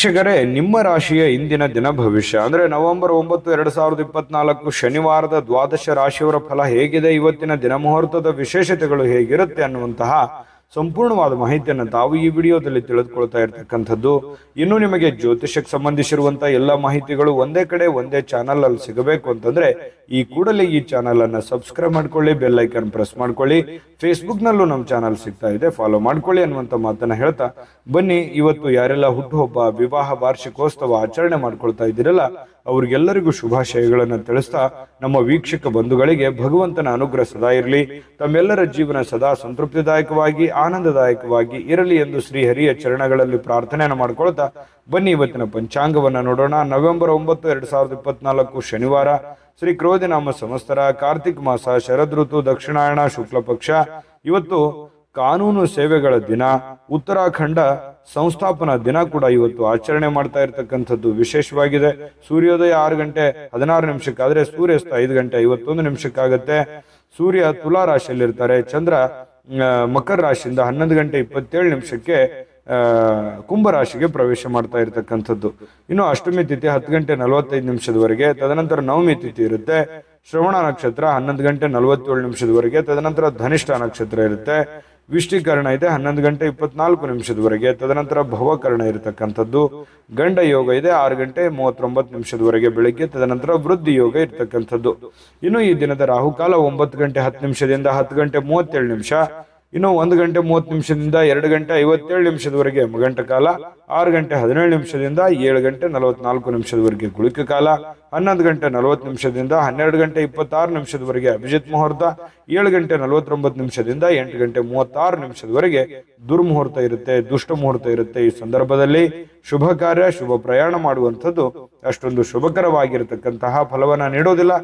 ವೀಕ್ಷಕರೇ, ನಿಮ್ಮ ರಾಶಿಯ ಇಂದಿನ ದಿನ ಭವಿಷ್ಯ ಅಂದ್ರೆ ನವೆಂಬರ್ 9, 2024 ಶನಿವಾರದ ದ್ವಾದಶ ರಾಶಿಯವರ ಫಲ ಹೇಗಿದೆ, ಇವತ್ತಿನ ದಿನ ಮುಹೂರ್ತದ ವಿಶೇಷತೆಗಳು ಹೇಗಿರುತ್ತೆ ಅನ್ನುವಂತಹ ಸಂಪೂರ್ಣವಾದ ಮಾಹಿತಿಯನ್ನು ತಾವು ಈ ವಿಡಿಯೋದಲ್ಲಿ ತಿಳಿದುಕೊಳ್ತಾ ಇರತಕ್ಕಂಥದ್ದು. ಇನ್ನು ನಿಮಗೆ ಜ್ಯೋತಿಷಕ್ಕೆ ಸಂಬಂಧಿಸಿರುವಂತಹ ಎಲ್ಲ ಮಾಹಿತಿಗಳು ಒಂದೇ ಕಡೆ ಒಂದೇ ಚಾನಲ್ ಅಲ್ಲಿ ಸಿಗಬೇಕು ಅಂತಂದ್ರೆ ಈ ಕೂಡಲೇ ಈ ಚಾನಲ್ ಅನ್ನ ಸಬ್ಸ್ಕ್ರೈಬ್ ಮಾಡ್ಕೊಳ್ಳಿ, ಬೆಲ್ ಐಕನ್ ಪ್ರೆಸ್ ಮಾಡ್ಕೊಳ್ಳಿ. ಫೇಸ್ಬುಕ್ ನಲ್ಲೂ ನಮ್ಮ ಚಾನಲ್ ಸಿಗ್ತಾ ಇದೆ, ಫಾಲೋ ಮಾಡ್ಕೊಳ್ಳಿ ಅನ್ನುವಂತ ಮಾತನ್ನ ಹೇಳ್ತಾ ಬನ್ನಿ, ಇವತ್ತು ಯಾರೆಲ್ಲ ಹುಟ್ಟುಹಬ್ಬ, ವಿವಾಹ, ವಾರ್ಷಿಕೋತ್ಸವ ಆಚರಣೆ ಮಾಡ್ಕೊಳ್ತಾ ಇದ್ದೀರಲ್ಲ ಅವ್ರಿಗೆಲ್ಲರಿಗೂ ಶುಭಾಶಯಗಳನ್ನು ತಿಳಿಸ್ತಾ ನಮ್ಮ ವೀಕ್ಷಕ ಬಂಧುಗಳಿಗೆ ಭಗವಂತನ ಅನುಗ್ರಹ ಸದಾ ಇರಲಿ, ತಮ್ಮೆಲ್ಲರ ಜೀವನ ಸದಾ ಸಂತೃಪ್ತಿದಾಯಕವಾಗಿ ಆನಂದದಾಯಕವಾಗಿ ಇರಲಿ ಎಂದು ಶ್ರೀಹರಿಯ ಚರಣಗಳಲ್ಲಿ ಪ್ರಾರ್ಥನೆಯನ್ನು ಮಾಡ್ಕೊಳ್ತಾ ಬನ್ನಿ ಇವತ್ತಿನ ಪಂಚಾಂಗವನ್ನ ನೋಡೋಣ. ನವೆಂಬರ್ 9, 2024 ಶನಿವಾರ, ಶ್ರೀ ಕ್ರೋಧಿನಾಮ ಸಂವತ್ಸರ, ಕಾರ್ತಿಕ್ ಮಾಸ, ಶರದ್ ಋತು, ದಕ್ಷಿಣಾಯಣ, ಶುಕ್ಲ ಪಕ್ಷ. ಇವತ್ತು ಕಾನೂನು ಸೇವೆಗಳ ದಿನ, ಉತ್ತರಾಖಂಡ ಸಂಸ್ಥಾಪನಾ ದಿನ ಕೂಡ ಇವತ್ತು ಆಚರಣೆ ಮಾಡ್ತಾ ಇರತಕ್ಕಂಥದ್ದು ವಿಶೇಷವಾಗಿದೆ. ಸೂರ್ಯೋದಯ 6 ಗಂಟೆ 16 ನಿಮಿಷಕ್ಕಾದ್ರೆ ಸೂರ್ಯಾಸ್ತ 5 ಗಂಟೆ 51 ನಿಮಿಷಕ್ಕಾಗತ್ತೆ. ಸೂರ್ಯ ತುಲಾ ರಾಶಿಯಲ್ಲಿ ಇರ್ತಾರೆ, ಚಂದ್ರ ಮಕರ ರಾಶಿಯಿಂದ 11 ಗಂಟೆ 27 ನಿಮಿಷಕ್ಕೆ ಕುಂಭ ರಾಶಿಗೆ ಪ್ರವೇಶ ಮಾಡ್ತಾ ಇರತಕ್ಕಂಥದ್ದು. ಇನ್ನು ಅಷ್ಟಮಿ ತಿಥಿ 10 ಗಂಟೆ 45 ನಿಮಿಷದವರೆಗೆ, ತದನಂತರ ನವಮಿ ತಿಥಿ ಇರುತ್ತೆ. ಶ್ರವಣ ನಕ್ಷತ್ರ 11 ಗಂಟೆ 47 ನಿಮಿಷದವರೆಗೆ, ತದನಂತರ ಧನಿಷ್ಠ ನಕ್ಷತ್ರ ಇರುತ್ತೆ. ವಿಷ್ಟಿಕರಣ ಇದೆ 11 ಗಂಟೆ 24 ನಿಮಿಷದವರೆಗೆ, ತದನಂತರ ಭವಕರಣ ಇರತಕ್ಕಂಥದ್ದು. ಗಂಡ ಯೋಗ ಇದೆ 6 ಗಂಟೆ 39 ನಿಮಿಷದವರೆಗೆ ಬೆಳಿಗ್ಗೆ, ತದನಂತರ ವೃದ್ಧಿ ಯೋಗ ಇರತಕ್ಕಂಥದ್ದು. ಇನ್ನು ಈ ದಿನದ ರಾಹುಕಾಲ 9 ಗಂಟೆ 10 ನಿಮಿಷದಿಂದ 10 ಗಂಟೆ 37 ನಿಮಿಷ. ಇನ್ನು 1 ಗಂಟೆ 30 ನಿಮಿಷದಿಂದ 2 ಗಂಟೆ 57 ನಿಮಿಷದವರೆಗೆ ಮಗಂಟ ಕಾಲ. 6 ಗಂಟೆ 17 ನಿಮಿಷದಿಂದ 7 ಗಂಟೆ 44 ನಿಮಿಷದವರೆಗೆ ಗುಳಿಕ ಕಾಲ. 11 ಗಂಟೆ 40 ನಿಮಿಷದಿಂದ 12 ಗಂಟೆ 26 ನಿಮಿಷದವರೆಗೆ ಅಭಿಜಿತ್ ಮುಹೂರ್ತ. 7 ಗಂಟೆ 49 ನಿಮಿಷದಿಂದ 8 ಗಂಟೆ 36 ನಿಮಿಷದವರೆಗೆ ದುರ್ಮುಹೂರ್ತ ಇರುತ್ತೆ, ದುಷ್ಟ ಮುಹೂರ್ತ ಇರುತ್ತೆ. ಈ ಸಂದರ್ಭದಲ್ಲಿ ಶುಭ ಕಾರ್ಯ, ಶುಭ ಪ್ರಯಾಣ ಮಾಡುವಂಥದ್ದು ಅಷ್ಟೊಂದು ಶುಭಕರವಾಗಿರತಕ್ಕಂತಹ ಫಲವನ್ನ ನೀಡೋದಿಲ್ಲ.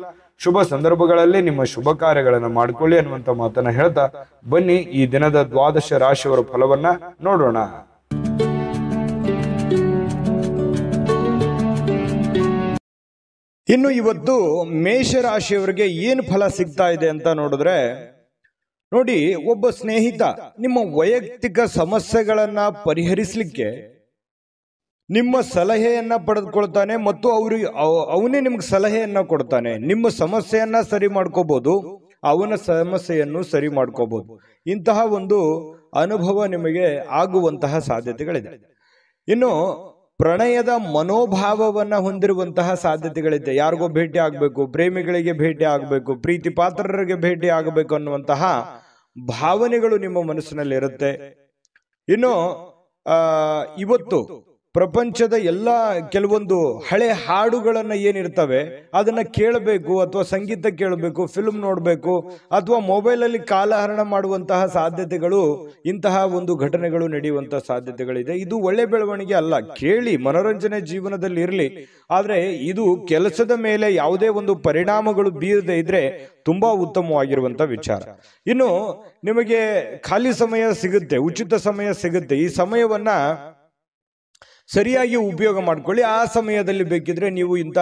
ಶುಭ ಸಂದರ್ಭಗಳಲ್ಲಿ ನಿಮ್ಮ ಶುಭ ಕಾರ್ಯಗಳನ್ನು ಮಾಡಿಕೊಳ್ಳಿ ಅನ್ನುವಂತ ಮಾತನ್ನ ಹೇಳ್ತಾ ಬನ್ನಿ ಈ ದಿನದ ದ್ವಾದಶ ರಾಶಿಯವರ ಫಲವನ್ನ ನೋಡೋಣ. ಇನ್ನು ಇವತ್ತು ಮೇಷರಾಶಿಯವರಿಗೆ ಏನು ಫಲ ಸಿಗ್ತಾ ಇದೆ ಅಂತ ನೋಡಿದ್ರೆ, ನೋಡಿ, ಒಬ್ಬ ಸ್ನೇಹಿತ ನಿಮ್ಮ ವೈಯಕ್ತಿಕ ಸಮಸ್ಯೆಗಳನ್ನ ಪರಿಹರಿಸಲಿಕ್ಕೆ ನಿಮ್ಮ ಸಲಹೆಯನ್ನ ಪಡೆದುಕೊಳ್ತಾನೆ ಮತ್ತು ಅವನೇ ನಿಮ್ಗೆ ಸಲಹೆಯನ್ನ ಕೊಡ್ತಾನೆ. ನಿಮ್ಮ ಸಮಸ್ಯೆಯನ್ನ ಸರಿ ಮಾಡ್ಕೋಬಹುದು, ಅವನ ಸಮಸ್ಯೆಯನ್ನು ಸರಿ ಮಾಡ್ಕೋಬಹುದು. ಇಂತಹ ಒಂದು ಅನುಭವ ನಿಮಗೆ ಆಗುವಂತಹ ಸಾಧ್ಯತೆಗಳಿದೆ. ಇನ್ನು ಪ್ರಣಯದ ಮನೋಭಾವವನ್ನ ಹೊಂದಿರುವಂತಹ ಸಾಧ್ಯತೆಗಳಿದೆ. ಯಾರಿಗೋ ಭೇಟಿ ಆಗಬೇಕು, ಪ್ರೇಮಿಗಳಿಗೆ ಭೇಟಿ ಆಗಬೇಕು, ಪ್ರೀತಿ ಪಾತ್ರರಿಗೆ ಭೇಟಿ ಆಗಬೇಕು ಅನ್ನುವಂತಹ ಭಾವನೆಗಳು ನಿಮ್ಮ ಮನಸ್ಸಿನಲ್ಲಿ ಇರುತ್ತೆ. ಇನ್ನು ಇವತ್ತು ಪ್ರಪಂಚದ ಎಲ್ಲ ಕೆಲವೊಂದು ಹಳೆ ಹಾಡುಗಳನ್ನ ಏನಿರ್ತವೆ ಅದನ್ನ ಕೇಳಬೇಕು, ಅಥವಾ ಸಂಗೀತ ಕೇಳಬೇಕು, ಫಿಲ್ಮ್ ನೋಡಬೇಕು, ಅಥವಾ ಮೊಬೈಲ್ ಅಲ್ಲಿ ಕಾಲಹರಣ ಮಾಡುವಂತಹ ಸಾಧ್ಯತೆಗಳು, ಇಂತಹ ಒಂದು ಘಟನೆಗಳು ನಡೆಯುವಂತಹ ಸಾಧ್ಯತೆಗಳಿದೆ. ಇದು ಒಳ್ಳೆ ಬೆಳವಣಿಗೆ ಅಲ್ಲ. ಕೇಳಿ, ಮನೋರಂಜನೆ ಜೀವನದಲ್ಲಿ ಇರಲಿ, ಆದ್ರೆ ಇದು ಕೆಲಸದ ಮೇಲೆ ಯಾವುದೇ ಒಂದು ಪರಿಣಾಮಗಳು ಬೀರದೆ ಇದ್ರೆ ತುಂಬಾ ಉತ್ತಮವಾಗಿರುವಂತ ವಿಚಾರ. ಇನ್ನು ನಿಮಗೆ ಖಾಲಿ ಸಮಯ ಸಿಗುತ್ತೆ, ಉಚಿತ ಸಮಯ ಸಿಗುತ್ತೆ. ಈ ಸಮಯವನ್ನ ಸರಿಯಾಗಿ ಉಪಯೋಗ ಮಾಡ್ಕೊಳ್ಳಿ. ಆ ಸಮಯದಲ್ಲಿ ಬೇಕಿದ್ರೆ ನೀವು ಇಂಥ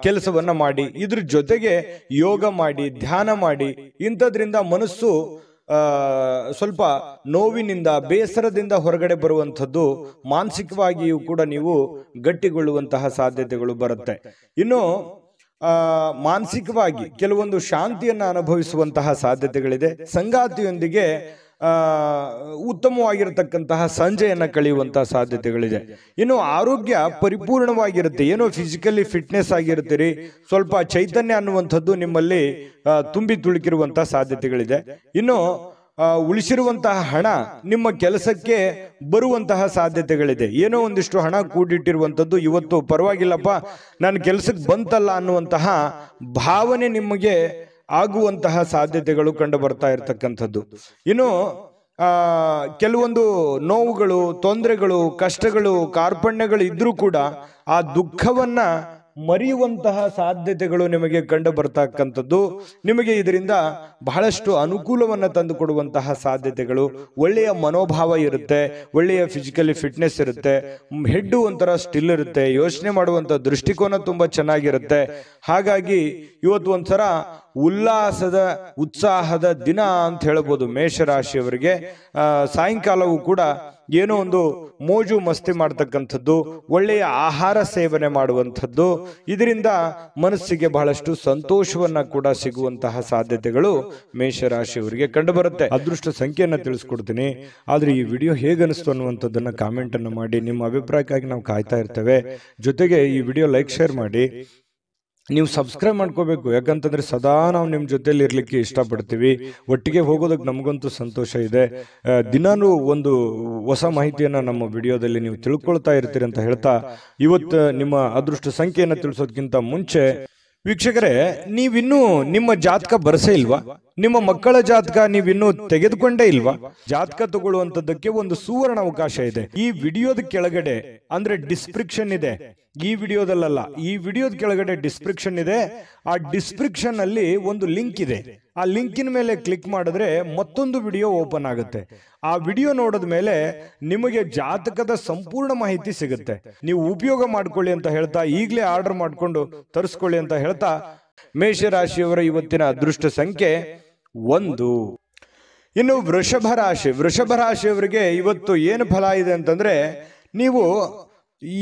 ಕೆಲಸವನ್ನ ಮಾಡಿ, ಇದ್ರ ಜೊತೆಗೆ ಯೋಗ ಮಾಡಿ, ಧ್ಯಾನ ಮಾಡಿ. ಇಂಥದ್ರಿಂದ ಮನಸ್ಸು ಸ್ವಲ್ಪ ನೋವಿನಿಂದ, ಬೇಸರದಿಂದ ಹೊರಗಡೆ ಬರುವಂಥದ್ದು, ಮಾನಸಿಕವಾಗಿಯೂ ಕೂಡ ನೀವು ಗಟ್ಟಿಗೊಳ್ಳುವಂತಹ ಸಾಧ್ಯತೆಗಳು ಬರುತ್ತೆ. ಇನ್ನು ಮಾನಸಿಕವಾಗಿ ಕೆಲವೊಂದು ಶಾಂತಿಯನ್ನ ಅನುಭವಿಸುವಂತಹ ಸಾಧ್ಯತೆಗಳಿದೆ. ಸಂಗಾತಿಯೊಂದಿಗೆ ಉತ್ತಮವಾಗಿರತಕ್ಕಂತಹ ಸಂಜೆಯನ್ನ ಕಳೆಯುವಂತಹ ಸಾಧ್ಯತೆಗಳಿದೆ. ಇನ್ನು ಆರೋಗ್ಯ ಪರಿಪೂರ್ಣವಾಗಿರುತ್ತೆ. ಏನೋ ಫಿಸಿಕಲಿ ಫಿಟ್ನೆಸ್ ಆಗಿರ್ತೀರಿ, ಸ್ವಲ್ಪ ಚೈತನ್ಯ ಅನ್ನುವಂಥದ್ದು ನಿಮ್ಮಲ್ಲಿ ತುಂಬಿ ತುಳುಕಿರುವಂತಹ ಸಾಧ್ಯತೆಗಳಿದೆ. ಇನ್ನು ಉಳಿಸಿರುವಂತಹ ಹಣ ನಿಮ್ಮ ಕೆಲಸಕ್ಕೆ ಬರುವಂತಹ ಸಾಧ್ಯತೆಗಳಿದೆ. ಏನೋ ಒಂದಿಷ್ಟು ಹಣ ಕೂಡಿಟ್ಟಿರುವಂಥದ್ದು ಇವತ್ತು ಪರವಾಗಿಲ್ಲಪ್ಪ, ನನ್ನ ಕೆಲಸಕ್ಕೆ ಬಂತಲ್ಲ ಅನ್ನುವಂತಹ ಭಾವನೆ ನಿಮಗೆ ಆಗುವಂತಹ ಸಾಧ್ಯತೆಗಳು ಕಂಡು ಬರ್ತಾ ಇರತಕ್ಕಂಥದ್ದು. ಇನ್ನು ಕೆಲವೊಂದು ನೋವುಗಳು, ತೊಂದರೆಗಳು, ಕಷ್ಟಗಳು, ಕಾರ್ಪಣ್ಯಗಳು ಇದ್ರೂ ಕೂಡ ಆ ದುಃಖವನ್ನ ಮರೆಯುವಂತಹ ಸಾಧ್ಯತೆಗಳು ನಿಮಗೆ ಕಂಡು ಬರ್ತಕ್ಕಂಥದ್ದು. ನಿಮಗೆ ಇದರಿಂದ ಬಹಳಷ್ಟು ಅನುಕೂಲವನ್ನು ತಂದು ಕೊಡುವಂತಹ ಸಾಧ್ಯತೆಗಳು. ಒಳ್ಳೆಯ ಮನೋಭಾವ ಇರುತ್ತೆ, ಒಳ್ಳೆಯ ಫಿಸಿಕಲಿ ಫಿಟ್ನೆಸ್ ಇರುತ್ತೆ, ಹೆಡ್ಡು ಒಂಥರ ಸ್ಟಿಲ್ ಇರುತ್ತೆ, ಯೋಚನೆ ಮಾಡುವಂತ ದೃಷ್ಟಿಕೋನ ತುಂಬಾ ಚೆನ್ನಾಗಿರುತ್ತೆ. ಹಾಗಾಗಿ ಇವತ್ತು ಒಂಥರ ಉಲ್ಲಾಸದ ಉತ್ಸಾಹದ ದಿನ ಅಂತ ಹೇಳ್ಬೋದು ಮೇಷರಾಶಿಯವರಿಗೆ. ಸಾಯಂಕಾಲವೂ ಕೂಡ ಏನೋ ಒಂದು ಮೋಜು ಮಸ್ತಿ ಮಾಡ್ತಕ್ಕಂಥದ್ದು, ಒಳ್ಳೆಯ ಆಹಾರ ಸೇವನೆ ಮಾಡುವಂಥದ್ದು, ಇದರಿಂದ ಮನಸ್ಸಿಗೆ ಬಹಳಷ್ಟು ಸಂತೋಷವನ್ನ ಕೂಡ ಸಿಗುವಂತಹ ಸಾಧ್ಯತೆಗಳು ಮೇಷರಾಶಿಯವರಿಗೆ ಕಂಡು ಬರುತ್ತೆ. ಅದೃಷ್ಟ ಸಂಖ್ಯೆಯನ್ನ ತಿಳಿಸ್ಕೊಡ್ತೀನಿ, ಆದ್ರೆ ಈ ವಿಡಿಯೋ ಹೇಗನಿಸ್ತು ಅನ್ನುವಂಥದ್ದನ್ನ ಕಾಮೆಂಟ್ ಅನ್ನು ಮಾಡಿ. ನಿಮ್ಮ ಅಭಿಪ್ರಾಯಕ್ಕಾಗಿ ನಾವು ಕಾಯ್ತಾ ಇರ್ತೇವೆ. ಜೊತೆಗೆ ಈ ವಿಡಿಯೋ ಲೈಕ್ ಶೇರ್ ಮಾಡಿ. ನೀವು ಸಬ್ಸ್ಕ್ರೈಬ್ ಮಾಡ್ಕೋಬೇಕು, ಯಾಕಂತಂದ್ರೆ ಸದಾ ನಾವು ನಿಮ್ಮ ಜೊತೆಲಿ ಇರ್ಲಿಕ್ಕೆ ಇಷ್ಟಪಡ್ತೀವಿ. ಒಟ್ಟಿಗೆ ಹೋಗೋದಕ್ಕೆ ನಮಗಂತೂ ಸಂತೋಷ ಇದೆ. ದಿನಾನು ಒಂದು ಹೊಸ ಮಾಹಿತಿಯನ್ನ ನಮ್ಮ ವಿಡಿಯೋದಲ್ಲಿ ನೀವು ತಿಳ್ಕೊಳ್ತಾ ಇರ್ತೀರಿ ಅಂತ ಹೇಳ್ತಾ, ಇವತ್ತು ನಿಮ್ಮ ಅದೃಷ್ಟ ಸಂಖ್ಯೆಯನ್ನು ತಿಳಿಸೋದಕ್ಕಿಂತ ಮುಂಚೆ ವೀಕ್ಷಕರೇ, ನೀವಿನ್ನೂ ನಿಮ್ಮ ಜಾತಕ ಬರಸೇ ಇಲ್ವಾ? ನಿಮ್ಮ ಮಕ್ಕಳ ಜಾತಕ ನೀವಿನ್ನೂ ತೆಗೆದುಕೊಂಡೇ ಇಲ್ವಾ? ಜಾತಕ ತಗೊಳ್ಳುವಂತದ್ದಕ್ಕೆ ಒಂದು ಸುವರ್ಣ ಅವಕಾಶ ಇದೆ. ಈ ವಿಡಿಯೋದ ಕೆಳಗಡೆ ಅಂದ್ರೆ ಡಿಸ್ಕ್ರಿಪ್ಷನ್ ಇದೆ, ಈ ವಿಡಿಯೋದಲ್ಲ, ಈ ವಿಡಿಯೋದ ಕೆಳಗಡೆ ಡಿಸ್ಕ್ರಿಪ್ಷನ್ ಇದೆ. ಆ ಡಿಸ್ಕ್ರಿಪ್ಷನ್ ಅಲ್ಲಿ ಒಂದು ಲಿಂಕ್ ಇದೆ. ಆ ಲಿಂಕಿನ ಮೇಲೆ ಕ್ಲಿಕ್ ಮಾಡಿದ್ರೆ ಮತ್ತೊಂದು ವಿಡಿಯೋ ಓಪನ್ ಆಗುತ್ತೆ. ಆ ವಿಡಿಯೋ ನೋಡಿದ ಮೇಲೆ ನಿಮಗೆ ಜಾತಕದ ಸಂಪೂರ್ಣ ಮಾಹಿತಿ ಸಿಗುತ್ತೆ. ನೀವು ಉಪಯೋಗ ಮಾಡ್ಕೊಳ್ಳಿ ಅಂತ ಹೇಳ್ತಾ, ಈಗಲೇ ಆರ್ಡರ್ ಮಾಡ್ಕೊಂಡು ತರಿಸ್ಕೊಳ್ಳಿ ಅಂತ ಹೇಳ್ತಾ, ಮೇಷರಾಶಿಯವರ ಇವತ್ತಿನ ಅದೃಷ್ಟ ಸಂಖ್ಯೆ 1. ಇನ್ನು ವೃಷಭ ರಾಶಿಯವರಿಗೆ ಇವತ್ತು ಏನು ಫಲ ಇದೆ ಅಂತಂದ್ರೆ, ನೀವು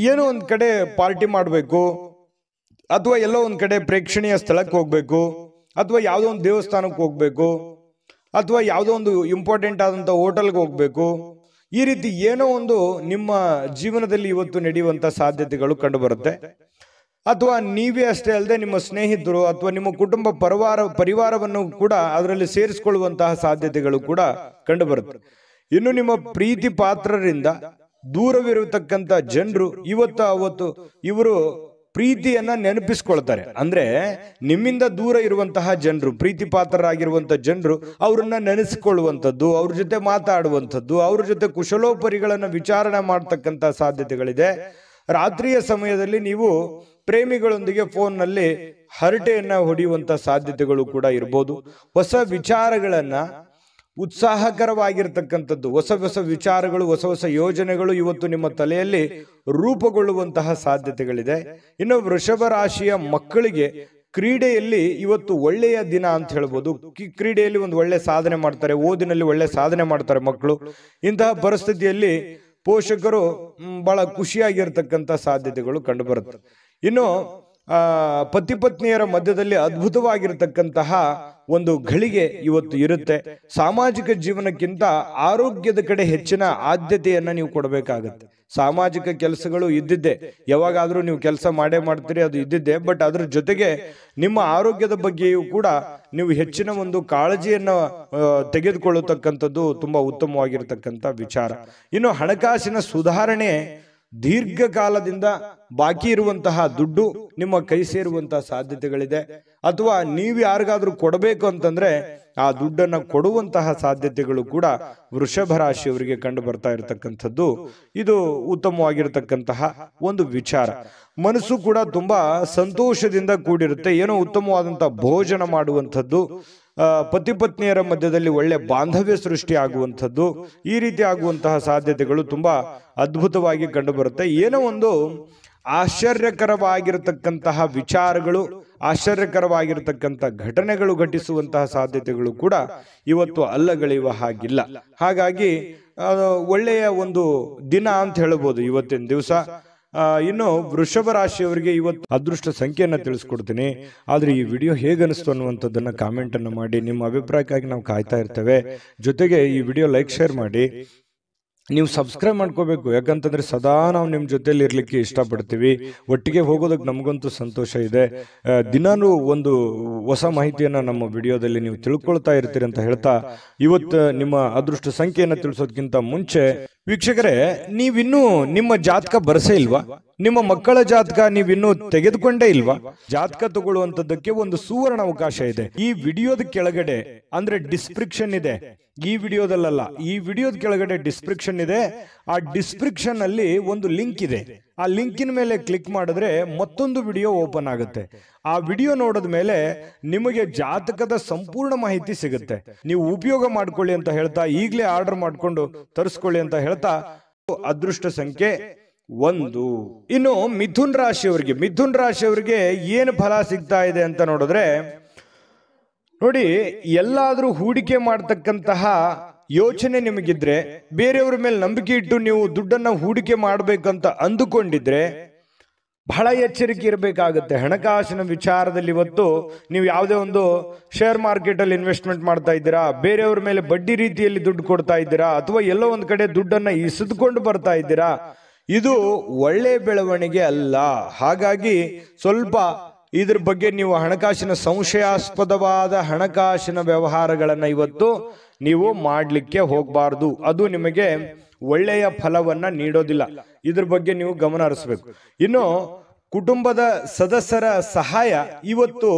ಏನೋ ಒಂದ್ ಕಡೆ ಪಾರ್ಟಿ ಮಾಡಬೇಕು, ಅಥವಾ ಎಲ್ಲೋ ಒಂದ್ ಕಡೆ ಪ್ರೇಕ್ಷಣೀಯ ಸ್ಥಳಕ್ಕೆ ಹೋಗ್ಬೇಕು, ಅಥವಾ ಯಾವುದೋ ಒಂದು ದೇವಸ್ಥಾನಕ್ಕೆ ಹೋಗ್ಬೇಕು, ಅಥವಾ ಯಾವುದೋ ಒಂದು ಇಂಪಾರ್ಟೆಂಟ್ ಆದಂತ ಹೋಟೆಲ್ಗೆ ಹೋಗ್ಬೇಕು. ಈ ರೀತಿ ಏನೋ ಒಂದು ನಿಮ್ಮ ಜೀವನದಲ್ಲಿ ಇವತ್ತು ನಡೆಯುವಂತ ಸಾಧ್ಯತೆಗಳು ಕಂಡು ಬರುತ್ತೆ. ಅಥವಾ ನೀವೇ ಅಷ್ಟೇ ಅಲ್ಲದೆ ನಿಮ್ಮ ಸ್ನೇಹಿತರು ಅಥವಾ ನಿಮ್ಮ ಕುಟುಂಬ ಪರಿವಾರವನ್ನು ಕೂಡ ಅದರಲ್ಲಿ ಸೇರಿಸಿಕೊಳ್ಳುವಂತಹ ಸಾಧ್ಯತೆಗಳು ಕೂಡ ಕಂಡು ಬರುತ್ತೆ. ಇನ್ನು ನಿಮ್ಮ ಪ್ರೀತಿ ಪಾತ್ರರಿಂದ ದೂರವಿರತಕ್ಕಂತ ಜನರು ಅವತ್ತು ಇವರು ಪ್ರೀತಿಯನ್ನ ನೆನಪಿಸ್ಕೊಳ್ತಾರೆ. ಅಂದ್ರೆ ನಿಮ್ಮಿಂದ ದೂರ ಇರುವಂತಹ ಜನರು, ಪ್ರೀತಿ ಪಾತ್ರರಾಗಿರುವಂತಹ ಜನರು, ಅವರನ್ನ ನೆನೆಸಿಕೊಳ್ಳುವಂಥದ್ದು, ಅವ್ರ ಜೊತೆ ಮಾತಾಡುವಂಥದ್ದು, ಅವ್ರ ಜೊತೆ ಕುಶಲೋಪರಿಗಳನ್ನ ವಿಚಾರಣೆ ಮಾಡ್ತಕ್ಕಂಥ ಸಾಧ್ಯತೆಗಳಿದೆ. ರಾತ್ರಿಯ ಸಮಯದಲ್ಲಿ ನೀವು ಪ್ರೇಮಿಗಳೊಂದಿಗೆ ಫೋನ್ನಲ್ಲಿ ಹರಟೆಯನ್ನ ಹೊಡೆಯುವಂತ ಸಾಧ್ಯತೆಗಳು ಕೂಡ ಇರಬಹುದು. ಹೊಸ ವಿಚಾರಗಳನ್ನ, ಉತ್ಸಾಹಕರವಾಗಿರ್ತಕ್ಕಂಥದ್ದು, ಹೊಸ ವಿಚಾರಗಳು, ಹೊಸ ಯೋಜನೆಗಳು ಇವತ್ತು ನಿಮ್ಮ ತಲೆಯಲ್ಲಿ ರೂಪುಗೊಳ್ಳುವಂತಹ ಸಾಧ್ಯತೆಗಳಿದೆ. ಇನ್ನು ವೃಷಭ ರಾಶಿಯ ಮಕ್ಕಳಿಗೆ ಕ್ರೀಡೆಯಲ್ಲಿ ಇವತ್ತು ಒಳ್ಳೆಯ ದಿನ ಅಂತ ಹೇಳ್ಬೋದು. ಕ್ರೀಡೆಯಲ್ಲಿ ಒಂದು ಒಳ್ಳೆ ಸಾಧನೆ ಮಾಡ್ತಾರೆ, ಓದಿನಲ್ಲಿ ಒಳ್ಳೆ ಸಾಧನೆ ಮಾಡ್ತಾರೆ ಮಕ್ಕಳು. ಇಂತಹ ಪರಿಸ್ಥಿತಿಯಲ್ಲಿ ಪೋಷಕರು ಬಹಳ ಖುಷಿಯಾಗಿರ್ತಕ್ಕಂಥ ಸಾಧ್ಯತೆಗಳು ಕಂಡು ಬರುತ್ತೆ. ಇನ್ನು ಪತಿ ಪತ್ನಿಯರ ಮಧ್ಯದಲ್ಲಿ ಅದ್ಭುತವಾಗಿರ್ತಕ್ಕಂತಹ ಒಂದು ಘಳಿಗೆ ಇವತ್ತು ಇರುತ್ತೆ. ಸಾಮಾಜಿಕ ಜೀವನಕ್ಕಿಂತ ಆರೋಗ್ಯದ ಕಡೆ ಹೆಚ್ಚಿನ ಆದ್ಯತೆಯನ್ನ ನೀವು ಕೊಡಬೇಕಾಗತ್ತೆ. ಸಾಮಾಜಿಕ ಕೆಲಸಗಳು ಇದ್ದಿದ್ದೆ, ಯಾವಾಗಾದ್ರೂ ನೀವು ಕೆಲಸ ಮಾಡೇ ಮಾಡ್ತೀರಿ, ಅದು ಇದ್ದಿದ್ದೆ. ಬಟ್ ಅದ್ರ ಜೊತೆಗೆ ನಿಮ್ಮ ಆರೋಗ್ಯದ ಬಗ್ಗೆಯೂ ಕೂಡ ನೀವು ಹೆಚ್ಚಿನ ಒಂದು ಕಾಳಜಿಯನ್ನ ತೆಗೆದುಕೊಳ್ಳತಕ್ಕಂಥದ್ದು ತುಂಬಾ ಉತ್ತಮವಾಗಿರ್ತಕ್ಕಂಥ ವಿಚಾರ. ಇನ್ನು ಹಣಕಾಸಿನ ಸುಧಾರಣೆ, ದೀರ್ಘಕಾಲದಿಂದ ಬಾಕಿ ಇರುವಂತಹ ದುಡ್ಡು ನಿಮ್ಮ ಕೈ ಸೇರುವಂತಹ ಸಾಧ್ಯತೆಗಳಿದೆ. ಅಥವಾ ನೀವು ಯಾರಿಗಾದ್ರೂ ಕೊಡಬೇಕು ಅಂತಂದ್ರೆ ಆ ದುಡ್ಡನ್ನ ಕೊಡುವಂತಹ ಸಾಧ್ಯತೆಗಳು ಕೂಡ ವೃಷಭ ರಾಶಿಯವರಿಗೆ ಕಂಡು ಬರ್ತಾ ಇರತಕ್ಕಂಥದ್ದು. ಇದು ಉತ್ತಮವಾಗಿರತಕ್ಕಂತಹ ಒಂದು ವಿಚಾರ. ಮನಸ್ಸು ಕೂಡ ತುಂಬಾ ಸಂತೋಷದಿಂದ ಕೂಡಿರುತ್ತೆ. ಏನೋ ಉತ್ತಮವಾದಂತಹ ಭೋಜನ ಮಾಡುವಂಥದ್ದು, ಪತಿ ಪತ್ನಿಯರ ಮಧ್ಯದಲ್ಲಿ ಒಳ್ಳೆ ಬಾಂಧವ್ಯ ಸೃಷ್ಟಿ ಆಗುವಂಥದ್ದು, ಈ ರೀತಿ ಆಗುವಂತಹ ಸಾಧ್ಯತೆಗಳು ತುಂಬಾ ಅದ್ಭುತವಾಗಿ ಕಂಡು ಬರುತ್ತೆ. ಏನೋ ಒಂದು ಆಶ್ಚರ್ಯಕರವಾಗಿರತಕ್ಕಂತಹ ವಿಚಾರಗಳು, ಆಶ್ಚರ್ಯಕರವಾಗಿರತಕ್ಕಂಥ ಘಟನೆಗಳು ಘಟಿಸುವಂತಹ ಸಾಧ್ಯತೆಗಳು ಕೂಡ ಇವತ್ತು ಅಲ್ಲಗಳೆಯುವ ಹಾಗಿಲ್ಲ. ಹಾಗಾಗಿ ಒಳ್ಳೆಯ ಒಂದು ದಿನ ಅಂತ ಹೇಳಬಹುದು ಇವತ್ತಿನ ದಿವಸ. ಇನ್ನು ವೃಷಭ ರಾಶಿಯವರಿಗೆ ಇವತ್ತು ಅದೃಷ್ಟ ಸಂಖ್ಯೆಯನ್ನ ತಿಳಿಸ್ಕೊಡ್ತೀನಿ, ಆದ್ರೆ ಈ ವಿಡಿಯೋ ಹೇಗನಿಸ್ತು ಅನ್ನುವಂಥದ್ದನ್ನ ಕಾಮೆಂಟ್ ಅನ್ನು ಮಾಡಿ. ನಿಮ್ಮ ಅಭಿಪ್ರಾಯಕ್ಕಾಗಿ ನಾವು ಕಾಯ್ತಾ ಇರ್ತೇವೆ. ಜೊತೆಗೆ ಈ ವಿಡಿಯೋ ಲೈಕ್ ಶೇರ್ ಮಾಡಿ. ನೀವು ಸಬ್ಸ್ಕ್ರೈಬ್ ಮಾಡ್ಕೋಬೇಕು, ಯಾಕಂತಂದ್ರೆ ಸದಾ ನಾವು ನಿಮ್ಮ ಜೊತೆಲಿ ಇರ್ಲಿಕ್ಕೆ ಇಷ್ಟಪಡ್ತೀವಿ. ಒಟ್ಟಿಗೆ ಹೋಗೋದಕ್ಕೆ ನಮಗಂತೂ ಸಂತೋಷ ಇದೆ. ದಿನಾನು ಒಂದು ಹೊಸ ಮಾಹಿತಿಯನ್ನ ನಮ್ಮ ವಿಡಿಯೋದಲ್ಲಿ ನೀವು ತಿಳ್ಕೊಳ್ತಾ ಇರ್ತೀರಿ ಅಂತ ಹೇಳ್ತಾ, ಇವತ್ತು ನಿಮ್ಮ ಅದೃಷ್ಟ ಸಂಖ್ಯೆಯನ್ನು ತಿಳಿಸೋದಕ್ಕಿಂತ ಮುಂಚೆ ವೀಕ್ಷಕರೇ, ನೀವಿನ್ನೂ ನಿಮ್ಮ ಜಾತಕ ಬರಸೇ ಇಲ್ವಾ? ನಿಮ್ಮ ಮಕ್ಕಳ ಜಾತಕ ನೀವಿನ್ನೂ ತೆಗೆದುಕೊಂಡೇ ಇಲ್ವಾ? ಜಾತಕ ತಗೊಳ್ಳುವಂತದ್ದಕ್ಕೆ ಒಂದು ಸುವರ್ಣ ಅವಕಾಶ ಇದೆ. ಈ ವಿಡಿಯೋದ ಕೆಳಗಡೆ ಅಂದ್ರೆ ಡಿಸ್ಕ್ರಿಪ್ಷನ್ ಇದೆ, ಈ ವಿಡಿಯೋದಲ್ಲ, ಈ ವಿಡಿಯೋದ ಕೆಳಗಡೆ ಡಿಸ್ಕ್ರಿಪ್ಷನ್ ಇದೆ. ಆ ಡಿಸ್ಕ್ರಿಪ್ಷನ್ ಅಲ್ಲಿ ಒಂದು ಲಿಂಕ್ ಇದೆ. ಆ ಲಿಂಕಿನ ಮೇಲೆ ಕ್ಲಿಕ್ ಮಾಡಿದ್ರೆ ಮತ್ತೊಂದು ವಿಡಿಯೋ ಓಪನ್ ಆಗುತ್ತೆ. ಆ ವಿಡಿಯೋ ನೋಡಿದ ಮೇಲೆ ನಿಮಗೆ ಜಾತಕದ ಸಂಪೂರ್ಣ ಮಾಹಿತಿ ಸಿಗುತ್ತೆ. ನೀವು ಉಪಯೋಗ ಮಾಡ್ಕೊಳ್ಳಿ ಅಂತ ಹೇಳ್ತಾ, ಈಗಲೇ ಆರ್ಡರ್ ಮಾಡ್ಕೊಂಡು ತರಿಸ್ಕೊಳ್ಳಿ ಅಂತ ಹೇಳ್ತಾ, ಅದೃಷ್ಟ ಸಂಖ್ಯೆ 1. ಇನ್ನು ಮಿಥುನ್ ರಾಶಿಯವರಿಗೆ ಏನು ಫಲ ಸಿಗ್ತಾ ಇದೆ ಅಂತ ನೋಡಿದ್ರೆ, ನೋಡಿ, ಎಲ್ಲಾದ್ರೂ ಹೂಡಿಕೆ ಮಾಡ್ತಕ್ಕಂತಹ ಯೋಚನೆ ನಿಮಗಿದ್ರೆ, ಬೇರೆಯವ್ರ ಮೇಲೆ ನಂಬಿಕೆ ಇಟ್ಟು ನೀವು ದುಡ್ಡನ್ನ ಹೂಡಿಕೆ ಮಾಡ್ಬೇಕಂತ ಅಂದುಕೊಂಡಿದ್ರೆ ಬಹಳ ಎಚ್ಚರಿಕೆ ಇರಬೇಕಾಗುತ್ತೆ. ಹಣಕಾಸಿನ ವಿಚಾರದಲ್ಲಿ ಇವತ್ತು ನೀವು ಯಾವುದೇ ಒಂದು ಶೇರ್ ಮಾರ್ಕೆಟ್ ಅಲ್ಲಿ ಇನ್ವೆಸ್ಟ್ಮೆಂಟ್ ಮಾಡ್ತಾ ಇದ್ದೀರಾ, ಬೇರೆಯವ್ರ ಮೇಲೆ ಬಡ್ಡಿ ರೀತಿಯಲ್ಲಿ ದುಡ್ಡು ಕೊಡ್ತಾ ಇದ್ದೀರಾ, ಅಥವಾ ಎಲ್ಲೋ ಒಂದ್ ಕಡೆ ದುಡ್ಡನ್ನ ಇಸಿದುಕೊಂಡು ಬರ್ತಾ ಇದ್ದೀರಾ, ಇದು ಒಳ್ಳೆ ಬೆಳವಣಿಗೆ ಅಲ್ಲ. ಹಾಗಾಗಿ ಸ್ವಲ್ಪ ಇದ್ರ ಬಗ್ಗೆ ನೀವು ಹಣಕಾಸಿನ ಸಂಶಯಾಸ್ಪದವಾದ ಹಣಕಾಸಿನ ವ್ಯವಹಾರಗಳನ್ನ ಇವತ್ತು ನೀವು ಮಾಡ್ಲಿಕ್ಕೆ ಹೋಗಬಾರ್ದು. ಅದು ನಿಮಗೆ ಒಳ್ಳೆಯ ಫಲವನ್ನ ನೀಡೋದಿಲ್ಲ. ಇದ್ರ ಬಗ್ಗೆ ನೀವು ಗಮನ ಹರಿಸಬೇಕು. ಇನ್ನು ಕುಟುಂಬದ ಸದಸ್ಯರ ಸಹಾಯ ಇವತ್ತು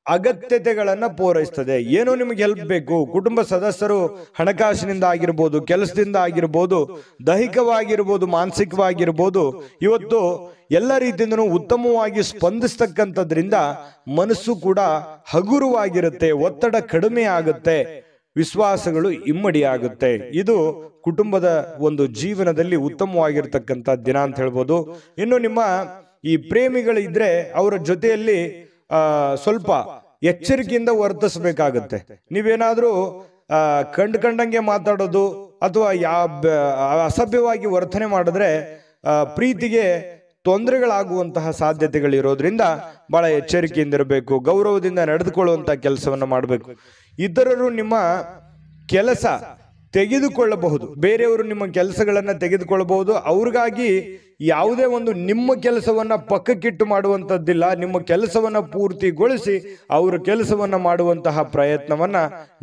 ಅಗತ್ಯತೆಗಳನ್ನ ಪೂರೈಸ್ತದೆ. ಏನೋ ನಿಮಗೆ ಹೆಲ್ಪ್ ಬೇಕು, ಕುಟುಂಬ ಸದಸ್ಯರು ಹಣಕಾಸಿನಿಂದ ಆಗಿರ್ಬೋದು, ಕೆಲಸದಿಂದ ಆಗಿರ್ಬೋದು, ದೈಹಿಕವಾಗಿರ್ಬೋದು, ಮಾನಸಿಕವಾಗಿರ್ಬೋದು, ಇವತ್ತು ಎಲ್ಲ ರೀತಿಯಿಂದನೂ ಉತ್ತಮವಾಗಿ ಸ್ಪಂದಿಸ್ತಕ್ಕಂಥದ್ರಿಂದ ಮನಸ್ಸು ಕೂಡ ಹಗುರವಾಗಿರುತ್ತೆ, ಒತ್ತಡ ಕಡಿಮೆ ಆಗುತ್ತೆ, ವಿಶ್ವಾಸಗಳು ಇಮ್ಮಡಿಯಾಗುತ್ತೆ. ಇದು ಕುಟುಂಬದ ಒಂದು ಜೀವನದಲ್ಲಿ ಉತ್ತಮವಾಗಿರ್ತಕ್ಕಂಥ ದಿನ ಅಂತ ಹೇಳ್ಬೋದು. ಇನ್ನು ನಿಮ್ಮ ಈ ಪ್ರೇಮಿಗಳಿದ್ರೆ ಅವರ ಜೊತೆಯಲ್ಲಿ ಸ್ವಲ್ಪ ಎಚ್ಚರಿಕೆಯಿಂದ ವರ್ತಿಸಬೇಕಾಗತ್ತೆ. ನೀವೇನಾದ್ರೂ ಕಂಡಂಗೆ ಮಾತಾಡೋದು ಅಥವಾ ಅಸಭ್ಯವಾಗಿ ವರ್ತನೆ ಮಾಡಿದ್ರೆ ಪ್ರೀತಿಗೆ ತೊಂದರೆಗಳಾಗುವಂತಹ ಸಾಧ್ಯತೆಗಳಿರೋದ್ರಿಂದ ಬಹಳ ಎಚ್ಚರಿಕೆಯಿಂದ ಇರಬೇಕು. ಗೌರವದಿಂದ ನಡೆದುಕೊಳ್ಳುವಂತಹ ಕೆಲಸವನ್ನ ಮಾಡಬೇಕು. ಇತರರು ನಿಮ್ಮ ಕೆಲಸ ತೆಗೆದುಕೊಳ್ಳಬಹುದು, ಬೇರೆಯವರು ನಿಮ್ಮ ಕೆಲಸಗಳನ್ನ ತೆಗೆದುಕೊಳ್ಳಬಹುದು. ಅವ್ರಿಗಾಗಿ ಯಾವುದೇ ಒಂದು ನಿಮ್ಮ ಕೆಲಸವನ್ನ ಪಕ್ಕಕ್ಕಿಟ್ಟು ಮಾಡುವಂಥದ್ದಿಲ್ಲ. ನಿಮ್ಮ ಕೆಲಸವನ್ನ ಪೂರ್ತಿಗೊಳಿಸಿ ಅವರ ಕೆಲಸವನ್ನ ಮಾಡುವಂತಹ ಪ್ರಯತ್ನವನ್ನ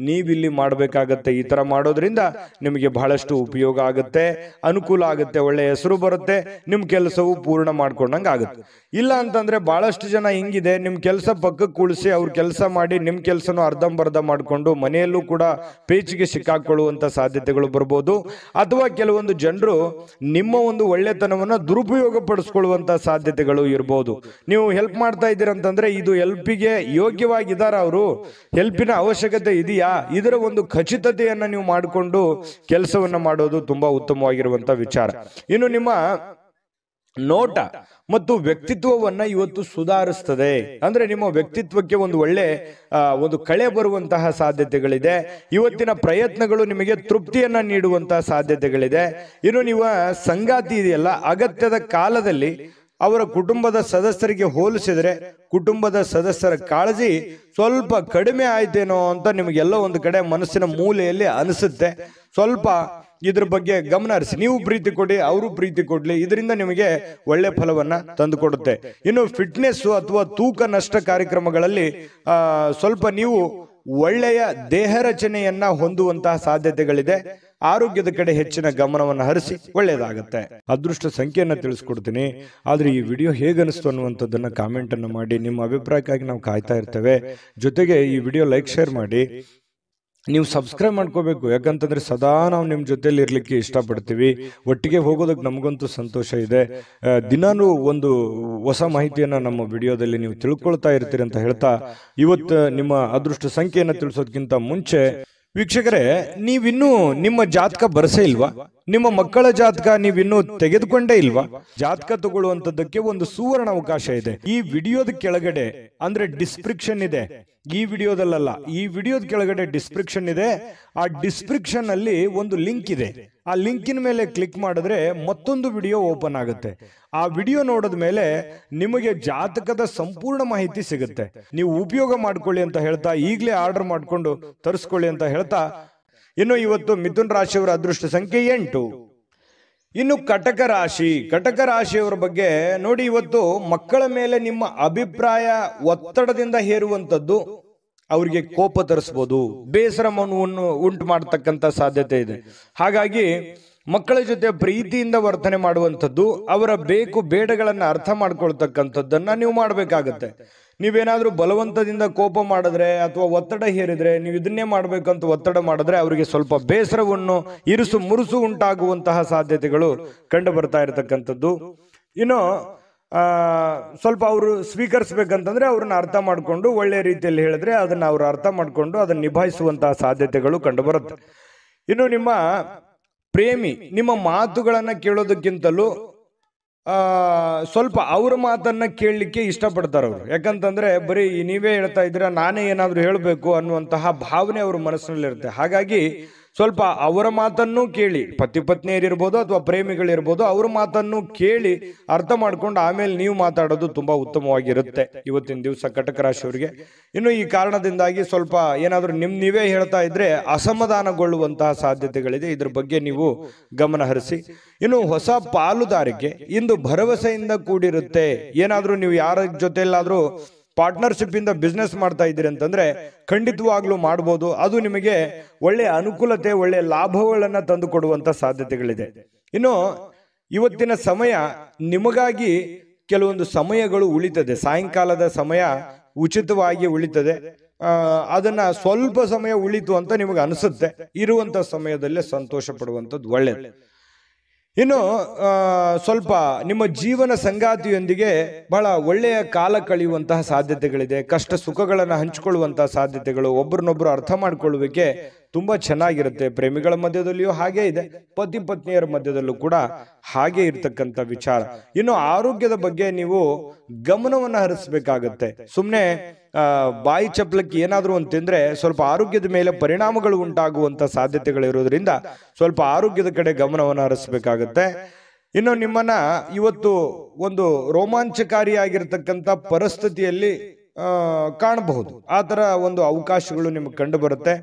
ನೀವಿಲ್ಲಿ ಮಾಡಬೇಕಾಗತ್ತೆ. ಈ ತರ ಮಾಡೋದ್ರಿಂದ ನಿಮಗೆ ಬಹಳಷ್ಟು ಉಪಯೋಗ ಆಗುತ್ತೆ, ಅನುಕೂಲ ಆಗುತ್ತೆ, ಒಳ್ಳೆ ಹೆಸರು ಬರುತ್ತೆ, ನಿಮ್ಮ ಕೆಲಸವು ಪೂರ್ಣ ಮಾಡ್ಕೊಂಡಂಗೆ ಆಗುತ್ತೆ. ಇಲ್ಲ ಅಂತಂದ್ರೆ ಬಹಳಷ್ಟು ಜನ ಹಿಂಗಿದೆ, ನಿಮ್ಮ ಕೆಲಸ ಪಕ್ಕಕ್ಕೆ ಉಳಿಸಿ ಅವ್ರ ಕೆಲಸ ಮಾಡಿ ನಿಮ್ಮ ಕೆಲಸನೂ ಅರ್ಧಂಬರ್ಧ ಮಾಡಿಕೊಂಡು ಮನೆಯಲ್ಲೂ ಕೂಡ ಪೇಚಿಗೆ ಸಿಕ್ಕಾಕೊಳ್ಳುವಂತ ಸಾಧ್ಯತೆಗಳು ಬರ್ಬೋದು. ಅಥವಾ ಕೆಲವೊಂದು ಜನರು ನಿಮ್ಮ ಒಂದು ಒಳ್ಳೆತನವನ್ನ ದುರುಪಯೋಗ ಪಡಿಸ್ಕೊಳ್ಳುವಂತ ಸಾಧ್ಯತೆಗಳು ಇರಬಹುದು. ನೀವು ಹೆಲ್ಪ್ ಮಾಡ್ತಾ ಇದ್ದೀರಂತಂದ್ರೆ ಇದು ಹೆಲ್ಪಿಗೆ ಯೋಗ್ಯವಾಗಿದ್ದಾರ, ಅವರು ಹೆಲ್ಪಿನ ಅವಶ್ಯಕತೆ ಇದೆಯಾ, ಇದರ ಒಂದು ಖಚಿತತೆಯನ್ನ ನೀವು ಮಾಡಿಕೊಂಡು ಕೆಲಸವನ್ನ ಮಾಡೋದು ತುಂಬಾ ಉತ್ತಮವಾಗಿರುವಂತ ವಿಚಾರ. ಇನ್ನು ನಿಮ್ಮ ನೋಟ ಮತ್ತು ವ್ಯಕ್ತಿತ್ವವನ್ನ ಇವತ್ತು ಸುಧಾರಿಸ್ತದೆ. ಅಂದ್ರೆ ನಿಮ್ಮ ವ್ಯಕ್ತಿತ್ವಕ್ಕೆ ಒಂದು ಒಳ್ಳೆ ಒಂದು ಕಳೆ ಬರುವಂತಹ ಸಾಧ್ಯತೆಗಳಿದೆ. ಇವತ್ತಿನ ಪ್ರಯತ್ನಗಳು ನಿಮಗೆ ತೃಪ್ತಿಯನ್ನ ನೀಡುವಂತಹ ಸಾಧ್ಯತೆಗಳಿದೆ. ಇನ್ನು ನೀವು ಸಂಗಾತಿ ಇದೆಯಲ್ಲ, ಅಗತ್ಯದ ಕಾಲದಲ್ಲಿ ಅವರ ಕುಟುಂಬದ ಸದಸ್ಯರಿಗೆ ಹೋಲಿಸಿದ್ರೆ ಕುಟುಂಬದ ಸದಸ್ಯರ ಕಾಳಜಿ ಸ್ವಲ್ಪ ಕಡಿಮೆ ಆಯ್ತೇನೋ ಅಂತ ನಿಮಗೆಲ್ಲ ಒಂದು ಕಡೆ ಮನಸ್ಸಿನ ಮೂಲೆಯಲ್ಲಿ ಅನಿಸುತ್ತೆ. ಸ್ವಲ್ಪ ಇದ್ರ ಬಗ್ಗೆ ಗಮನ ಹರಿಸಿ. ನೀವು ಪ್ರೀತಿ ಕೊಡಿ, ಅವರು ಪ್ರೀತಿ ಕೊಡ್ಲಿ, ಇದರಿಂದ ನಿಮಗೆ ಒಳ್ಳೆ ಫಲವನ್ನ ತಂದು ಕೊಡುತ್ತೆ. ಇನ್ನು ಫಿಟ್ನೆಸ್ ಅಥವಾ ತೂಕ ನಷ್ಟ ಕಾರ್ಯಕ್ರಮಗಳಲ್ಲಿ ಸ್ವಲ್ಪ ನೀವು ಒಳ್ಳೆಯ ದೇಹ ರಚನೆಯನ್ನ ಹೊಂದುವಂತಹ ಸಾಧ್ಯತೆಗಳಿದೆ. ಆರೋಗ್ಯದ ಕಡೆ ಹೆಚ್ಚಿನ ಗಮನವನ್ನು ಹರಿಸಿ ಒಳ್ಳೆಯದಾಗುತ್ತೆ. ಅದೃಷ್ಟ ಸಂಖ್ಯೆಯನ್ನ ತಿಳಿಸ್ಕೊಡ್ತೀನಿ. ಆದ್ರೆ ಈ ವಿಡಿಯೋ ಹೇಗನಿಸ್ತು ಅನ್ನುವಂಥದ್ದನ್ನ ಕಾಮೆಂಟ್ ಅನ್ನು ಮಾಡಿ. ನಿಮ್ಮ ಅಭಿಪ್ರಾಯಕ್ಕಾಗಿ ನಾವು ಕಾಯ್ತಾ ಇರ್ತೇವೆ. ಜೊತೆಗೆ ಈ ವಿಡಿಯೋ ಲೈಕ್ ಶೇರ್ ಮಾಡಿ. ನೀವು ಸಬ್ಸ್ಕ್ರೈಬ್ ಮಾಡ್ಕೋಬೇಕು, ಯಾಕಂತಂದ್ರೆ ಸದಾ ನಾವು ನಿಮ್ಮ ಜೊತೆಲಿ ಇರ್ಲಿಕ್ಕೆ ಇಷ್ಟಪಡ್ತೀವಿ. ಒಟ್ಟಿಗೆ ಹೋಗೋದಕ್ಕೆ ನಮಗಂತೂ ಸಂತೋಷ ಇದೆ. ದಿನಾನು ಒಂದು ಹೊಸ ಮಾಹಿತಿಯನ್ನ ನಮ್ಮ ವಿಡಿಯೋದಲ್ಲಿ ನೀವು ತಿಳ್ಕೊಳ್ತಾ ಇರ್ತೀರಿ ಅಂತ ಹೇಳ್ತಾ, ಇವತ್ತು ನಿಮ್ಮ ಅದೃಷ್ಟ ಸಂಖ್ಯೆಯನ್ನು ತಿಳಿಸೋದಕ್ಕಿಂತ ಮುಂಚೆ ವೀಕ್ಷಕರೇ, ನೀವಿನ್ನೂ ನಿಮ್ಮ ಜಾತಕ ಬರಸೇ ಇಲ್ವಾ? ನಿಮ್ಮ ಮಕ್ಕಳ ಜಾತಕ ನೀವಿನ್ನೂ ತೆಗೆದುಕೊಂಡೇ ಇಲ್ವಾ? ಜಾತಕ ತಗೊಳ್ಳುವಂತದ್ದಕ್ಕೆ ಒಂದು ಸುವರ್ಣ ಅವಕಾಶ ಇದೆ. ಈ ವಿಡಿಯೋದ ಕೆಳಗಡೆ ಅಂದ್ರೆ ಡಿಸ್ಕ್ರಿಪ್ಷನ್ ಇದೆ. ಈ ವಿಡಿಯೋದಲ್ಲ, ಈ ವಿಡಿಯೋದ ಕೆಳಗಡೆ ಡಿಸ್ಕ್ರಿಪ್ಷನ್ ಇದೆ. ಆ ಡಿಸ್ಕ್ರಿಪ್ಷನ್ ಅಲ್ಲಿ ಒಂದು ಲಿಂಕ್ ಇದೆ. ಆ ಲಿಂಕಿನ ಮೇಲೆ ಕ್ಲಿಕ್ ಮಾಡಿದ್ರೆ ಮತ್ತೊಂದು ವಿಡಿಯೋ ಓಪನ್ ಆಗುತ್ತೆ. ಆ ವಿಡಿಯೋ ನೋಡಿದ ಮೇಲೆ ನಿಮಗೆ ಜಾತಕದ ಸಂಪೂರ್ಣ ಮಾಹಿತಿ ಸಿಗುತ್ತೆ. ನೀವು ಉಪಯೋಗ ಮಾಡ್ಕೊಳ್ಳಿ ಅಂತ ಹೇಳ್ತಾ, ಈಗಲೇ ಆರ್ಡರ್ ಮಾಡ್ಕೊಂಡು ತರಿಸ್ಕೊಳ್ಳಿ ಅಂತ ಹೇಳ್ತಾ, ಇನ್ನು ಇವತ್ತು ಮಿಥುನ್ ರಾಶಿಯವರ ಅದೃಷ್ಟ ಸಂಖ್ಯೆ 8. ಇನ್ನು ಕಟಕ ರಾಶಿಯವರ ಬಗ್ಗೆ ನೋಡಿ. ಇವತ್ತು ಮಕ್ಕಳ ಮೇಲೆ ನಿಮ್ಮ ಅಭಿಪ್ರಾಯ ಒತ್ತಡದಿಂದ ಹೇರುವಂತದ್ದು ಅವರಿಗೆ ಕೋಪ ತರಿಸಬಹುದು, ಬೇಸರವನ್ನು ಉಂಟು ಮಾಡತಕ್ಕಂತ ಸಾಧ್ಯತೆ ಇದೆ. ಹಾಗಾಗಿ ಮಕ್ಕಳ ಜೊತೆ ಪ್ರೀತಿಯಿಂದ ವರ್ತನೆ ಮಾಡುವಂಥದ್ದು, ಅವರ ಬೇಕು ಬೇಡಗಳನ್ನ ಅರ್ಥ ಮಾಡ್ಕೊಳ್ತಕ್ಕಂಥದ್ದನ್ನ ನೀವು ಮಾಡಬೇಕಾಗತ್ತೆ. ನೀವೇನಾದ್ರೂ ಬಲವಂತದಿಂದ ಕೋಪ ಮಾಡಿದ್ರೆ ಅಥವಾ ಒತ್ತಡ ಹೇರಿದ್ರೆ, ನೀವು ಇದನ್ನೇ ಮಾಡ್ಬೇಕಂತ ಒತ್ತಡ ಮಾಡಿದ್ರೆ ಅವರಿಗೆ ಸ್ವಲ್ಪ ಬೇಸರವನ್ನು, ಇರುಸು ಮುರುಸು ಉಂಟಾಗುವಂತಹ ಸಾಧ್ಯತೆಗಳು ಕಂಡು ಬರ್ತಾ ಇರತಕ್ಕಂಥದ್ದು. ಇನ್ನು ಸ್ವಲ್ಪ ಅವರು ಸ್ವೀಕರಿಸಬೇಕಂತಂದ್ರೆ ಅವ್ರನ್ನ ಅರ್ಥ ಮಾಡ್ಕೊಂಡು ಒಳ್ಳೆ ರೀತಿಯಲ್ಲಿ ಹೇಳಿದ್ರೆ ಅದನ್ನ ಅವರು ಅರ್ಥ ಮಾಡ್ಕೊಂಡು ಅದನ್ನ ನಿಭಾಯಿಸುವಂತಹ ಸಾಧ್ಯತೆಗಳು ಕಂಡು ಬರುತ್ತೆ. ಇನ್ನು ನಿಮ್ಮ ಪ್ರೇಮಿ ನಿಮ್ಮ ಮಾತುಗಳನ್ನ ಕೇಳೋದಕ್ಕಿಂತಲೂ ಸ್ವಲ್ಪ ಅವ್ರ ಮಾತನ್ನ ಕೇಳಲಿಕ್ಕೆ ಇಷ್ಟಪಡ್ತಾರೆ ಅವರು. ಯಾಕಂತಂದ್ರೆ ಬರೀ ನೀವೇ ಹೇಳ್ತಾ ಇದ್ದೀರಾ, ನಾನೇ ಏನಾದ್ರೂ ಹೇಳಬೇಕು ಅನ್ನುವಂತಹ ಭಾವನೆ ಅವ್ರ ಮನಸ್ಸಿನಲ್ಲಿರುತ್ತೆ. ಹಾಗಾಗಿ ಸ್ವಲ್ಪ ಅವರ ಮಾತನ್ನು ಕೇಳಿ, ಪತಿ ಪತ್ನಿಯರಿರ್ಬೋದು ಅಥವಾ ಪ್ರೇಮಿಗಳಿರ್ಬೋದು, ಅವ್ರ ಮಾತನ್ನು ಕೇಳಿ ಅರ್ಥ ಮಾಡ್ಕೊಂಡು ಆಮೇಲೆ ನೀವು ಮಾತಾಡೋದು ತುಂಬಾ ಉತ್ತಮವಾಗಿರುತ್ತೆ ಇವತ್ತಿನ ದಿವಸ ಕಟಕ ರಾಶಿಯವರಿಗೆ. ಇನ್ನು ಈ ಕಾರಣದಿಂದಾಗಿ ಸ್ವಲ್ಪ ಏನಾದರೂ ನೀವೇ ಹೇಳ್ತಾ ಇದ್ರೆ ಅಸಮಾಧಾನಗೊಳ್ಳುವಂತಹ ಸಾಧ್ಯತೆಗಳಿದೆ. ಇದ್ರ ಬಗ್ಗೆ ನೀವು ಗಮನ ಹರಿಸಿ. ಇನ್ನು ಹೊಸ ಪಾಲುದಾರಿಕೆ ಇಂದು ಭರವಸೆಯಿಂದ ಕೂಡಿರುತ್ತೆ. ಏನಾದರೂ ನೀವು ಯಾರ ಜೊತೆಲ್ಲಾದ್ರೂ ಪಾರ್ಟ್ನರ್ಶಿಪ್ ಇಂದ ಬಿಸ್ನೆಸ್ ಮಾಡ್ತಾ ಇದ್ದೀರಿ ಅಂತಂದ್ರೆ ಖಂಡಿತವಾಗ್ಲೂ ಮಾಡಬಹುದು. ಅದು ನಿಮಗೆ ಒಳ್ಳೆಯ ಅನುಕೂಲತೆ, ಒಳ್ಳೆಯ ಲಾಭಗಳನ್ನ ತಂದು ಕೊಡುವಂತ ಸಾಧ್ಯತೆಗಳಿದೆ. ಇನ್ನು ಇವತ್ತಿನ ಸಮಯ ನಿಮಗಾಗಿ ಕೆಲವೊಂದು ಸಮಯಗಳು ಉಳಿತದೆ. ಸಾಯಂಕಾಲದ ಸಮಯ ಉಚಿತವಾಗಿ ಉಳಿತದೆ. ಅದನ್ನ ಸ್ವಲ್ಪ ಸಮಯ ಉಳಿತು ಅಂತ ನಿಮಗೆ ಅನಿಸುತ್ತೆ. ಇರುವಂತ ಸಮಯದಲ್ಲೇ ಸಂತೋಷ ಪಡುವಂಥದ್ದು ಒಳ್ಳೆಯದು. ಇನ್ನು ಸ್ವಲ್ಪ ನಿಮ್ಮ ಜೀವನ ಸಂಗಾತಿಯೊಂದಿಗೆ ಬಹಳ ಒಳ್ಳೆಯ ಕಾಲ ಕಳೆಯುವಂತಹ ಸಾಧ್ಯತೆಗಳಿದೆ. ಕಷ್ಟ ಸುಖಗಳನ್ನು ಹಂಚಿಕೊಳ್ಳುವಂತಹ ಸಾಧ್ಯತೆಗಳು, ಒಬ್ಬರನ್ನೊಬ್ಬರು ಅರ್ಥ ಮಾಡಿಕೊಳ್ಳುವಿಕೆ ತುಂಬಾ ಚೆನ್ನಾಗಿರುತ್ತೆ. ಪ್ರೇಮಿಗಳ ಮಧ್ಯದಲ್ಲಿಯೂ ಹಾಗೆ ಇದೆ, ಪತಿ ಪತ್ನಿಯರ ಮಧ್ಯದಲ್ಲೂ ಕೂಡ ಹಾಗೆ ಇರ್ತಕ್ಕಂಥ ವಿಚಾರ. ಇನ್ನು ಆರೋಗ್ಯದ ಬಗ್ಗೆ ನೀವು ಗಮನವನ್ನು ಹರಿಸಬೇಕಾಗತ್ತೆ. ಸುಮ್ಮನೆ ಬಾಯಿ ಚಪ್ಪಲಕ್ಕೆ ಏನಾದರೂ ಒಂದು ತಿಂದ್ರೆ ಸ್ವಲ್ಪ ಆರೋಗ್ಯದ ಮೇಲೆ ಪರಿಣಾಮಗಳು ಉಂಟಾಗುವಂತ ಸಾಧ್ಯತೆಗಳಿರೋದ್ರಿಂದ ಸ್ವಲ್ಪ ಆರೋಗ್ಯದ ಕಡೆ ಗಮನವನ್ನು ಹರಿಸಬೇಕಾಗತ್ತೆ. ಇನ್ನು ನಿಮ್ಮನ್ನ ಇವತ್ತು ಒಂದು ರೋಮಾಂಚಕಾರಿಯಾಗಿರ್ತಕ್ಕಂಥ ಪರಿಸ್ಥಿತಿಯಲ್ಲಿ ಕಾಣಬಹುದು. ಆ ತರ ಒಂದು ಅವಕಾಶಗಳು ನಿಮಗೆ ಕಂಡು ಬರುತ್ತೆ.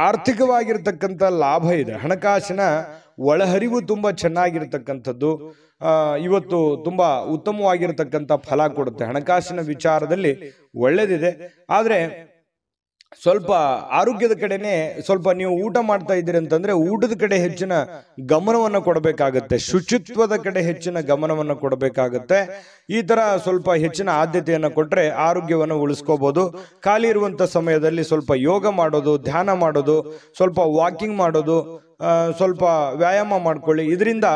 ಆರ್ಥಿಕವಾಗಿರ್ತಕ್ಕಂಥ ಲಾಭ ಇದೆ. ಹಣಕಾಸಿನ ಒಳಹರಿವು ತುಂಬಾ ಚೆನ್ನಾಗಿರ್ತಕ್ಕಂಥದ್ದು ಇವತ್ತು ತುಂಬಾ ಉತ್ತಮವಾಗಿರ್ತಕ್ಕಂಥ ಫಲ ಕೊಡುತ್ತೆ. ಹಣಕಾಸಿನ ವಿಚಾರದಲ್ಲಿ ಒಳ್ಳೇದಿದೆ. ಆದ್ರೆ ಸ್ವಲ್ಪ ಆರೋಗ್ಯದ ಕಡೆನೆ ಸ್ವಲ್ಪ ನೀವು ಊಟ ಮಾಡ್ತಾ ಇದ್ದೀರಿ ಅಂತಂದ್ರೆ ಊಟದ ಕಡೆ ಹೆಚ್ಚಿನ ಗಮನವನ್ನು ಕೊಡಬೇಕಾಗತ್ತೆ. ಶುಚಿತ್ವದ ಕಡೆ ಹೆಚ್ಚಿನ ಗಮನವನ್ನು ಕೊಡಬೇಕಾಗತ್ತೆ. ಈ ತರ ಸ್ವಲ್ಪ ಹೆಚ್ಚಿನ ಆದ್ಯತೆಯನ್ನು ಕೊಟ್ರೆ ಆರೋಗ್ಯವನ್ನು ಉಳಿಸ್ಕೋಬಹುದು. ಖಾಲಿ ಇರುವಂತ ಸಮಯದಲ್ಲಿ ಸ್ವಲ್ಪ ಯೋಗ ಮಾಡೋದು, ಧ್ಯಾನ ಮಾಡೋದು, ಸ್ವಲ್ಪ ವಾಕಿಂಗ್ ಮಾಡೋದು, ಸ್ವಲ್ಪ ವ್ಯಾಯಾಮ ಮಾಡ್ಕೊಳ್ಳಿ. ಇದರಿಂದ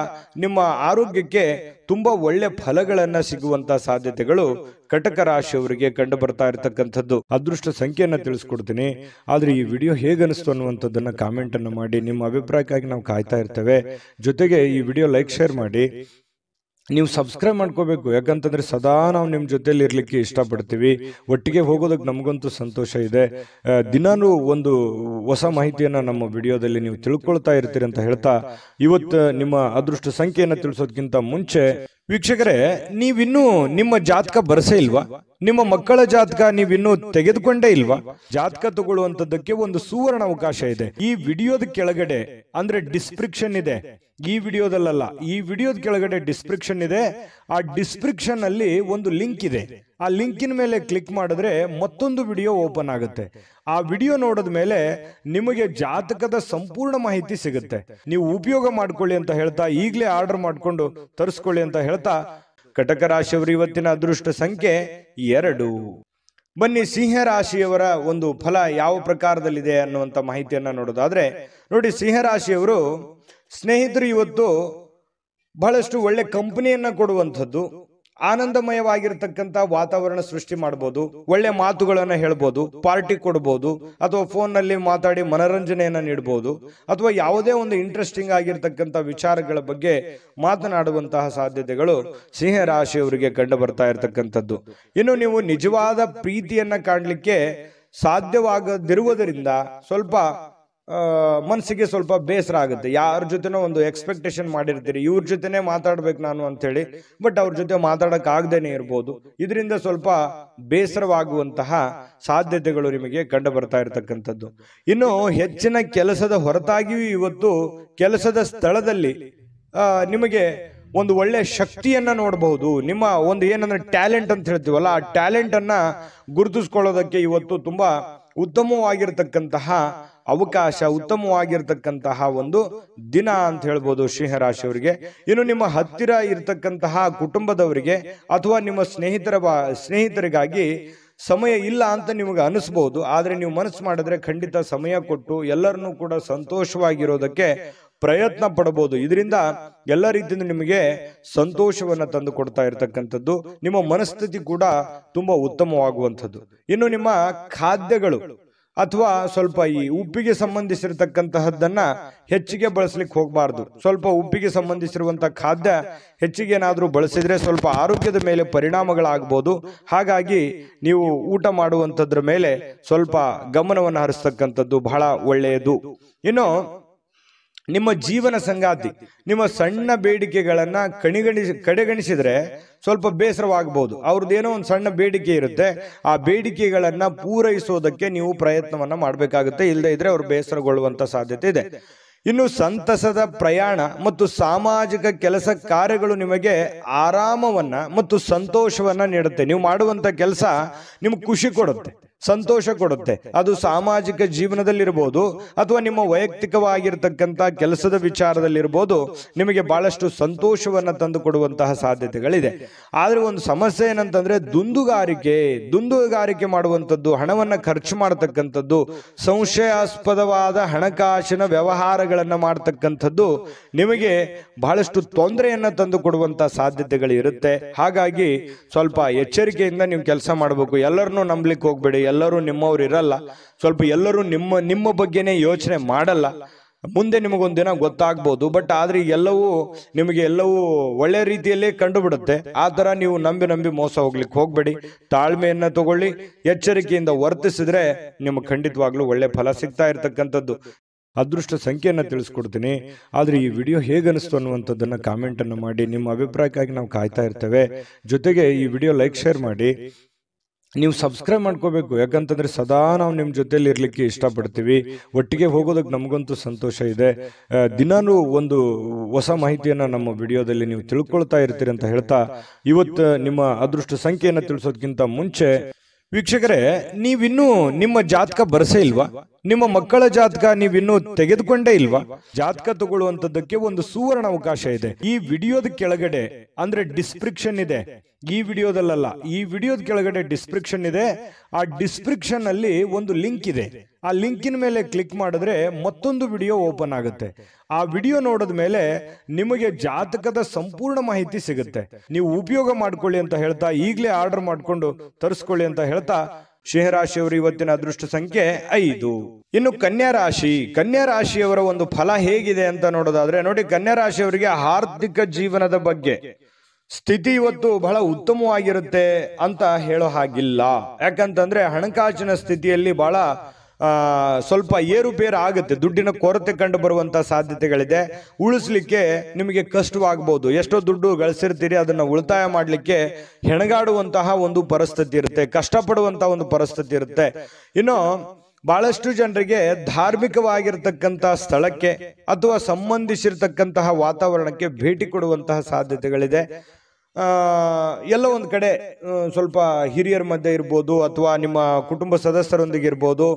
ನಿಮ್ಮ ಆರೋಗ್ಯಕ್ಕೆ ತುಂಬಾ ಒಳ್ಳೆ ಫಲಗಳನ್ನ ಸಿಗುವಂತ ಸಾಧ್ಯತೆಗಳು ಕಟಕ ರಾಶಿಯವರಿಗೆ ಕಂಡು ಬರ್ತಾ ಇರತಕ್ಕಂಥದ್ದು. ಅದೃಷ್ಟ ಸಂಖ್ಯೆಯನ್ನ ತಿಳಿಸ್ಕೊಡ್ತೀನಿ. ಆದ್ರೆ ಈ ವಿಡಿಯೋ ಹೇಗನಿಸ್ತು ಅನ್ನುವಂಥದ್ದನ್ನ ಕಾಮೆಂಟ್ ಅನ್ನು ಮಾಡಿ. ನಿಮ್ಮ ಅಭಿಪ್ರಾಯಕ್ಕಾಗಿ ನಾವು ಕಾಯ್ತಾ ಇರ್ತೇವೆ. ಜೊತೆಗೆ ಈ ವಿಡಿಯೋ ಲೈಕ್, ಶೇರ್ ಮಾಡಿ. ನೀವು ಸಬ್ಸ್ಕ್ರೈಬ್ ಮಾಡ್ಕೋಬೇಕು. ಯಾಕಂತಂದ್ರೆ ಸದಾ ನಾವು ನಿಮ್ಮ ಜೊತೆಲಿ ಇರ್ಲಿಕ್ಕೆ ಇಷ್ಟಪಡ್ತೀವಿ. ಒಟ್ಟಿಗೆ ಹೋಗೋದಕ್ಕೆ ನಮಗಂತೂ ಸಂತೋಷ ಇದೆ. ದಿನಾನು ಒಂದು ಹೊಸ ಮಾಹಿತಿಯನ್ನ ನಮ್ಮ ವಿಡಿಯೋದಲ್ಲಿ ನೀವು ತಿಳ್ಕೊಳ್ತಾ ಇರ್ತೀರಿ ಅಂತ ಹೇಳ್ತಾ, ಇವತ್ತು ನಿಮ್ಮ ಅದೃಷ್ಟ ಸಂಖ್ಯೆಯನ್ನು ತಿಳಿಸೋದಕ್ಕಿಂತ ಮುಂಚೆ ವೀಕ್ಷಕರೇ, ನೀವಿನ್ನೂ ನಿಮ್ಮ ಜಾತಕ ಬರಸೇ ಇಲ್ವಾ? ನಿಮ್ಮ ಮಕ್ಕಳ ಜಾತಕ ನೀವಿನ್ನೂ ತೆಗೆದುಕೊಂಡೇ ಇಲ್ವಾ? ಜಾತಕ ತಗೊಳ್ಳುವಂತದ್ದಕ್ಕೆ ಒಂದು ಸುವರ್ಣ ಅವಕಾಶ ಇದೆ. ಈ ವಿಡಿಯೋದ ಕೆಳಗಡೆ ಅಂದ್ರೆ ಡಿಸ್ಕ್ರಿಪ್ಷನ್ ಇದೆ. ಈ ವಿಡಿಯೋದಲ್ಲ, ಈ ವಿಡಿಯೋದ ಕೆಳಗಡೆ ಡಿಸ್ಕ್ರಿಪ್ಷನ್ ಇದೆ. ಆ ಡಿಸ್ಕ್ರಿಪ್ಷನ್ ಅಲ್ಲಿ ಒಂದು ಲಿಂಕ್ ಇದೆ. ಆ ಲಿಂಕಿನ ಮೇಲೆ ಕ್ಲಿಕ್ ಮಾಡಿದ್ರೆ ಮತ್ತೊಂದು ವಿಡಿಯೋ ಓಪನ್ ಆಗುತ್ತೆ. ಆ ವಿಡಿಯೋ ನೋಡಿದ ಮೇಲೆ ನಿಮಗೆ ಜಾತಕದ ಸಂಪೂರ್ಣ ಮಾಹಿತಿ ಸಿಗುತ್ತೆ. ನೀವು ಉಪಯೋಗ ಮಾಡ್ಕೊಳ್ಳಿ ಅಂತ ಹೇಳ್ತಾ, ಈಗಲೇ ಆರ್ಡರ್ ಮಾಡ್ಕೊಂಡು ತರಿಸ್ಕೊಳ್ಳಿ ಅಂತ ಹೇಳ್ತಾ, ಕಟಕ ರಾಶಿಯವರು ಇವತ್ತಿನ ಅದೃಷ್ಟ ಸಂಖ್ಯೆ 2. ಬನ್ನಿ ಸಿಂಹ ರಾಶಿಯವರ ಒಂದು ಫಲ ಯಾವ ಪ್ರಕಾರದಲ್ಲಿದೆ ಅನ್ನುವಂಥ ಮಾಹಿತಿಯನ್ನ ನೋಡೋದಾದ್ರೆ, ನೋಡಿ, ಸಿಂಹ ರಾಶಿಯವರು ಸ್ನೇಹಿತರು ಇವತ್ತು ಬಹಳಷ್ಟು ಒಳ್ಳೆ ಕಂಪನಿಯನ್ನ ಕೊಡುವಂಥದ್ದು, ಆನಂದಮಯವಾಗಿರ್ತಕ್ಕಂಥ ವಾತಾವರಣ ಸೃಷ್ಟಿ ಮಾಡಬಹುದು. ಒಳ್ಳೆ ಮಾತುಗಳನ್ನ ಹೇಳ್ಬೋದು, ಪಾರ್ಟಿ ಕೊಡ್ಬೋದು, ಅಥವಾ ಫೋನ್ ನಲ್ಲಿ ಮಾತಾಡಿ ಮನರಂಜನೆಯನ್ನ ನೀಡಬಹುದು, ಅಥವಾ ಯಾವುದೇ ಒಂದು ಇಂಟ್ರೆಸ್ಟಿಂಗ್ ಆಗಿರ್ತಕ್ಕಂಥ ವಿಚಾರಗಳ ಬಗ್ಗೆ ಮಾತನಾಡುವಂತಹ ಸಾಧ್ಯತೆಗಳು ಸಿಂಹ ರಾಶಿಯವರಿಗೆ ಕಂಡು ಬರ್ತಾ ಇರತಕ್ಕಂಥದ್ದು. ಇನ್ನು ನೀವು ನಿಜವಾದ ಪ್ರೀತಿಯನ್ನ ಕಾಣಲಿಕ್ಕೆ ಸಾಧ್ಯವಾಗದಿರುವುದರಿಂದ ಸ್ವಲ್ಪ ಮನಸ್ಸಿಗೆ ಸ್ವಲ್ಪ ಬೇಸರ ಆಗುತ್ತೆ. ಯಾರ ಜೊತೆನೋ ಒಂದು ಎಕ್ಸ್ಪೆಕ್ಟೇಷನ್ ಮಾಡಿರ್ತೀರಿ, ಇವ್ರ ಜೊತೆನೆ ಮಾತಾಡ್ಬೇಕು ನಾನು ಅಂತ ಹೇಳಿ, ಬಟ್ ಅವ್ರ ಜೊತೆ ಮಾತಾಡಕ್ ಆಗದೇನೆ ಇರ್ಬೋದು. ಇದರಿಂದ ಸ್ವಲ್ಪ ಬೇಸರವಾಗುವಂತಹ ಸಾಧ್ಯತೆಗಳು ನಿಮಗೆ ಕಂಡು ಬರ್ತಾ ಇರತಕ್ಕಂಥದ್ದು. ಇನ್ನು ಹೆಚ್ಚಿನ ಕೆಲಸದ ಹೊರತಾಗಿಯೂ ಇವತ್ತು ಕೆಲಸದ ಸ್ಥಳದಲ್ಲಿ ನಿಮಗೆ ಒಂದು ಒಳ್ಳೆ ಶಕ್ತಿಯನ್ನ ನೋಡಬಹುದು. ನಿಮ್ಮ ಒಂದು ಏನಂದ್ರೆ ಟ್ಯಾಲೆಂಟ್ ಅಂತ ಹೇಳ್ತೀವಲ್ಲ, ಆ ಟ್ಯಾಲೆಂಟ್ ಅನ್ನ ಗುರುತಿಸ್ಕೊಳ್ಳೋದಕ್ಕೆ ಇವತ್ತು ತುಂಬಾ ಉತ್ತಮವಾಗಿರ್ತಕ್ಕಂತಹ ಅವಕಾಶ, ಉತ್ತಮವಾಗಿರ್ತಕ್ಕಂತಹ ಒಂದು ದಿನ ಅಂತ ಹೇಳ್ಬೋದು ಸಿಂಹರಾಶಿಯವರಿಗೆ. ಇನ್ನು ನಿಮ್ಮ ಹತ್ತಿರ ಇರತಕ್ಕಂತಹ ಕುಟುಂಬದವರಿಗೆ ಅಥವಾ ನಿಮ್ಮ ಸ್ನೇಹಿತರಿಗಾಗಿ ಸಮಯ ಇಲ್ಲ ಅಂತ ನಿಮಗೆ ಅನಿಸ್ಬಹುದು. ಆದ್ರೆ ನೀವು ಮನಸ್ಸು ಮಾಡಿದ್ರೆ ಖಂಡಿತ ಸಮಯ ಕೊಟ್ಟು ಎಲ್ಲರನ್ನೂ ಕೂಡ ಸಂತೋಷವಾಗಿರೋದಕ್ಕೆ ಪ್ರಯತ್ನ ಪಡಬಹುದು. ಇದರಿಂದ ಎಲ್ಲ ರೀತಿಯಿಂದ ನಿಮಗೆ ಸಂತೋಷವನ್ನ ತಂದು ಕೊಡ್ತಾ ಇರತಕ್ಕಂಥದ್ದು. ನಿಮ್ಮ ಮನಸ್ಥಿತಿ ಕೂಡ ತುಂಬಾ ಉತ್ತಮವಾಗುವಂಥದ್ದು. ಇನ್ನು ನಿಮ್ಮ ಖಾದ್ಯಗಳು ಅಥವಾ ಸ್ವಲ್ಪ ಈ ಉಪ್ಪಿಗೆ ಸಂಬಂಧಿಸಿರತಕ್ಕಂತಹದ್ದನ್ನ ಹೆಚ್ಚಿಗೆ ಬಳಸಲಿಕ್ಕೆ ಹೋಗಬಾರ್ದು. ಸ್ವಲ್ಪ ಉಪ್ಪಿಗೆ ಸಂಬಂಧಿಸಿರುವಂತಹ ಖಾದ್ಯ ಹೆಚ್ಚಿಗೆ ಏನಾದ್ರೂ ಬಳಸಿದ್ರೆ ಸ್ವಲ್ಪ ಆರೋಗ್ಯದ ಮೇಲೆ ಪರಿಣಾಮಗಳಾಗಬಹುದು. ಹಾಗಾಗಿ ನೀವು ಊಟ ಮಾಡುವಂತದ್ರ ಮೇಲೆ ಸ್ವಲ್ಪ ಗಮನವನ್ನು ಹರಿಸ್ತಕ್ಕಂಥದ್ದು ಬಹಳ ಒಳ್ಳೆಯದು. ಇನ್ನು ನಿಮ್ಮ ಜೀವನ ಸಂಗಾತಿ ನಿಮ್ಮ ಸಣ್ಣ ಬೇಡಿಕೆಗಳನ್ನ ಕಡೆಗಣಿಸಿದ್ರೆ ಸ್ವಲ್ಪ ಬೇಸರವಾಗಬಹುದು. ಅವ್ರದ್ದೇನೋ ಒಂದು ಸಣ್ಣ ಬೇಡಿಕೆ ಇರುತ್ತೆ, ಆ ಬೇಡಿಕೆಗಳನ್ನ ಪೂರೈಸೋದಕ್ಕೆ ನೀವು ಪ್ರಯತ್ನವನ್ನ ಮಾಡಬೇಕಾಗುತ್ತೆ. ಇಲ್ಲದೆ ಇದ್ರೆ ಅವ್ರು ಬೇಸರಗೊಳ್ಳುವಂತ ಸಾಧ್ಯತೆ ಇದೆ. ಇನ್ನು ಸಂತಸದ ಪ್ರಯಾಣ ಮತ್ತು ಸಾಮಾಜಿಕ ಕೆಲಸ ಕಾರ್ಯಗಳು ನಿಮಗೆ ಆರಾಮವನ್ನ ಮತ್ತು ಸಂತೋಷವನ್ನ ನೀಡುತ್ತೆ. ನೀವು ಮಾಡುವಂತ ಕೆಲಸ ನಿಮ್ಗೆ ಖುಷಿ ಕೊಡುತ್ತೆ, ಸಂತೋಷ ಕೊಡುತ್ತೆ. ಅದು ಸಾಮಾಜಿಕ ಜೀವನದಲ್ಲಿರ್ಬೋದು ಅಥವಾ ನಿಮ್ಮ ವೈಯಕ್ತಿಕವಾಗಿರ್ತಕ್ಕಂಥ ಕೆಲಸದ ವಿಚಾರದಲ್ಲಿರ್ಬೋದು, ನಿಮಗೆ ಬಹಳಷ್ಟು ಸಂತೋಷವನ್ನ ತಂದು ಕೊಡುವಂತಹ ಸಾಧ್ಯತೆಗಳಿದೆ. ಆದ್ರೆ ಒಂದು ಸಮಸ್ಯೆ ಏನಂತಂದ್ರೆ ದುಂದುಗಾರಿಕೆ ಮಾಡುವಂಥದ್ದು, ಹಣವನ್ನ ಖರ್ಚು ಮಾಡತಕ್ಕಂಥದ್ದು, ಸಂಶಯಾಸ್ಪದವಾದ ಹಣಕಾಸಿನ ವ್ಯವಹಾರಗಳನ್ನ ಮಾಡತಕ್ಕಂಥದ್ದು ನಿಮಗೆ ಬಹಳಷ್ಟು ತೊಂದರೆಯನ್ನ ತಂದು ಕೊಡುವಂತಹ ಸಾಧ್ಯತೆಗಳು ಇರುತ್ತೆ. ಹಾಗಾಗಿ ಸ್ವಲ್ಪ ಎಚ್ಚರಿಕೆಯಿಂದ ನೀವು ಕೆಲಸ ಮಾಡಬೇಕು. ಎಲ್ಲರನ್ನೂ ನಂಬಲಿಕ್ಕೆ ಹೋಗ್ಬೇಡಿ. ಎಲ್ಲರೂ ನಿಮ್ಮವ್ರು ಇರಲ್ಲ. ಸ್ವಲ್ಪ ಎಲ್ಲರೂ ನಿಮ್ಮ ಬಗ್ಗೆನೇ ಯೋಚನೆ ಮಾಡಲ್ಲ. ಮುಂದೆ ನಿಮಗೊಂದು ದಿನ ಗೊತ್ತಾಗ್ಬೋದು. ಬಟ್ ಆದ್ರೆ ಎಲ್ಲವೂ ಒಳ್ಳೆ ರೀತಿಯಲ್ಲೇ ಕಂಡುಬಿಡುತ್ತೆ. ಆ ತರ ನೀವು ನಂಬಿ ಮೋಸ ಹೋಗ್ಲಿಕ್ಕೆ ಹೋಗ್ಬೇಡಿ. ತಾಳ್ಮೆಯನ್ನ ತಗೊಳ್ಳಿ, ಎಚ್ಚರಿಕೆಯಿಂದ ವರ್ತಿಸಿದ್ರೆ ನಿಮಗೆ ಖಂಡಿತವಾಗ್ಲೂ ಒಳ್ಳೆ ಫಲ ಸಿಗ್ತಾ ಇರ್ತಕ್ಕಂಥದ್ದು. ಅದೃಷ್ಟ ಸಂಖ್ಯೆಯನ್ನು ತಿಳಿಸ್ಕೊಡ್ತೀನಿ. ಆದರೆ ಈ ವಿಡಿಯೋ ಹೇಗನಿಸ್ತು ಅನ್ನುವಂಥದ್ದನ್ನು ಕಾಮೆಂಟನ್ನು ಮಾಡಿ. ನಿಮ್ಮ ಅಭಿಪ್ರಾಯಕ್ಕಾಗಿ ನಾವು ಕಾಯ್ತಾ ಇರ್ತೇವೆ. ಜೊತೆಗೆ ಈ ವಿಡಿಯೋ ಲೈಕ್ ಶೇರ್ ಮಾಡಿ. ನೀವು ಸಬ್ಸ್ಕ್ರೈಬ್ ಮಾಡ್ಕೋಬೇಕು. ಯಾಕಂತಂದ್ರೆ ಸದಾ ನಾವು ನಿಮ್ಮ ಜೊತೆಲಿ ಇರ್ಲಿಕ್ಕೆ ಇಷ್ಟಪಡ್ತೀವಿ. ಒಟ್ಟಿಗೆ ಹೋಗೋದಕ್ಕೆ ನಮಗಂತೂ ಸಂತೋಷ ಇದೆ. ದಿನಾನೂ ಒಂದು ಹೊಸ ಮಾಹಿತಿಯನ್ನು ನಮ್ಮ ವಿಡಿಯೋದಲ್ಲಿ ನೀವು ತಿಳ್ಕೊಳ್ತಾ ಇರ್ತೀರಿ ಅಂತ ಹೇಳ್ತಾ, ಇವತ್ತು ನಿಮ್ಮ ಅದೃಷ್ಟ ಸಂಖ್ಯೆಯನ್ನು ತಿಳಿಸೋದಕ್ಕಿಂತ ಮುಂಚೆ ವೀಕ್ಷಕರೇ, ನೀವಿನ್ನೂ ನಿಮ್ಮ ಜಾತಕ ಬರಸೇ ಇಲ್ವಾ? ನಿಮ್ಮ ಮಕ್ಕಳ ಜಾತಕ ನೀವಿನ್ನೂ ತೆಗೆದುಕೊಂಡೇ ಇಲ್ವಾ? ಜಾತಕ ತಗೊಳ್ಳುವಂತದ್ದಕ್ಕೆ ಒಂದು ಸುವರ್ಣ ಅವಕಾಶ ಇದೆ. ಈ ವಿಡಿಯೋದ ಕೆಳಗಡೆ ಅಂದ್ರೆ ಡಿಸ್ಕ್ರಿಪ್ಷನ್ ಇದೆ. ಈ ವಿಡಿಯೋದಲ್ಲ, ಈ ವಿಡಿಯೋದ ಕೆಳಗಡೆ ಡಿಸ್ಕ್ರಿಪ್ಷನ್ ಇದೆ. ಆ ಡಿಸ್ಕ್ರಿಪ್ಷನ್ ಅಲ್ಲಿ ಒಂದು ಲಿಂಕ್ ಇದೆ. ಆ ಲಿಂಕಿನ ಮೇಲೆ ಕ್ಲಿಕ್ ಮಾಡಿದ್ರೆ ಮತ್ತೊಂದು ವಿಡಿಯೋ ಓಪನ್ ಆಗುತ್ತೆ. ಆ ವಿಡಿಯೋ ನೋಡಿದ ಮೇಲೆ ನಿಮಗೆ ಜಾತಕದ ಸಂಪೂರ್ಣ ಮಾಹಿತಿ ಸಿಗುತ್ತೆ. ನೀವು ಉಪಯೋಗ ಮಾಡ್ಕೊಳ್ಳಿ ಅಂತ ಹೇಳ್ತಾ, ಈಗಲೇ ಆರ್ಡರ್ ಮಾಡ್ಕೊಂಡು ತರಿಸ್ಕೊಳ್ಳಿ ಅಂತ ಹೇಳ್ತಾ, ಸಿಂಹರಾಶಿಯವರು ಇವತ್ತಿನ ಅದೃಷ್ಟ ಸಂಖ್ಯೆ 5. ಇನ್ನು ಕನ್ಯಾ ರಾಶಿಯವರ ಒಂದು ಫಲ ಹೇಗಿದೆ ಅಂತ ನೋಡೋದಾದ್ರೆ, ನೋಡಿ, ಕನ್ಯಾ ರಾಶಿಯವರಿಗೆ ಆರ್ಥಿಕ ಜೀವನದ ಬಗ್ಗೆ ಸ್ಥಿತಿ ಇವತ್ತು ಬಹಳ ಉತ್ತಮವಾಗಿರುತ್ತೆ ಅಂತ ಹೇಳೋ ಹಾಗಿಲ್ಲ. ಯಾಕಂತಂದ್ರೆ ಹಣಕಾಸಿನ ಸ್ಥಿತಿಯಲ್ಲಿ ಬಹಳ ಸ್ವಲ್ಪ ಏರುಪೇರು ಆಗುತ್ತೆ. ದುಡ್ಡಿನ ಕೊರತೆ ಕಂಡು ಬರುವಂತಹ ಸಾಧ್ಯತೆಗಳಿದೆ. ಉಳಿಸ್ಲಿಕ್ಕೆ ನಿಮಗೆ ಕಷ್ಟವಾಗಬಹುದು. ಎಷ್ಟೋ ದುಡ್ಡು ಗಳಿಸಿರ್ತೀರಿ, ಅದನ್ನ ಉಳಿತಾಯ ಮಾಡ್ಲಿಕ್ಕೆ ಹೆಣಗಾಡುವಂತಹ ಒಂದು ಪರಿಸ್ಥಿತಿ ಇರುತ್ತೆ, ಕಷ್ಟಪಡುವಂತಹ ಒಂದು ಪರಿಸ್ಥಿತಿ ಇರುತ್ತೆ. ಇನ್ನು ಬಹಳಷ್ಟು ಜನರಿಗೆ ಧಾರ್ಮಿಕವಾಗಿರ್ತಕ್ಕಂತಹ ಸ್ಥಳಕ್ಕೆ ಅಥವಾ ಸಂಬಂಧಿಸಿರ್ತಕ್ಕಂತಹ ವಾತಾವರಣಕ್ಕೆ ಭೇಟಿ ಕೊಡುವಂತಹ ಸಾಧ್ಯತೆಗಳಿದೆ. ಎಲ್ಲ ಒಂದು ಕಡೆ ಸ್ವಲ್ಪ ಹಿರಿಯರ ಮಧ್ಯೆ ಇರ್ಬೋದು ಅಥವಾ ನಿಮ್ಮ ಕುಟುಂಬ ಸದಸ್ಯರೊಂದಿಗೆ ಇರ್ಬೋದು,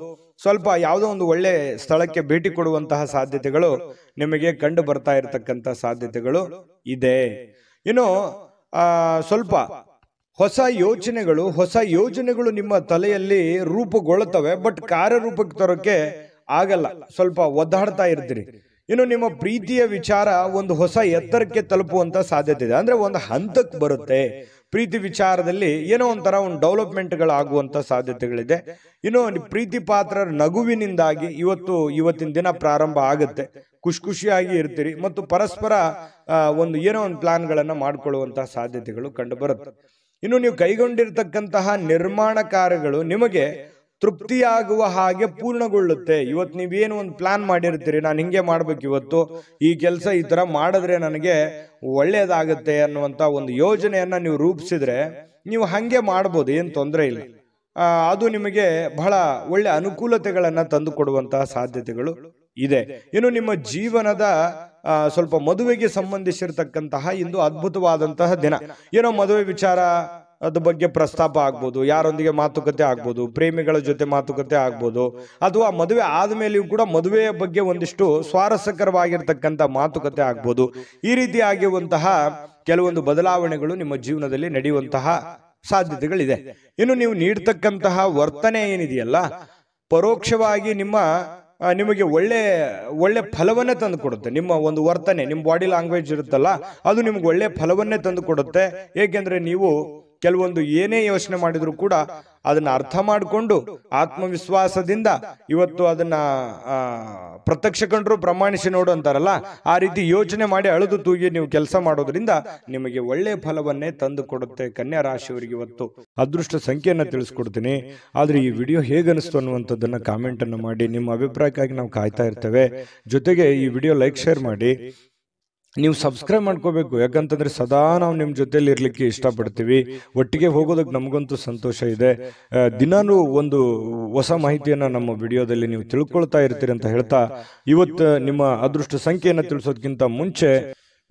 ಸ್ವಲ್ಪ ಯಾವುದೋ ಒಂದು ಒಳ್ಳೆ ಸ್ಥಳಕ್ಕೆ ಭೇಟಿ ಕೊಡುವಂತಹ ಸಾಧ್ಯತೆಗಳು ನಿಮಗೆ ಕಂಡು ಬರ್ತಾ ಇರತಕ್ಕಂತಹ ಸಾಧ್ಯತೆಗಳು ಇದೆ. ಇನ್ನು ಸ್ವಲ್ಪ ಹೊಸ ಯೋಜನೆಗಳು ನಿಮ್ಮ ತಲೆಯಲ್ಲಿ ರೂಪುಗೊಳ್ಳುತ್ತವೆ. ಬಟ್ ಕಾರ್ಯರೂಪಕ್ಕೆ ತರೋಕೆ ಆಗಲ್ಲ, ಸ್ವಲ್ಪ ಒದ್ದಾಡ್ತಾ ಇರ್ತೀರಿ. ಇನ್ನು ನಿಮ್ಮ ಪ್ರೀತಿಯ ವಿಚಾರ ಒಂದು ಹೊಸ ಎತ್ತರಕ್ಕೆ ತಲುಪುವಂತ ಸಾಧ್ಯತೆ ಇದೆ. ಅಂದ್ರೆ ಒಂದು ಹಂತಕ್ಕೆ ಬರುತ್ತೆ. ಪ್ರೀತಿ ವಿಚಾರದಲ್ಲಿ ಏನೋ ಒಂಥರ ಒಂದು ಡೆವಲಪ್ಮೆಂಟ್ಗಳಾಗುವಂತ ಸಾಧ್ಯತೆಗಳಿದೆ. ಇನ್ನು ಪ್ರೀತಿ ಪಾತ್ರರ ನಗುವಿನಿಂದಾಗಿ ಇವತ್ತಿನ ದಿನ ಪ್ರಾರಂಭ ಆಗುತ್ತೆ. ಖುಷಿಯಾಗಿ ಇರ್ತೀರಿ ಮತ್ತು ಪರಸ್ಪರ ಏನೋ ಒಂದು ಪ್ಲಾನ್ಗಳನ್ನ ಮಾಡ್ಕೊಳ್ಳುವಂತಹ ಸಾಧ್ಯತೆಗಳು ಕಂಡು ಬರುತ್ತೆ. ಇನ್ನು ನೀವು ಕೈಗೊಂಡಿರ್ತಕ್ಕಂತಹ ನಿರ್ಮಾಣ ಕಾರ್ಯಗಳು ನಿಮಗೆ ತೃಪ್ತಿಯಾಗುವ ಹಾಗೆ ಪೂರ್ಣಗೊಳ್ಳುತ್ತೆ. ಇವತ್ತು ನೀವೇನು ಒಂದು ಪ್ಲಾನ್ ಮಾಡಿರ್ತೀರಿ, ನಾನು ಹಿಂಗೆ ಮಾಡ್ಬೇಕು, ಇವತ್ತು ಈ ಕೆಲಸ ಈ ತರ ಮಾಡಿದ್ರೆ ನನಗೆ ಒಳ್ಳೇದಾಗುತ್ತೆ ಅನ್ನುವಂತ ಒಂದು ಯೋಜನೆಯನ್ನ ನೀವು ರೂಪಿಸಿದ್ರೆ ನೀವು ಹಂಗೆ ಮಾಡ್ಬೋದು, ಏನು ತೊಂದರೆ ಇಲ್ಲ. ಅದು ನಿಮಗೆ ಬಹಳ ಒಳ್ಳೆ ಅನುಕೂಲತೆಗಳನ್ನ ತಂದು ಕೊಡುವಂತಹ ಸಾಧ್ಯತೆಗಳು ಇದೆ. ಇನ್ನು ನಿಮ್ಮ ಜೀವನದ ಸ್ವಲ್ಪ ಮದುವೆಗೆ ಸಂಬಂಧಿಸಿರ್ತಕ್ಕಂತಹ ಇಂದು ಅದ್ಭುತವಾದಂತಹ ದಿನ. ಏನೋ ಮದುವೆ ವಿಚಾರ ಅದ್ರ ಬಗ್ಗೆ ಪ್ರಸ್ತಾಪ ಆಗ್ಬೋದು, ಯಾರೊಂದಿಗೆ ಮಾತುಕತೆ ಆಗ್ಬೋದು, ಪ್ರೇಮಿಗಳ ಜೊತೆ ಮಾತುಕತೆ ಆಗ್ಬೋದು, ಅಥವಾ ಮದುವೆ ಆದ್ಮೇಲೆಯೂ ಕೂಡ ಮದುವೆಯ ಬಗ್ಗೆ ಒಂದಿಷ್ಟು ಸ್ವಾರಸ್ಯಕರವಾಗಿರ್ತಕ್ಕಂಥ ಮಾತುಕತೆ ಆಗ್ಬೋದು. ಈ ರೀತಿಯಾಗಿರುವಂತಹ ಕೆಲವೊಂದು ಬದಲಾವಣೆಗಳು ನಿಮ್ಮ ಜೀವನದಲ್ಲಿ ನಡೆಯುವಂತಹ ಸಾಧ್ಯತೆಗಳಿದೆ. ಇನ್ನು ನೀವು ನೀಡ್ತಕ್ಕಂತಹ ವರ್ತನೆ ಏನಿದೆಯಲ್ಲ, ಪರೋಕ್ಷವಾಗಿ ನಿಮಗೆ ಒಳ್ಳೆ ಫಲವನ್ನೇ ತಂದು ಕೊಡುತ್ತೆ. ನಿಮ್ಮ ಒಂದು ವರ್ತನೆ, ನಿಮ್ಮ ಬಾಡಿ ಲ್ಯಾಂಗ್ವೇಜ್ ಇರುತ್ತಲ್ಲ, ಅದು ನಿಮ್ಗೆ ಒಳ್ಳೆ ಫಲವನ್ನೇ ತಂದು ಕೊಡುತ್ತೆ. ಏಕೆಂದ್ರೆ ನೀವು ಕೆಲವೊಂದು ಏನೇ ಯೋಚನೆ ಮಾಡಿದ್ರು ಕೂಡ ಅದನ್ನ ಅರ್ಥ ಮಾಡಿಕೊಂಡು ಆತ್ಮವಿಶ್ವಾಸದಿಂದ ಇವತ್ತು ಅದನ್ನ ಪ್ರತ್ಯಕ್ಷ ಕಂಡ್ರು ಪ್ರಮಾಣಿಸಿ ನೋಡು ಅಂತಾರಲ್ಲ, ಆ ರೀತಿ ಯೋಚನೆ ಮಾಡಿ ಅಳೆದು ತೂಗಿ ನೀವು ಕೆಲಸ ಮಾಡೋದ್ರಿಂದ ನಿಮಗೆ ಒಳ್ಳೆಯ ಫಲವನ್ನೇ ತಂದು ಕೊಡುತ್ತೆ. ಕನ್ಯಾ ರಾಶಿಯವರಿಗೆ ಇವತ್ತು ಅದೃಷ್ಟ ಸಂಖ್ಯೆಯನ್ನ ತಿಳಿಸ್ಕೊಡ್ತೀನಿ. ಆದ್ರೆ ಈ ವಿಡಿಯೋ ಹೇಗನಿಸ್ತು ಅನ್ನುವಂಥದ್ದನ್ನ ಕಾಮೆಂಟ್ ಅನ್ನು ಮಾಡಿ. ನಿಮ್ಮ ಅಭಿಪ್ರಾಯಕ್ಕಾಗಿ ನಾವು ಕಾಯ್ತಾ ಇರ್ತೇವೆ. ಜೊತೆಗೆ ಈ ವಿಡಿಯೋ ಲೈಕ್ ಶೇರ್ ಮಾಡಿ. ನೀವು ಸಬ್ಸ್ಕ್ರೈಬ್ ಮಾಡ್ಕೋಬೇಕು, ಯಾಕಂತಂದ್ರೆ ಸದಾ ನಾವು ನಿಮ್ಮ ಜೊತೆಲಿ ಇರ್ಲಿಕ್ಕೆ ಇಷ್ಟಪಡ್ತೀವಿ. ಒಟ್ಟಿಗೆ ಹೋಗೋದಕ್ಕೆ ನಮಗಂತೂ ಸಂತೋಷ ಇದೆ. ದಿನಾನೂ ಒಂದು ಹೊಸ ಮಾಹಿತಿಯನ್ನ ನಮ್ಮ ವಿಡಿಯೋದಲ್ಲಿ ನೀವು ತಿಳ್ಕೊಳ್ತಾ ಇರ್ತೀರಿ ಅಂತ ಹೇಳ್ತಾ, ಇವತ್ತು ನಿಮ್ಮ ಅದೃಷ್ಟ ಸಂಖ್ಯೆಯನ್ನು ತಿಳಿಸೋದಕ್ಕಿಂತ ಮುಂಚೆ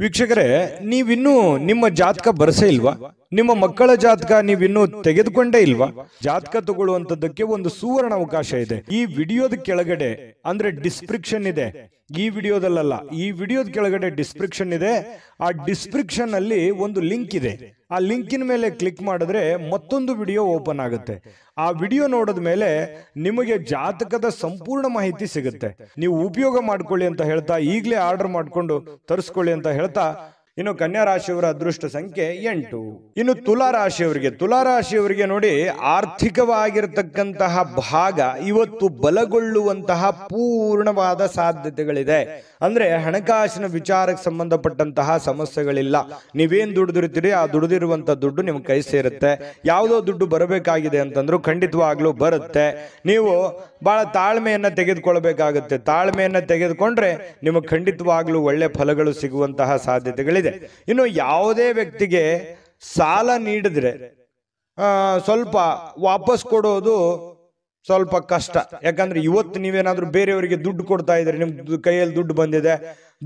ವೀಕ್ಷಕರೇ, ನೀವಿನ್ನೂ ನಿಮ್ಮ ಜಾತಕ ಬರಸೇ ಇಲ್ವಾ? ನಿಮ್ಮ ಮಕ್ಕಳ ಜಾತಕ ನೀವಿನ್ನೂ ತೆಗೆದುಕೊಂಡೇ ಇಲ್ವಾ? ಜಾತಕ ತಗೊಳ್ಳುವಂತದ್ದಕ್ಕೆ ಒಂದು ಸುವರ್ಣ ಅವಕಾಶ ಇದೆ. ಈ ವಿಡಿಯೋದ ಕೆಳಗಡೆ ಅಂದ್ರೆ ಡಿಸ್ಕ್ರಿಪ್ಷನ್ ಇದೆ, ಈ ವಿಡಿಯೋದಲ್ಲ, ಈ ವಿಡಿಯೋದ ಕೆಳಗಡೆ ಡಿಸ್ಕ್ರಿಪ್ಷನ್ ಇದೆ. ಆ ಡಿಸ್ಕ್ರಿಪ್ಷನ್ ಅಲ್ಲಿ ಒಂದು ಲಿಂಕ್ ಇದೆ. ಆ ಲಿಂಕಿನ ಮೇಲೆ ಕ್ಲಿಕ್ ಮಾಡಿದ್ರೆ ಮತ್ತೊಂದು ವಿಡಿಯೋ ಓಪನ್ ಆಗುತ್ತೆ. ಆ ವಿಡಿಯೋ ನೋಡಿದ ಮೇಲೆ ನಿಮಗೆ ಜಾತಕದ ಸಂಪೂರ್ಣ ಮಾಹಿತಿ ಸಿಗುತ್ತೆ. ನೀವು ಉಪಯೋಗ ಮಾಡ್ಕೊಳ್ಳಿ ಅಂತ ಹೇಳ್ತಾ, ಈಗಲೇ ಆರ್ಡರ್ ಮಾಡ್ಕೊಂಡು ತರಿಸ್ಕೊಳ್ಳಿ ಅಂತ ಹೇಳ್ತಾ, ಇನ್ನು ಕನ್ಯಾ ರಾಶಿಯವರ ಅದೃಷ್ಟ ಸಂಖ್ಯೆ 8. ಇನ್ನು ತುಲಾ ರಾಶಿಯವರಿಗೆ ನೋಡಿ, ಆರ್ಥಿಕವಾಗಿರತಕ್ಕಂತಹ ಭಾಗ ಇವತ್ತು ಬಲಗೊಳ್ಳುವಂತಹ ಪೂರ್ಣವಾದ ಸಾಧ್ಯತೆಗಳಿದೆ. ಅಂದ್ರೆ ಹಣಕಾಸಿನ ವಿಚಾರಕ್ಕೆ ಸಂಬಂಧಪಟ್ಟಂತಹ ಸಮಸ್ಯೆಗಳಿಲ್ಲ. ನೀವೇನ್ ದುಡಿದಿರ್ತೀರಿ ಆ ದುಡಿದಿರುವಂತ ದುಡ್ಡು ನಿಮ್ ಕೈ ಸೇರುತ್ತೆ. ಯಾವುದೋ ದುಡ್ಡು ಬರಬೇಕಾಗಿದೆ ಅಂತಂದ್ರೂ ಖಂಡಿತವಾಗ್ಲೂ ಬರುತ್ತೆ. ನೀವು ಬಹಳ ತಾಳ್ಮೆಯನ್ನ ತೆಗೆದುಕೊಳ್ಬೇಕಾಗುತ್ತೆ. ತಾಳ್ಮೆಯನ್ನ ತೆಗೆದುಕೊಂಡ್ರೆ ನಿಮಗೆ ಖಂಡಿತವಾಗ್ಲೂ ಒಳ್ಳೆ ಫಲಗಳು ಸಿಗುವಂತಹ ಸಾಧ್ಯತೆಗಳಿದೆ. ಇನ್ನು ಯಾವುದೇ ವ್ಯಕ್ತಿಗೆ ಸಾಲ ನೀಡಿದ್ರೆ ಸ್ವಲ್ಪ ವಾಪಸ್ ಕೊಡೋದು ಸ್ವಲ್ಪ ಕಷ್ಟ. ಯಾಕಂದ್ರೆ ಇವತ್ತು ನೀವೇನಾದ್ರೂ ಬೇರೆಯವರಿಗೆ ದುಡ್ಡು ಕೊಡ್ತಾ ಇದ್ರೆ, ನಿಮ್ ಕೈಯಲ್ಲಿ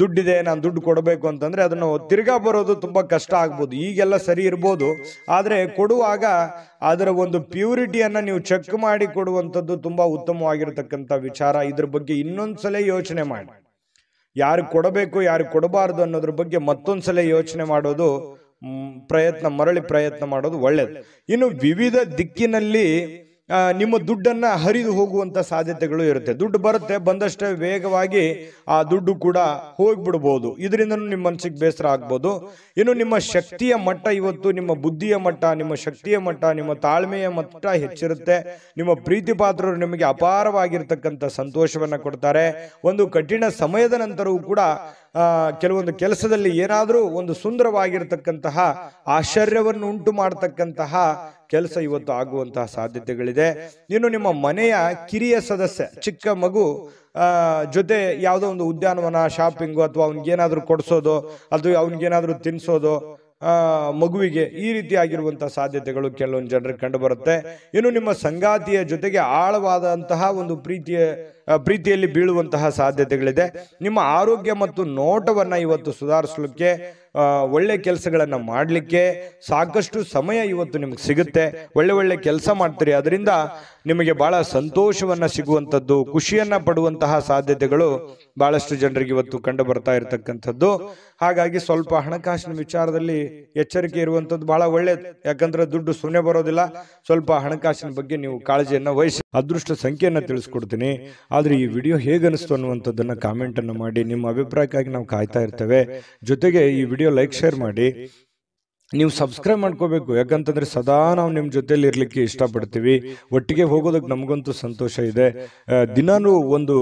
ದುಡ್ಡಿದೆ, ನಾನು ದುಡ್ಡು ಕೊಡಬೇಕು ಅಂತಂದ್ರೆ ಅದನ್ನು ತಿರ್ಗಾ ಬರೋದು ತುಂಬಾ ಕಷ್ಟ ಆಗ್ಬೋದು. ಈಗೆಲ್ಲ ಸರಿ ಇರ್ಬೋದು, ಆದ್ರೆ ಕೊಡುವಾಗ ಅದರ ಒಂದು ಪ್ಯೂರಿಟಿಯನ್ನ ನೀವು ಚೆಕ್ ಮಾಡಿ ಕೊಡುವಂಥದ್ದು ತುಂಬಾ ಉತ್ತಮವಾಗಿರತಕ್ಕಂಥ ವಿಚಾರ. ಇದ್ರ ಬಗ್ಗೆ ಇನ್ನೊಂದ್ಸಲ ಯೋಚನೆ ಮಾಡಿ. ಯಾರು ಕೊಡಬೇಕು ಯಾರು ಕೊಡಬಾರದು ಅನ್ನೋದ್ರ ಬಗ್ಗೆ ಮತ್ತೊಂದ್ಸಲ ಯೋಚನೆ ಮಾಡೋದು, ಮರಳಿ ಪ್ರಯತ್ನ ಮಾಡೋದು ಒಳ್ಳೇದು. ಇನ್ನು ವಿವಿಧ ದಿಕ್ಕಿನಲ್ಲಿ ನಿಮ್ಮ ದುಡ್ಡನ್ನ ಹರಿದು ಹೋಗುವಂತ ಸಾಧ್ಯತೆಗಳು ಇರುತ್ತೆ. ದುಡ್ಡು ಬರುತ್ತೆ, ಬಂದಷ್ಟೇ ವೇಗವಾಗಿ ಆ ದುಡ್ಡು ಕೂಡ ಹೋಗ್ಬಿಡ್ಬೋದು. ಇದರಿಂದ ನಿಮ್ಮ ಮನಸ್ಸಿಗೆ ಬೇಸರ ಆಗ್ಬೋದು. ಇನ್ನು ನಿಮ್ಮ ಶಕ್ತಿಯ ಮಟ್ಟ ಇವತ್ತು, ನಿಮ್ಮ ಬುದ್ಧಿಯ ಮಟ್ಟ, ನಿಮ್ಮ ಶಕ್ತಿಯ ಮಟ್ಟ, ನಿಮ್ಮ ತಾಳ್ಮೆಯ ಮಟ್ಟ ಹೆಚ್ಚಿರುತ್ತೆ. ನಿಮ್ಮ ಪ್ರೀತಿ ಪಾತ್ರರು ನಿಮಗೆ ಅಪಾರವಾಗಿರ್ತಕ್ಕಂಥ ಸಂತೋಷವನ್ನ ಕೊಡ್ತಾರೆ. ಒಂದು ಕಠಿಣ ಸಮಯದ ನಂತರವೂ ಕೂಡ ಕೆಲವೊಂದು ಕೆಲಸದಲ್ಲಿ ಏನಾದ್ರೂ ಒಂದು ಸುಂದರವಾಗಿರ್ತಕ್ಕಂತಹ ಆಶ್ಚರ್ಯವನ್ನು ಉಂಟು ಮಾಡತಕ್ಕಂತಹ ಕೆಲಸ ಇವತ್ತು ಆಗುವಂತಹ ಸಾಧ್ಯತೆಗಳಿದೆ. ಇನ್ನು ನಿಮ್ಮ ಮನೆಯ ಕಿರಿಯ ಸದಸ್ಯ, ಚಿಕ್ಕ ಮಗು ಜೊತೆ ಯಾವುದೋ ಒಂದು ಉದ್ಯಾನವನ, ಶಾಪಿಂಗು, ಅಥವಾ ಅವನಿಗೇನಾದ್ರೂ ಕೊಡಿಸೋದು, ಅಥವಾ ಅವನಿಗೇನಾದ್ರೂ ತಿನ್ಸೋದು ಮಗುವಿಗೆ, ಈ ರೀತಿ ಆಗಿರುವಂತಹ ಸಾಧ್ಯತೆಗಳು ಕೆಲವೊಂದು ಜನರಿಗೆ ಕಂಡು ಬರುತ್ತೆ. ಇನ್ನು ನಿಮ್ಮ ಸಂಗಾತಿಯ ಜೊತೆಗೆ ಆಳವಾದಂತಹ ಒಂದು ಪ್ರೀತಿಯಲ್ಲಿ ಬೀಳುವಂತಹ ಸಾಧ್ಯತೆಗಳಿದೆ. ನಿಮ್ಮ ಆರೋಗ್ಯ ಮತ್ತು ನೋಟವನ್ನ ಇವತ್ತು ಸುಧಾರಿಸಲಿಕ್ಕೆ, ಒಳ್ಳೆ ಕೆಲಸಗಳನ್ನ ಮಾಡಲಿಕ್ಕೆ ಸಾಕಷ್ಟು ಸಮಯ ಇವತ್ತು ನಿಮ್ಗೆ ಸಿಗುತ್ತೆ. ಒಳ್ಳೆ ಕೆಲಸ ಮಾಡ್ತೀರಿ, ಅದರಿಂದ ನಿಮಗೆ ಬಹಳ ಸಂತೋಷವನ್ನ ಸಿಗುವಂಥದ್ದು, ಖುಷಿಯನ್ನ ಪಡುವಂತಹ ಸಾಧ್ಯತೆಗಳು ಬಹಳಷ್ಟು ಜನರಿಗೆ ಇವತ್ತು ಕಂಡು ಬರ್ತಾ ಇರತಕ್ಕಂಥದ್ದು. ಹಾಗಾಗಿ ಸ್ವಲ್ಪ ಹಣಕಾಸಿನ ವಿಚಾರದಲ್ಲಿ ಎಚ್ಚರಿಕೆ ಇರುವಂಥದ್ದು ಬಹಳ ಒಳ್ಳೇದು. ಯಾಕಂದ್ರೆ ದುಡ್ಡು ಸುಮ್ಮನೆ ಬರೋದಿಲ್ಲ. ಸ್ವಲ್ಪ ಹಣಕಾಸಿನ ಬಗ್ಗೆ ನೀವು ಕಾಳಜಿಯನ್ನ ವಹಿಸಿ. ಅದೃಷ್ಟ ಸಂಖ್ಯೆಯನ್ನ ತಿಳಿಸ್ಕೊಡ್ತೀನಿ. ಆದ್ರೆ ಈ ವಿಡಿಯೋ ಹೇಗನಿಸ್ತು ಅನ್ನುವಂಥದ್ದನ್ನ ಕಾಮೆಂಟ್ ಅನ್ನು ಮಾಡಿ. ನಿಮ್ಮ ಅಭಿಪ್ರಾಯಕ್ಕಾಗಿ ನಾವು ಕಾಯ್ತಾ ಇರ್ತೇವೆ. ಜೊತೆಗೆ ಈ ವಿಡಿಯೋ ಲೈಕ್ ಶೇರ್ ಮಾಡಿ. ನೀವು ಸಬ್ಸ್ಕ್ರೈಬ್ ಮಾಡ್ಕೋಬೇಕು, ಯಾಕಂತಂದ್ರೆ ಸದಾ ನಾವು ನಿಮ್ಮ ಜೊತೆಲಿ ಇರ್ಲಿಕ್ಕೆ ಇಷ್ಟಪಡ್ತೀವಿ. ಒಟ್ಟಿಗೆ ಹೋಗೋದಕ್ಕೆ ನಮಗಂತೂ ಸಂತೋಷ ಇದೆ. ದಿನಾನೂ ಒಂದು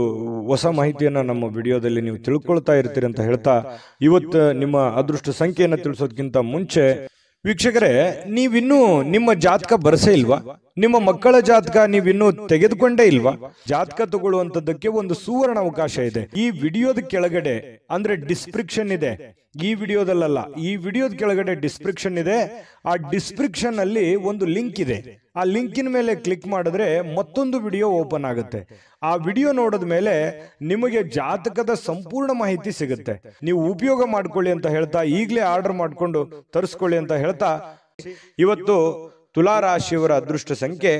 ಹೊಸ ಮಾಹಿತಿಯನ್ನ ನಮ್ಮ ವಿಡಿಯೋದಲ್ಲಿ ನೀವು ತಿಳ್ಕೊಳ್ತಾ ಇರ್ತೀರಿ ಅಂತ ಹೇಳ್ತಾ, ಇವತ್ತು ನಿಮ್ಮ ಅದೃಷ್ಟ ಸಂಖ್ಯೆಯನ್ನು ತಿಳಿಸೋದಕ್ಕಿಂತ ಮುಂಚೆ ವೀಕ್ಷಕರೇ, ನೀವಿನ್ನೂ ನಿಮ್ಮ ಜಾತಕ ಬರಸೇ ಇಲ್ವಾ? ನಿಮ್ಮ ಮಕ್ಕಳ ಜಾತಕ ನೀವಿನ್ನೂ ತೆಗೆದುಕೊಂಡೇ ಇಲ್ವಾ? ಜಾತಕ ತಗೊಳ್ಳುವಂತದ್ದಕ್ಕೆ ಒಂದು ಸುವರ್ಣ ಅವಕಾಶ ಇದೆ. ಈ ವಿಡಿಯೋದ ಕೆಳಗಡೆ ಅಂದ್ರೆ ಡಿಸ್ಕ್ರಿಪ್ಷನ್ ಇದೆ, ಈ ವಿಡಿಯೋದಲ್ಲ, ಈ ವಿಡಿಯೋದ ಕೆಳಗಡೆ ಡಿಸ್ಕ್ರಿಪ್ಷನ್ ಇದೆ. ಆ ಡಿಸ್ಕ್ರಿಪ್ಷನ್ ಅಲ್ಲಿ ಒಂದು ಲಿಂಕ್ ಇದೆ. ಆ ಲಿಂಕಿನ ಮೇಲೆ ಕ್ಲಿಕ್ ಮಾಡಿದ್ರೆ ಮತ್ತೊಂದು ವಿಡಿಯೋ ಓಪನ್ ಆಗುತ್ತೆ. ಆ ವಿಡಿಯೋ ನೋಡಿದ ಮೇಲೆ ನಿಮಗೆ ಜಾತಕದ ಸಂಪೂರ್ಣ ಮಾಹಿತಿ ಸಿಗುತ್ತೆ. ನೀವು ಉಪಯೋಗ ಮಾಡ್ಕೊಳ್ಳಿ ಅಂತ ಹೇಳ್ತಾ, ಈಗಲೇ ಆರ್ಡರ್ ಮಾಡ್ಕೊಂಡು ತರಿಸ್ಕೊಳ್ಳಿ ಅಂತ ಹೇಳ್ತಾ, ಇವತ್ತು ತುಲಾ ರಾಶಿಯವರ ಅದೃಷ್ಟ ಸಂಖ್ಯೆ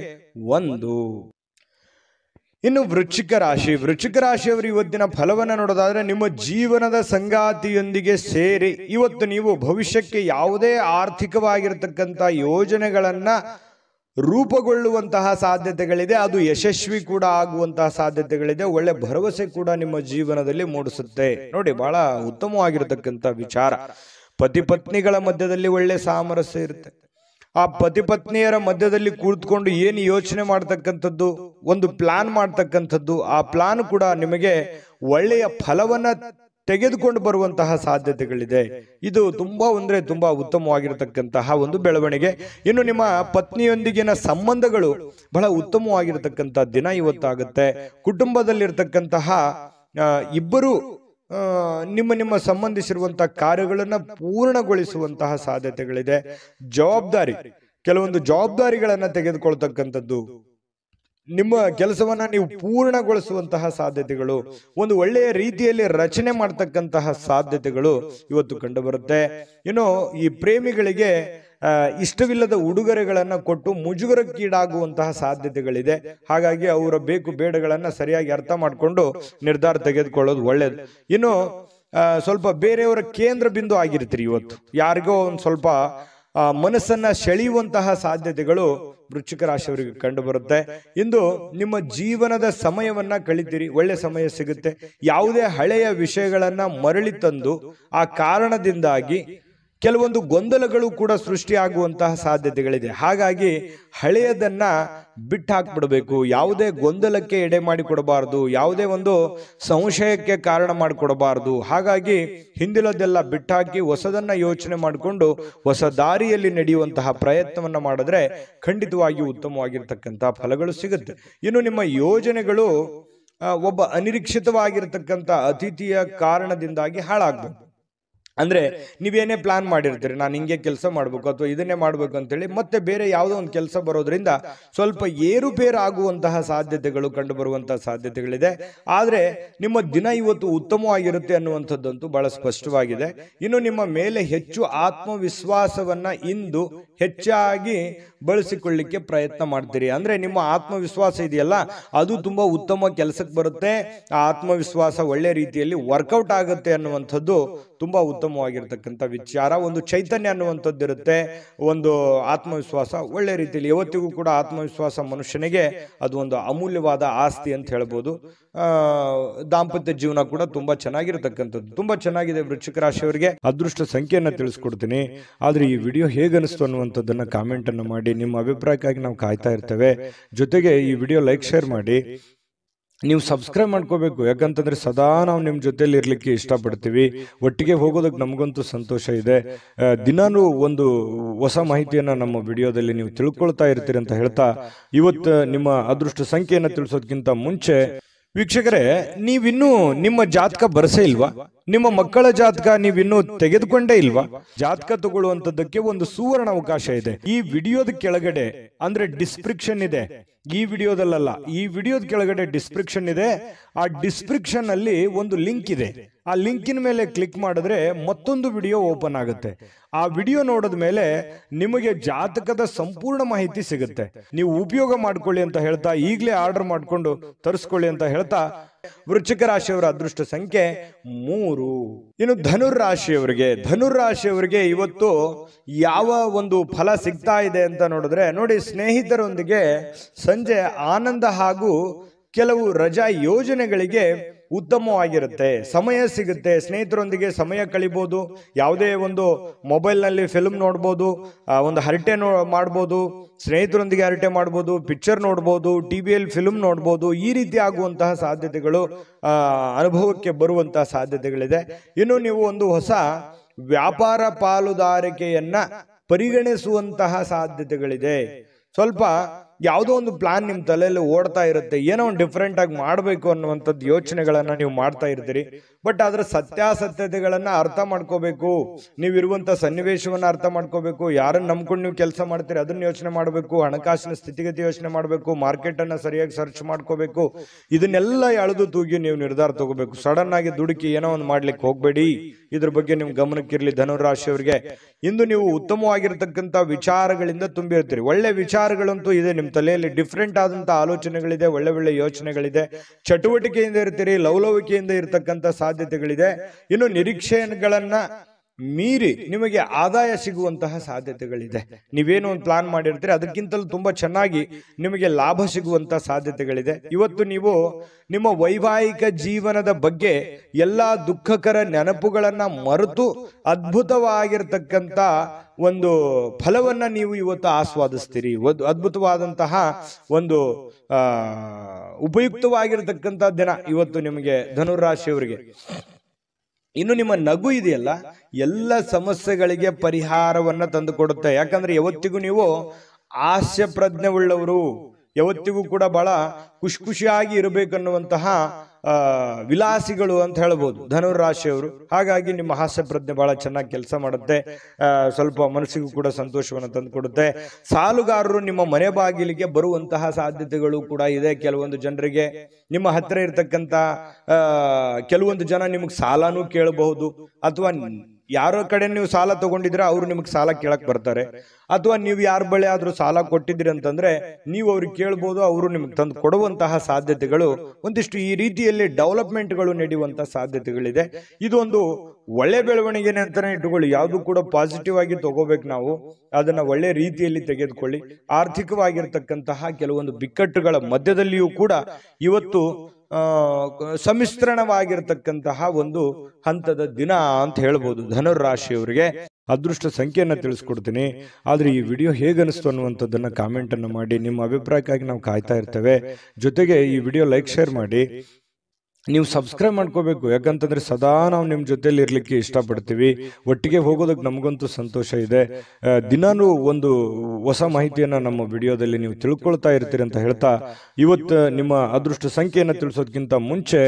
1. ಇನ್ನು ವೃಶ್ಚಿಕ ರಾಶಿಯವರು ಇವತ್ತಿನ ಫಲವನ್ನ ನೋಡೋದಾದ್ರೆ, ನಿಮ್ಮ ಜೀವನದ ಸಂಗಾತಿಯೊಂದಿಗೆ ಸೇರಿ ಇವತ್ತು ನೀವು ಭವಿಷ್ಯಕ್ಕೆ ಯಾವುದೇ ಆರ್ಥಿಕವಾಗಿರತಕ್ಕಂಥ ಯೋಜನೆಗಳನ್ನ ರೂಪುಗೊಳ್ಳುವಂತಹ ಸಾಧ್ಯತೆಗಳಿದೆ. ಅದು ಯಶಸ್ವಿ ಕೂಡ ಆಗುವಂತಹ ಸಾಧ್ಯತೆಗಳಿದೆ. ಒಳ್ಳೆ ಭರವಸೆ ಕೂಡ ನಿಮ್ಮ ಜೀವನದಲ್ಲಿ ಮೂಡಿಸುತ್ತೆ. ನೋಡಿ, ಬಹಳ ಉತ್ತಮವಾಗಿರತಕ್ಕಂಥ ವಿಚಾರ. ಪತಿ ಪತ್ನಿಗಳ ಮಧ್ಯದಲ್ಲಿ ಒಳ್ಳೆ ಸಾಮರಸ್ಯ ಇರುತ್ತೆ. ಆ ಪತಿ ಪತ್ನಿಯರ ಮಧ್ಯದಲ್ಲಿ ಕೂತ್ಕೊಂಡು ಏನು ಯೋಚನೆ ಮಾಡ್ತಕ್ಕಂಥದ್ದು, ಒಂದು ಪ್ಲಾನ್ ಮಾಡ್ತಕ್ಕಂಥದ್ದು, ಆ ಪ್ಲಾನ್ ಕೂಡ ನಿಮಗೆ ಒಳ್ಳೆಯ ಫಲವನ್ನ ತೆಗೆದುಕೊಂಡು ಬರುವಂತಹ ಸಾಧ್ಯತೆಗಳಿದೆ. ಇದು ತುಂಬಾ ಉತ್ತಮವಾಗಿರತಕ್ಕಂತಹ ಒಂದು ಬೆಳವಣಿಗೆ. ಇನ್ನು ನಿಮ್ಮ ಪತ್ನಿಯೊಂದಿಗಿನ ಸಂಬಂಧಗಳು ಬಹಳ ಉತ್ತಮವಾಗಿರತಕ್ಕಂತಹ ದಿನ ಇವತ್ತಾಗುತ್ತೆ. ಕುಟುಂಬದಲ್ಲಿರ್ತಕ್ಕಂತಹ ಇಬ್ಬರು ನಿಮ್ಮ ಸಂಬಂಧಿಸಿರುವಂತಹ ಕಾರ್ಯಗಳನ್ನ ಪೂರ್ಣಗೊಳಿಸುವಂತಹ ಸಾಧ್ಯತೆಗಳಿದೆ. ಕೆಲವೊಂದು ಜವಾಬ್ದಾರಿಗಳನ್ನ ತೆಗೆದುಕೊಳ್ತಕ್ಕಂಥದ್ದು, ನಿಮ್ಮ ಕೆಲಸವನ್ನ ನೀವು ಪೂರ್ಣಗೊಳಿಸುವಂತಹ ಸಾಧ್ಯತೆಗಳು, ಒಂದು ಒಳ್ಳೆಯ ರೀತಿಯಲ್ಲಿ ರಚನೆ ಮಾಡ್ತಕ್ಕಂತಹ ಸಾಧ್ಯತೆಗಳು ಇವತ್ತು ಕಂಡು ಬರುತ್ತೆ. ಇನ್ನು ಈ ಪ್ರೇಮಿಗಳಿಗೆ ಇಷ್ಟವಿಲ್ಲದ ಉಡುಗೊರೆಗಳನ್ನ ಕೊಟ್ಟು ಮುಜುಗರಕ್ಕೀಡಾಗುವಂತಹ ಸಾಧ್ಯತೆಗಳಿದೆ. ಹಾಗಾಗಿ ಅವರ ಬೇಕು ಬೇಡಗಳನ್ನ ಸರಿಯಾಗಿ ಅರ್ಥ ಮಾಡಿಕೊಂಡು ನಿರ್ಧಾರ ತೆಗೆದುಕೊಳ್ಳೋದು ಒಳ್ಳೇದು. ಇನ್ನು ಸ್ವಲ್ಪ ಬೇರೆಯವರ ಕೇಂದ್ರ ಬಿಂದು ಆಗಿರ್ತೀರಿ. ಇವತ್ತು ಯಾರಿಗೋ ಒಂದು ಸ್ವಲ್ಪ ಮನಸ್ಸನ್ನ ಸೆಳೆಯುವಂತಹ ಸಾಧ್ಯತೆಗಳು ವೃಶ್ಚಿಕ ರಾಶಿಯವರಿಗೆ ಕಂಡು ಬರುತ್ತೆ. ಇಂದು ನಿಮ್ಮ ಜೀವನದ ಸಮಯವನ್ನ ಕಳಿತೀರಿ, ಒಳ್ಳೆ ಸಮಯ ಸಿಗುತ್ತೆ. ಯಾವುದೇ ಹಳೆಯ ವಿಷಯಗಳನ್ನ ಮರಳಿ ತಂದು ಆ ಕಾರಣದಿಂದಾಗಿ ಕೆಲವೊಂದು ಗೊಂದಲಗಳು ಕೂಡ ಸೃಷ್ಟಿಯಾಗುವಂತಹ ಸಾಧ್ಯತೆಗಳಿದೆ. ಹಾಗಾಗಿ ಹಳೆಯದನ್ನ ಬಿಟ್ಟು ಹಾಕ್ಬಿಡ್ಬೇಕು. ಯಾವುದೇ ಗೊಂದಲಕ್ಕೆ ಎಡೆ ಮಾಡಿಕೊಡಬಾರದು, ಯಾವುದೇ ಒಂದು ಸಂಶಯಕ್ಕೆ ಕಾರಣ ಮಾಡಿಕೊಡಬಾರದು. ಹಾಗಾಗಿ ಹಿಂದಿಲದೆಲ್ಲ ಬಿಟ್ಟಾಕಿ ಹೊಸದನ್ನ ಯೋಚನೆ ಮಾಡಿಕೊಂಡು ಹೊಸ ದಾರಿಯಲ್ಲಿ ನಡೆಯುವಂತಹ ಪ್ರಯತ್ನವನ್ನ ಮಾಡಿದ್ರೆ ಖಂಡಿತವಾಗಿ ಉತ್ತಮವಾಗಿರ್ತಕ್ಕಂತಹ ಫಲಗಳು ಸಿಗುತ್ತೆ. ಇನ್ನು ನಿಮ್ಮ ಯೋಜನೆಗಳು ಒಬ್ಬ ಅನಿರೀಕ್ಷಿತವಾಗಿರ್ತಕ್ಕಂಥ ಅತಿಥಿಯ ಕಾರಣದಿಂದಾಗಿ ಹಾಳಾಗ್ಬೇಕು. ಅಂದ್ರೆ ನೀವೇನೇ ಪ್ಲಾನ್ ಮಾಡಿರ್ತೀರಿ, ನಾನು ಹಿಂಗೆ ಕೆಲಸ ಮಾಡ್ಬೇಕು ಅಥವಾ ಇದನ್ನೇ ಮಾಡ್ಬೇಕು ಅಂತೇಳಿ ಮತ್ತೆ ಬೇರೆ ಯಾವುದೋ ಒಂದು ಕೆಲಸ ಬರೋದ್ರಿಂದ ಸ್ವಲ್ಪ ಏರುಪೇರು ಆಗುವಂತಹ ಸಾಧ್ಯತೆಗಳು ಕಂಡು ಬರುವಂತಹ ಸಾಧ್ಯತೆಗಳಿದೆ. ಆದ್ರೆ ನಿಮ್ಮ ದಿನ ಇವತ್ತು ಉತ್ತಮವಾಗಿರುತ್ತೆ ಅನ್ನುವಂಥದ್ದಂತೂ ಬಹಳ ಸ್ಪಷ್ಟವಾಗಿದೆ. ಇನ್ನು ನಿಮ್ಮ ಮೇಲೆ ಹೆಚ್ಚು ಆತ್ಮವಿಶ್ವಾಸವನ್ನ ಇಂದು ಹೆಚ್ಚಾಗಿ ಬಳಸಿಕೊಳ್ಳಿಕ್ಕೆ ಪ್ರಯತ್ನ ಮಾಡ್ತೀರಿ. ಅಂದ್ರೆ ನಿಮ್ಮ ಆತ್ಮವಿಶ್ವಾಸ ಇದೆಯಲ್ಲ, ಅದು ತುಂಬಾ ಉತ್ತಮ ಕೆಲಸಕ್ಕೆ ಬರುತ್ತೆ. ಆ ಆತ್ಮವಿಶ್ವಾಸ ಒಳ್ಳೆ ರೀತಿಯಲ್ಲಿ ವರ್ಕೌಟ್ ಆಗುತ್ತೆ ಅನ್ನುವಂಥದ್ದು ತುಂಬಾ ಉತ್ತಮವಾಗಿರ್ತಕ್ಕಂಥ ವಿಚಾರ. ಒಂದು ಚೈತನ್ಯ ಅನ್ನುವಂಥದ್ದು ಇರುತ್ತೆ, ಒಂದು ಆತ್ಮವಿಶ್ವಾಸ ಒಳ್ಳೆ ರೀತಿಯಲ್ಲಿ. ಯಾವತ್ತಿಗೂ ಕೂಡ ಆತ್ಮವಿಶ್ವಾಸ ಮನುಷ್ಯನಿಗೆ ಅದು ಒಂದು ಅಮೂಲ್ಯವಾದ ಆಸ್ತಿ ಅಂತ ಹೇಳ್ಬೋದು. ದಾಂಪತ್ಯ ಜೀವನ ಕೂಡ ತುಂಬಾ ಚೆನ್ನಾಗಿರ್ತಕ್ಕಂಥದ್ದು. ತುಂಬಾ ಚೆನ್ನಾಗಿದೆ ವೃಶ್ಚಿಕ ರಾಶಿಯವರಿಗೆ. ಅದೃಷ್ಟ ಸಂಖ್ಯೆಯನ್ನ ತಿಳಿಸ್ಕೊಡ್ತೀನಿ. ಆದ್ರೆ ಈ ವಿಡಿಯೋ ಹೇಗನಿಸ್ತು ಅನ್ನುವಂಥದ್ದನ್ನ ಕಾಮೆಂಟ್ ಅನ್ನು ಮಾಡಿ. ನಿಮ್ಮ ಅಭಿಪ್ರಾಯಕ್ಕಾಗಿ ನಾವು ಕಾಯ್ತಾ ಇರ್ತೇವೆ. ಜೊತೆಗೆ ಈ ವಿಡಿಯೋ ಲೈಕ್ ಶೇರ್ ಮಾಡಿ. ನೀವು ಸಬ್ಸ್ಕ್ರೈಬ್ ಮಾಡ್ಕೋಬೇಕು, ಯಾಕಂತಂದ್ರೆ ಸದಾ ನಾವು ನಿಮ್ಮ ಜೊತೆಲಿ ಇರ್ಲಿಕ್ಕೆ ಇಷ್ಟಪಡ್ತೀವಿ. ಒಟ್ಟಿಗೆ ಹೋಗೋದಕ್ಕೆ ನಮಗಂತೂ ಸಂತೋಷ ಇದೆ. ದಿನಾನು ಒಂದು ಹೊಸ ಮಾಹಿತಿಯನ್ನ ನಮ್ಮ ವಿಡಿಯೋದಲ್ಲಿ ನೀವು ತಿಳ್ಕೊಳ್ತಾ ಇರ್ತೀರಿ ಅಂತ ಹೇಳ್ತಾ, ಇವತ್ತು ನಿಮ್ಮ ಅದೃಷ್ಟ ಸಂಖ್ಯೆಯನ್ನು ತಿಳಿಸೋದಕ್ಕಿಂತ ಮುಂಚೆ ವೀಕ್ಷಕರೇ, ನೀವಿನ್ನೂ ನಿಮ್ಮ ಜಾತಕ ಬರಸೇ ಇಲ್ವಾ? ನಿಮ್ಮ ಮಕ್ಕಳ ಜಾತಕ ನೀವಿನ್ನೂ ತೆಗೆದುಕೊಂಡೇ ಇಲ್ವಾ? ಜಾತಕ ತಗೊಳ್ಳುವಂತದ್ದಕ್ಕೆ ಒಂದು ಸುವರ್ಣ ಅವಕಾಶ ಇದೆ. ಈ ವಿಡಿಯೋದ ಕೆಳಗಡೆ ಅಂದ್ರೆ ಡಿಸ್ಕ್ರಿಪ್ಷನ್ ಇದೆ. ಈ ವಿಡಿಯೋದಲ್ಲ, ಈ ವಿಡಿಯೋದ ಕೆಳಗಡೆ ಡಿಸ್ಕ್ರಿಪ್ಷನ್ ಇದೆ. ಆ ಡಿಸ್ಕ್ರಿಪ್ಷನ್ ಅಲ್ಲಿ ಒಂದು ಲಿಂಕ್ ಇದೆ. ಆ ಲಿಂಕಿನ ಮೇಲೆ ಕ್ಲಿಕ್ ಮಾಡಿದ್ರೆ ಮತ್ತೊಂದು ವಿಡಿಯೋ ಓಪನ್ ಆಗುತ್ತೆ. ಆ ವಿಡಿಯೋ ನೋಡಿದ ಮೇಲೆ ನಿಮಗೆ ಜಾತಕದ ಸಂಪೂರ್ಣ ಮಾಹಿತಿ ಸಿಗುತ್ತೆ. ನೀವು ಉಪಯೋಗ ಮಾಡ್ಕೊಳ್ಳಿ ಅಂತ ಹೇಳ್ತಾ, ಈಗಲೇ ಆರ್ಡರ್ ಮಾಡ್ಕೊಂಡು ತರಿಸ್ಕೊಳ್ಳಿ ಅಂತ ಹೇಳ್ತಾ, ವೃಶ್ಚಿಕ ರಾಶಿಯವರ ಅದೃಷ್ಟ ಸಂಖ್ಯೆ 3. ಇನ್ನು ಧನುರಾಶಿಯವರಿಗೆ ಇವತ್ತು ಯಾವ ಒಂದು ಫಲ ಸಿಗ್ತಾ ಇದೆ ಅಂತ ನೋಡಿದ್ರೆ, ನೋಡಿ, ಸ್ನೇಹಿತರೊಂದಿಗೆ ಸಂಜೆ ಆನಂದ ಹಾಗೂ ಕೆಲವು ರಜಾ ಯೋಜನೆಗಳಿಗೆ ಉತ್ತಮವಾಗಿರುತ್ತೆ. ಸಮಯ ಸಿಗುತ್ತೆ, ಸ್ನೇಹಿತರೊಂದಿಗೆ ಸಮಯ ಕಳಿಬಹುದು. ಯಾವುದೇ ಒಂದು ಮೊಬೈಲ್ ನಲ್ಲಿ ಫಿಲ್ಮ್ ನೋಡ್ಬೋದು, ಒಂದು ಹರಟೆ ಮಾಡ್ಬೋದು, ಸ್ನೇಹಿತರೊಂದಿಗೆ ಹರಟೆ ಮಾಡ್ಬೋದು, ಪಿಕ್ಚರ್ ನೋಡ್ಬೋದು, ಟಿವಿಯಲ್ಲಿ ಫಿಲ್ಮ್ ನೋಡ್ಬೋದು. ಈ ರೀತಿ ಆಗುವಂತಹ ಸಾಧ್ಯತೆಗಳು ಅನುಭವಕ್ಕೆ ಬರುವಂತಹ ಸಾಧ್ಯತೆಗಳಿದೆ. ಇನ್ನು ನೀವು ಒಂದು ಹೊಸ ವ್ಯಾಪಾರ ಪಾಲುದಾರಿಕೆಯನ್ನ ಪರಿಗಣಿಸುವಂತಹ ಸಾಧ್ಯತೆಗಳಿದೆ. ಸ್ವಲ್ಪ ಯಾವುದೋ ಒಂದು ಪ್ಲಾನ್ ನಿಮ್ಮ ತಲೆಯಲ್ಲಿ ಓಡ್ತಾ ಇರುತ್ತೆ, ಏನೋ ಒಂದು ಡಿಫ್ರೆಂಟ್ ಆಗಿ ಮಾಡಬೇಕು ಅನ್ನುವಂಥದ್ದು ಯೋಚನೆಗಳನ್ನ ನೀವು ಮಾಡ್ತಾ ಇರ್ತೀರಿ. ಬಟ್ ಅದರ ಸತ್ಯಾಸತ್ಯತೆಗಳನ್ನ ಅರ್ಥ ಮಾಡ್ಕೋಬೇಕು. ನೀವಿರುವಂತ ಸನ್ನಿವೇಶವನ್ನ ಅರ್ಥ ಮಾಡ್ಕೋಬೇಕು. ಯಾರನ್ನ ನಂಬ್ಕೊಂಡು ನೀವು ಕೆಲಸ ಮಾಡ್ತೀರಿ ಅದನ್ನ ಯೋಚನೆ ಮಾಡಬೇಕು. ಹಣಕಾಸಿನ ಸ್ಥಿತಿಗತಿ ಯೋಚನೆ ಮಾಡಬೇಕು. ಮಾರ್ಕೆಟ್ ಅನ್ನ ಸರಿಯಾಗಿ ಸರ್ಚ್ ಮಾಡ್ಕೋಬೇಕು. ಇದನ್ನೆಲ್ಲ ಎಳೆದು ತೂಗಿ ನೀವು ನಿರ್ಧಾರ ತಗೋಬೇಕು. ಸಡನ್ ಆಗಿ ದುಡುಕಿ ಏನೋ ಒಂದು ಮಾಡ್ಲಿಕ್ಕೆ ಹೋಗ್ಬೇಡಿ. ಇದ್ರ ಬಗ್ಗೆ ನಿಮ್ ಗಮನಕ್ಕಿರ್ಲಿ. ಧನುರಾಶಿಯವರಿಗೆ ಇಂದು ನೀವು ಉತ್ತಮವಾಗಿರ್ತಕ್ಕಂಥ ವಿಚಾರಗಳಿಂದ ತುಂಬಿರ್ತೀರಿ. ಒಳ್ಳೆ ವಿಚಾರಗಳಂತೂ ಇದೆ ನಿಮ್ಮ ತಲೆಯಲ್ಲಿ. ಡಿಫ್ರೆಂಟ್ ಆದಂತ ಆಲೋಚನೆಗಳಿದೆ, ಒಳ್ಳೆ ಯೋಚನೆಗಳಿದೆ. ಚಟುವಟಿಕೆಯಿಂದ ಇರ್ತೀರಿ, ಲವಲವಿಕೆಯಿಂದ ಇರ್ತಕ್ಕಂಥ ಸಾಧ್ಯತೆಗಳಿದೆ. ಇನ್ನು ನಿರೀಕ್ಷೆಗಳನ್ನ ಮೀರಿ ನಿಮಗೆ ಆದಾಯ ಸಿಗುವಂತಹ ಸಾಧ್ಯತೆಗಳಿದೆ. ನೀವೇನು ಒಂದು ಪ್ಲಾನ್ ಮಾಡಿರ್ತೀರಿ ಅದಕ್ಕಿಂತಲೂ ತುಂಬಾ ಚೆನ್ನಾಗಿ ನಿಮಗೆ ಲಾಭ ಸಿಗುವಂತಹ ಸಾಧ್ಯತೆಗಳಿದೆ. ಇವತ್ತು ನೀವು ನಿಮ್ಮ ವೈವಾಹಿಕ ಜೀವನದ ಬಗ್ಗೆ ಎಲ್ಲಾ ದುಃಖಕರ ನೆನಪುಗಳನ್ನ ಮರೆತು ಅದ್ಭುತವಾಗಿರ್ತಕ್ಕಂಥ ಒಂದು ಫಲವನ್ನ ನೀವು ಇವತ್ತು ಆಸ್ವಾದಿಸ್ತೀರಿ. ಅದ್ಭುತವಾದಂತಹ ಒಂದು ಉಪಯುಕ್ತವಾಗಿರ್ತಕ್ಕಂಥ ದಿನ ಇವತ್ತು ನಿಮಗೆ ಧನುರಾಶಿಯವರಿಗೆ. ಇನ್ನು ನಿಮ್ಮ ನಗು ಇದೆಯಲ್ಲ, ಎಲ್ಲ ಸಮಸ್ಯೆಗಳಿಗೆ ಪರಿಹಾರವನ್ನ ತಂದು ಕೊಡುತ್ತೆ. ಯಾಕಂದ್ರೆ ಯಾವತ್ತಿಗೂ ನೀವು ಹಾಸ್ಯ ಪ್ರಜ್ಞೆ ಉಳ್ಳವರು, ಯಾವತ್ತಿಗೂ ಕೂಡ ಬಹಳ ಖುಷಿಯಾಗಿ ಇರಬೇಕನ್ನುವಂತಹ ವಿಲಾಸಿಗಳು ಅಂತ ಹೇಳ್ಬೋದು ಧನುರಾಶಿಯವರು. ಹಾಗಾಗಿ ನಿಮ್ಮ ಹಾಸ್ಯ ಪ್ರಜ್ಞೆ ಬಹಳ ಚೆನ್ನಾಗಿ ಕೆಲಸ ಮಾಡುತ್ತೆ. ಸ್ವಲ್ಪ ಮನಸ್ಸಿಗೂ ಕೂಡ ಸಂತೋಷವನ್ನು ತಂದು ಕೊಡುತ್ತೆ. ಸಾಲುಗಾರರು ನಿಮ್ಮ ಮನೆ ಬಾಗಿಲಿಗೆ ಬರುವಂತಹ ಸಾಧ್ಯತೆಗಳು ಕೂಡ ಇದೆ. ಕೆಲವೊಂದು ಜನರಿಗೆ ನಿಮ್ಮ ಹತ್ತಿರ ಇರ್ತಕ್ಕಂಥ ಕೆಲವೊಂದು ಜನ ನಿಮಗೆ ಸಾಲನೂ ಕೇಳಬಹುದು, ಅಥವಾ ಯಾರೋ ಕಡೆ ನೀವು ಸಾಲ ತಗೊಂಡಿದ್ರೆ ಅವರು ನಿಮಗೆ ಸಾಲ ಕೇಳಕ್ ಬರ್ತಾರೆ, ಅಥವಾ ನೀವು ಯಾರ ಬಳಿ ಆದ್ರೂ ಸಾಲ ಕೊಟ್ಟಿದ್ದೀರಿ ಅಂತಂದ್ರೆ ನೀವು ಅವ್ರಿಗೆ ಕೇಳ್ಬೋದು, ಅವರು ನಿಮ್ಗೆ ತಂದು ಕೊಡುವಂತಹ ಸಾಧ್ಯತೆಗಳು ಒಂದಿಷ್ಟು ಈ ರೀತಿಯಲ್ಲಿ ಡೆವಲಪ್ಮೆಂಟ್ಗಳು ನಡೆಯುವಂತಹ ಸಾಧ್ಯತೆಗಳಿದೆ. ಇದು ಒಂದು ಒಳ್ಳೆ ಬೆಳವಣಿಗೆನೆ ಅಂತಾನೆ ಇಟ್ಟುಕೊಳ್ಳಿ. ಯಾವುದು ಕೂಡ ಪಾಸಿಟಿವ್ ಆಗಿ ತಗೋಬೇಕು, ನಾವು ಅದನ್ನ ಒಳ್ಳೆ ರೀತಿಯಲ್ಲಿ ತೆಗೆದುಕೊಳ್ಳಿ. ಆರ್ಥಿಕವಾಗಿರ್ತಕ್ಕಂತಹ ಕೆಲವೊಂದು ಬಿಕ್ಕಟ್ಟುಗಳ ಮಧ್ಯದಲ್ಲಿಯೂ ಕೂಡ ಇವತ್ತು ಸಮ್ಮಿಶ್ರಣವಾಗಿರ್ತಕ್ಕಂತಹ ಒಂದು ಹಂತದ ದಿನ ಅಂತ ಹೇಳ್ಬೋದು ಧನುರಾಶಿಯವರಿಗೆ. ಅದೃಷ್ಟ ಸಂಖ್ಯೆಯನ್ನ ತಿಳಿಸ್ಕೊಡ್ತೀನಿ, ಆದ್ರೆ ಈ ವಿಡಿಯೋ ಹೇಗನಿಸ್ತು ಅನ್ನುವಂಥದ್ದನ್ನ ಕಾಮೆಂಟ್ ಅನ್ನು ಮಾಡಿ. ನಿಮ್ಮ ಅಭಿಪ್ರಾಯಕ್ಕಾಗಿ ನಾವು ಕಾಯ್ತಾ ಇರ್ತೇವೆ. ಜೊತೆಗೆ ಈ ವಿಡಿಯೋ ಲೈಕ್ ಶೇರ್ ಮಾಡಿ. ನೀವು ಸಬ್ಸ್ಕ್ರೈಬ್ ಮಾಡ್ಕೋಬೇಕು, ಯಾಕಂತಂದ್ರೆ ಸದಾ ನಾವು ನಿಮ್ಮ ಜೊತೆಲಿ ಇರ್ಲಿಕ್ಕೆ ಇಷ್ಟಪಡ್ತೀವಿ. ಒಟ್ಟಿಗೆ ಹೋಗೋದಕ್ಕೆ ನಮಗಂತೂ ಸಂತೋಷ ಇದೆ. ದಿನಾನು ಒಂದು ಹೊಸ ಮಾಹಿತಿಯನ್ನ ನಮ್ಮ ವಿಡಿಯೋದಲ್ಲಿ ನೀವು ತಿಳ್ಕೊಳ್ತಾ ಇರ್ತೀರಿ ಅಂತ ಹೇಳ್ತಾ, ಇವತ್ತು ನಿಮ್ಮ ಅದೃಷ್ಟ ಸಂಖ್ಯೆಯನ್ನು ತಿಳಿಸೋದಕ್ಕಿಂತ ಮುಂಚೆ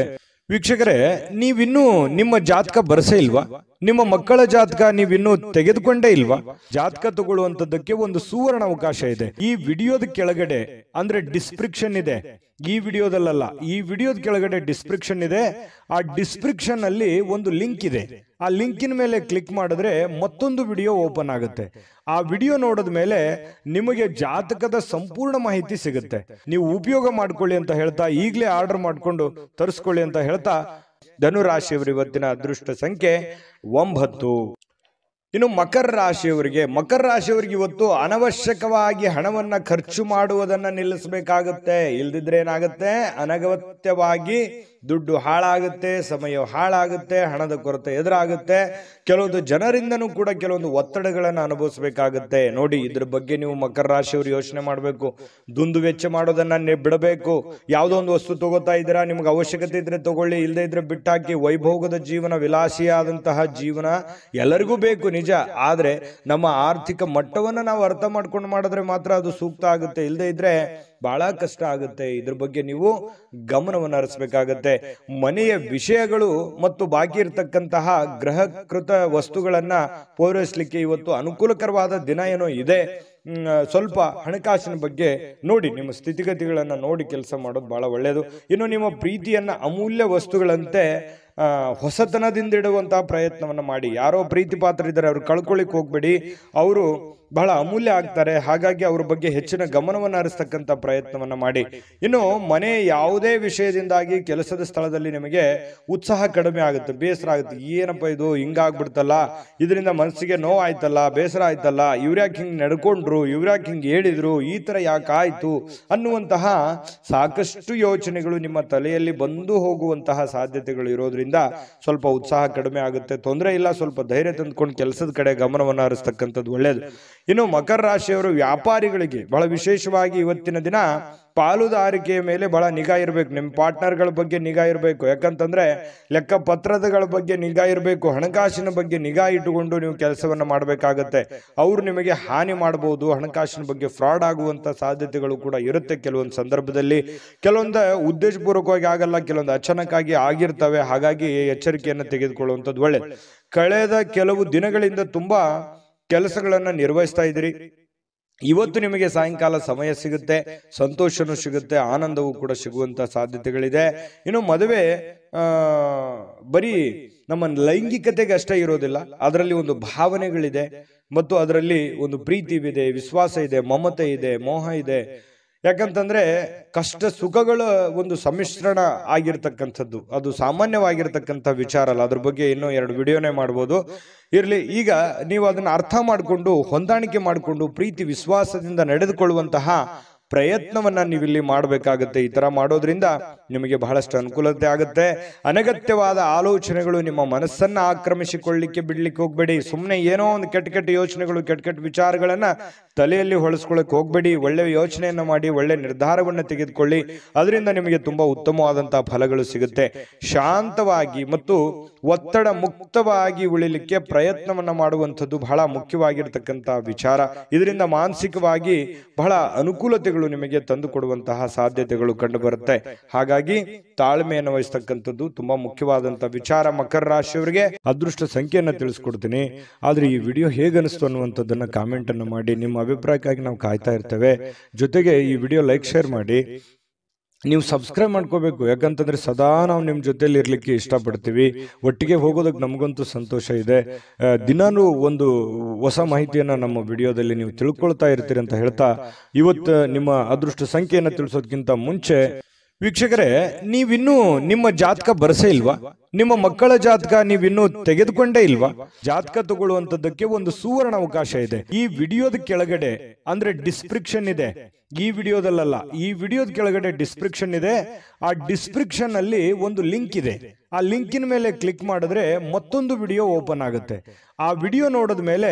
ವೀಕ್ಷಕರೇ, ನೀವಿನ್ನೂ ನಿಮ್ಮ ಜಾತಕ ಬರಸೇ ಇಲ್ವಾ? ನಿಮ್ಮ ಮಕ್ಕಳ ಜಾತಕ ನೀವಿನ್ನೂ ತೆಗೆದುಕೊಂಡೇ ಇಲ್ವಾ? ಜಾತಕ ತಗೊಳ್ಳುವಂತದ್ದಕ್ಕೆ ಒಂದು ಸುವರ್ಣ ಅವಕಾಶ ಇದೆ. ಈ ವಿಡಿಯೋದ ಕೆಳಗಡೆ ಅಂದ್ರೆ ಡಿಸ್ಕ್ರಿಪ್ಷನ್ ಇದೆ, ಈ ವಿಡಿಯೋದಲ್ಲ, ಈ ವಿಡಿಯೋದ ಕೆಳಗಡೆ ಡಿಸ್ಕ್ರಿಪ್ಷನ್ ಇದೆ. ಆ ಡಿಸ್ಕ್ರಿಪ್ಷನ್ ಅಲ್ಲಿ ಒಂದು ಲಿಂಕ್ ಇದೆ. ಆ ಲಿಂಕಿನ ಮೇಲೆ ಕ್ಲಿಕ್ ಮಾಡಿದ್ರೆ ಮತ್ತೊಂದು ವಿಡಿಯೋ ಓಪನ್ ಆಗುತ್ತೆ. ಆ ವಿಡಿಯೋ ನೋಡಿದ ಮೇಲೆ ನಿಮಗೆ ಜಾತಕದ ಸಂಪೂರ್ಣ ಮಾಹಿತಿ ಸಿಗುತ್ತೆ. ನೀವು ಉಪಯೋಗ ಮಾಡ್ಕೊಳ್ಳಿ ಅಂತ ಹೇಳ್ತಾ, ಈಗಲೇ ಆರ್ಡರ್ ಮಾಡ್ಕೊಂಡು ತರಿಸ್ಕೊಳ್ಳಿ ಅಂತ ಹೇಳ್ತಾ, ಧನುರಾಶಿಯವರು ಇವತ್ತಿನ ಅದೃಷ್ಟ ಸಂಖ್ಯೆ 9. ಇನ್ನು ಮಕರ ರಾಶಿಯವರಿಗೆ ಇವತ್ತು ಅನವಶ್ಯಕವಾಗಿ ಹಣವನ್ನ ಖರ್ಚು ಮಾಡುವುದನ್ನ ನಿಲ್ಲಿಸಬೇಕಾಗುತ್ತೆ. ಇಲ್ದಿದ್ರೆ ಏನಾಗುತ್ತೆ, ಅನಗತ್ಯವಾಗಿ ದುಡ್ಡು ಹಾಳಾಗುತ್ತೆ, ಸಮಯ ಹಾಳಾಗುತ್ತೆ, ಹಣದ ಕೊರತೆ ಎದುರಾಗುತ್ತೆ. ಕೆಲವೊಂದು ಜನರಿಂದನೂ ಕೂಡ ಕೆಲವೊಂದು ಒತ್ತಡಗಳನ್ನು ಅನುಭವಿಸಬೇಕಾಗುತ್ತೆ. ನೋಡಿ, ಇದ್ರ ಬಗ್ಗೆ ನೀವು ಮಕರ ರಾಶಿಯವರು ಯೋಚನೆ ಮಾಡಬೇಕು. ದುಂದು ವೆಚ್ಚ ಮಾಡೋದನ್ನ ಬಿಡಬೇಕು. ಯಾವುದೋ ಒಂದು ವಸ್ತು ತಗೋತಾ ಇದ್ದೀರಾ, ನಿಮ್ಗೆ ಅವಶ್ಯಕತೆ ಇದ್ರೆ ತಗೊಳ್ಳಿ, ಇಲ್ಲದೆ ಇದ್ರೆ ಬಿಟ್ಟಾಕಿ. ವೈಭೋಗದ ಜೀವನ, ವಿಲಾಸಿಯಾದಂತಹ ಜೀವನ ಎಲ್ಲರಿಗೂ ಬೇಕು ನಿಜ. ಆದ್ರೆ ನಮ್ಮ ಆರ್ಥಿಕ ಮಟ್ಟವನ್ನ ನಾವು ಅರ್ಥ ಮಾಡ್ಕೊಂಡು ಮಾಡಿದ್ರೆ ಮಾತ್ರ ಅದು ಸೂಕ್ತ ಆಗುತ್ತೆ. ಇಲ್ಲದೆ ಇದ್ರೆ ಬಹಳ ಕಷ್ಟ ಆಗುತ್ತೆ. ಇದ್ರ ಬಗ್ಗೆ ನೀವು ಗಮನವನ್ನು ಹರಿಸಬೇಕಾಗತ್ತೆ. ಮನೆಯ ವಿಷಯಗಳು ಮತ್ತು ಬಾಕಿ ಇರತಕ್ಕಂತಹ ಗೃಹಕೃತ ವಸ್ತುಗಳನ್ನ ಪೂರೈಸಲಿಕ್ಕೆ ಇವತ್ತು ಅನುಕೂಲಕರವಾದ ದಿನ ಏನೋ ಇದೆ. ಸ್ವಲ್ಪ ಹಣಕಾಸಿನ ಬಗ್ಗೆ ನೋಡಿ, ನಿಮ್ಮ ಸ್ಥಿತಿಗತಿಗಳನ್ನ ನೋಡಿ ಕೆಲಸ ಮಾಡೋದು ಬಹಳ ಒಳ್ಳೆಯದು. ಇನ್ನು ನಿಮ್ಮ ಪ್ರೀತಿಯನ್ನ ಅಮೂಲ್ಯ ವಸ್ತುಗಳಂತೆ ಹೊಸತನದಿಂದ ಇಡುವಂತಹ ಪ್ರಯತ್ನವನ್ನ ಮಾಡಿ. ಯಾರೋ ಪ್ರೀತಿ ಪಾತ್ರ ಇದ್ದಾರೆ, ಅವ್ರು ಕಳ್ಕೊಳ್ಳಿಕ್ ಹೋಗ್ಬೇಡಿ. ಅವರು ಬಹಳ ಅಮೂಲ್ಯ ಆಗ್ತಾರೆ. ಹಾಗಾಗಿ ಅವ್ರ ಬಗ್ಗೆ ಹೆಚ್ಚಿನ ಗಮನವನ್ನು ಹರಿಸ್ತಕ್ಕಂಥ ಪ್ರಯತ್ನವನ್ನ ಮಾಡಿ. ಇನ್ನು ಮನೆ ಯಾವುದೇ ವಿಷಯದಿಂದಾಗಿ ಕೆಲಸದ ಸ್ಥಳದಲ್ಲಿ ನಿಮಗೆ ಉತ್ಸಾಹ ಕಡಿಮೆ ಆಗುತ್ತೆ, ಬೇಸರ ಆಗುತ್ತೆ. ಏನಪ್ಪ ಇದು ಹಿಂಗಾಗ್ಬಿಡ್ತಲ್ಲ, ಇದರಿಂದ ಮನಸ್ಸಿಗೆ ನೋವಾಯ್ತಲ್ಲ, ಬೇಸರ ಆಯ್ತಲ್ಲ, ಇವ್ರ್ಯಾಕೆ ಹಿಂಗ್ ನಡ್ಕೊಂಡ್ರು, ಇವ್ರ್ಯಾಕೆ ಹಿಂಗ್ ಹೇಳಿದ್ರು, ಈ ತರ ಯಾಕೆ ಆಯ್ತು ಅನ್ನುವಂತಹ ಸಾಕಷ್ಟು ಯೋಚನೆಗಳು ನಿಮ್ಮ ತಲೆಯಲ್ಲಿ ಬಂದು ಹೋಗುವಂತಹ ಸಾಧ್ಯತೆಗಳು ಇರೋದ್ರಿಂದ ಸ್ವಲ್ಪ ಉತ್ಸಾಹ ಕಡಿಮೆ ಆಗುತ್ತೆ. ತೊಂದರೆ ಇಲ್ಲ, ಸ್ವಲ್ಪ ಧೈರ್ಯ ತಂದ್ಕೊಂಡು ಕೆಲಸದ ಕಡೆ ಗಮನವನ್ನು ಹರಿಸ್ತಕ್ಕಂಥದ್ದು ಒಳ್ಳೆಯದು. ಇನ್ನು ಮಕರ ರಾಶಿಯವರು ವ್ಯಾಪಾರಿಗಳಿಗೆ ಬಹಳ ವಿಶೇಷವಾಗಿ ಇವತ್ತಿನ ದಿನ ಪಾಲುದಾರಿಕೆಯ ಮೇಲೆ ಬಹಳ ನಿಗಾ ಇರಬೇಕು. ನಿಮ್ಮ ಪಾರ್ಟ್ನರ್ಗಳ ಬಗ್ಗೆ ನಿಗಾ ಇರಬೇಕು. ಯಾಕಂತಂದ್ರೆ ಲೆಕ್ಕ ಪತ್ರಗಳ ಬಗ್ಗೆ ನಿಗಾ ಇರಬೇಕು. ಹಣಕಾಸಿನ ಬಗ್ಗೆ ನಿಗಾ ಇಟ್ಟುಕೊಂಡು ನೀವು ಕೆಲಸವನ್ನ ಮಾಡಬೇಕಾಗತ್ತೆ. ಅವರು ನಿಮಗೆ ಹಾನಿ ಮಾಡಬಹುದು. ಹಣಕಾಸಿನ ಬಗ್ಗೆ ಫ್ರಾಡ್ ಆಗುವಂತ ಸಾಧ್ಯತೆಗಳು ಕೂಡ ಇರುತ್ತೆ. ಕೆಲವೊಂದು ಸಂದರ್ಭದಲ್ಲಿ ಕೆಲವೊಂದು ಉದ್ದೇಶಪೂರ್ವಕವಾಗಿ ಆಗಲ್ಲ, ಕೆಲವೊಂದು ಅಚಾನಕ್ಕಾಗಿ ಆಗಿರ್ತವೆ. ಹಾಗಾಗಿ ಎಚ್ಚರಿಕೆಯನ್ನು ತೆಗೆದುಕೊಳ್ಳುವಂಥದ್ದು ಒಳ್ಳೆಯದು. ಕಳೆದ ಕೆಲವು ದಿನಗಳಿಂದ ತುಂಬಾ ಕೆಲಸಗಳನ್ನ ನಿರ್ವಹಿಸ್ತಾ ಇದ್ದೀರಿ. ಇವತ್ತು ನಿಮಗೆ ಸಾಯಂಕಾಲ ಸಮಯ ಸಿಗುತ್ತೆ, ಸಂತೋಷನೂ ಸಿಗುತ್ತೆ, ಆನಂದವೂ ಕೂಡ ಸಿಗುವಂತ ಸಾಧ್ಯತೆಗಳಿದೆ. ಇನ್ನು ಮದುವೆ ಬರೀ ನಮ್ಮ ಲೈಂಗಿಕತೆಗೆ ಅಷ್ಟೇ ಇರೋದಿಲ್ಲ, ಅದರಲ್ಲಿ ಒಂದು ಭಾವನೆಗಳಿದೆ ಮತ್ತು ಅದರಲ್ಲಿ ಒಂದು ಪ್ರೀತಿ ಇದೆ, ವಿಶ್ವಾಸ ಇದೆ, ಮಮತೆ ಇದೆ, ಮೋಹ ಇದೆ. ಯಾಕಂತಂದ್ರೆ ಕಷ್ಟ ಸುಖಗಳ ಒಂದು ಸಮ್ಮಿಶ್ರಣ ಆಗಿರ್ತಕ್ಕಂಥದ್ದು, ಅದು ಸಾಮಾನ್ಯವಾಗಿರ್ತಕ್ಕಂಥ ವಿಚಾರ ಅಲ್ಲ. ಅದ್ರ ಬಗ್ಗೆ ಇನ್ನೂ 2 ವಿಡಿಯೋನೇ ಮಾಡ್ಬೋದು. ಇರ್ಲಿ, ಈಗ ನೀವು ಅದನ್ನ ಅರ್ಥ ಮಾಡಿಕೊಂಡು ಹೊಂದಾಣಿಕೆ ಮಾಡಿಕೊಂಡು ಪ್ರೀತಿ ವಿಶ್ವಾಸದಿಂದ ನಡೆದುಕೊಳ್ಳುವಂತಹ ಪ್ರಯತ್ನವನ್ನ ನೀವಿಲ್ಲಿ ಮಾಡಬೇಕಾಗುತ್ತೆ. ಈ ತರ ಮಾಡೋದ್ರಿಂದ ನಿಮಗೆ ಬಹಳಷ್ಟು ಅನುಕೂಲತೆ ಆಗುತ್ತೆ. ಅನಗತ್ಯವಾದ ಆಲೋಚನೆಗಳು ನಿಮ್ಮ ಮನಸ್ಸನ್ನ ಆಕ್ರಮಿಸಿಕೊಳ್ಳಿಕ್ಕೆ ಬಿಡ್ಲಿಕ್ಕೆ ಹೋಗ್ಬೇಡಿ. ಸುಮ್ಮನೆ ಏನೋ ಒಂದು ಕೆಟ್ಟ ಯೋಚನೆಗಳು, ಕೆಟ್ಟ ವಿಚಾರಗಳನ್ನ ತಲೆಯಲ್ಲಿ ಹೊಳಸ್ಕೊಳ್ಳಕ್ಕೆ ಹೋಗ್ಬೇಡಿ. ಒಳ್ಳೆ ಯೋಚನೆಯನ್ನ ಮಾಡಿ ಒಳ್ಳೆ ನಿರ್ಧಾರವನ್ನ ತೆಗೆದುಕೊಳ್ಳಿ. ಅದರಿಂದ ನಿಮಗೆ ತುಂಬಾ ಉತ್ತಮವಾದಂತಹ ಫಲಗಳು ಸಿಗುತ್ತೆ. ಶಾಂತವಾಗಿ ಮತ್ತು ಒತ್ತಡ ಮುಕ್ತವಾಗಿ ಉಳಿಲಿಕ್ಕೆ ಪ್ರಯತ್ನವನ್ನ ಮಾಡುವಂಥದ್ದು ಬಹಳ ಮುಖ್ಯವಾಗಿರ್ತಕ್ಕಂಥ ವಿಚಾರ. ಇದರಿಂದ ಮಾನಸಿಕವಾಗಿ ಬಹಳ ಅನುಕೂಲತೆಗಳು ನಿಮಗೆ ತಂದು ಕೊಡುವಂತಹ ಸಾಧ್ಯತೆಗಳು ಕಂಡು ಬರುತ್ತೆ. ಹಾಗಾಗಿ ತಾಳ್ಮೆಯನ್ನು ವಹಿಸ್ತಕ್ಕಂಥದ್ದು ತುಂಬಾ ಮುಖ್ಯವಾದಂತಹ ವಿಚಾರ. ಮಕರ ರಾಶಿಯವರಿಗೆ ಅದೃಷ್ಟ ಸಂಖ್ಯೆಯನ್ನ ತಿಳಿಸ್ಕೊಡ್ತೀನಿ. ಆದ್ರೆ ಈ ವಿಡಿಯೋ ಹೇಗನಿಸ್ತು ಅನ್ನುವಂಥದ್ದನ್ನ ಕಾಮೆಂಟ್ ಅನ್ನು ಮಾಡಿ. ನಿಮ್ಮ ಅಭಿಪ್ರಾಯಕ್ಕಾಗಿ ನಾವು ಕಾಯ್ತಾ ಇರ್ತೇವೆ. ಜೊತೆಗೆ ಈ ವಿಡಿಯೋ ಲೈಕ್ ಶೇರ್ ಮಾಡಿ. ನೀವು ಸಬ್ಸ್ಕ್ರೈಬ್ ಮಾಡ್ಕೋಬೇಕು. ಯಾಕಂತಂದ್ರೆ ಸದಾ ನಾವು ನಿಮ್ಮ ಜೊತೆಲಿ ಇರ್ಲಿಕ್ಕೆ ಇಷ್ಟಪಡ್ತೀವಿ. ಒಟ್ಟಿಗೆ ಹೋಗೋದಕ್ಕೆ ನಮಗಂತೂ ಸಂತೋಷ ಇದೆ. ದಿನಾನು ಒಂದು ಹೊಸ ಮಾಹಿತಿಯನ್ನ ನಮ್ಮ ವಿಡಿಯೋದಲ್ಲಿ ನೀವು ತಿಳ್ಕೊಳ್ತಾ ಇರ್ತೀರಿ ಅಂತ ಹೇಳ್ತಾ, ಇವತ್ತು ನಿಮ್ಮ ಅದೃಷ್ಟ ಸಂಖ್ಯೆಯನ್ನು ತಿಳಿಸೋದಕ್ಕಿಂತ ಮುಂಚೆ ವೀಕ್ಷಕರೇ, ನೀವಿನ್ನೂ ನಿಮ್ಮ ಜಾತಕ ಬರಸೇ ಇಲ್ವಾ? ನಿಮ್ಮ ಮಕ್ಕಳ ಜಾತಕ ನೀವಿನ್ನೂ ತೆಗೆದುಕೊಂಡೇ ಇಲ್ವಾ? ಜಾತಕ ತಗೊಳ್ಳುವಂತದ್ದಕ್ಕೆ ಒಂದು ಸುವರ್ಣ ಅವಕಾಶ ಇದೆ. ಈ ವಿಡಿಯೋದ ಕೆಳಗಡೆ ಅಂದ್ರೆ ಡಿಸ್ಕ್ರಿಪ್ಷನ್ ಇದೆ. ಈ ವಿಡಿಯೋದಲ್ಲ, ಈ ವಿಡಿಯೋದ ಕೆಳಗಡೆ ಡಿಸ್ಕ್ರಿಪ್ಷನ್ ಇದೆ. ಆ ಡಿಸ್ಕ್ರಿಪ್ಷನ್ ಅಲ್ಲಿ ಒಂದು ಲಿಂಕ್ ಇದೆ. ಆ ಲಿಂಕಿನ ಮೇಲೆ ಕ್ಲಿಕ್ ಮಾಡಿದ್ರೆ ಮತ್ತೊಂದು ವಿಡಿಯೋ ಓಪನ್ ಆಗುತ್ತೆ. ಆ ವಿಡಿಯೋ ನೋಡಿದ ಮೇಲೆ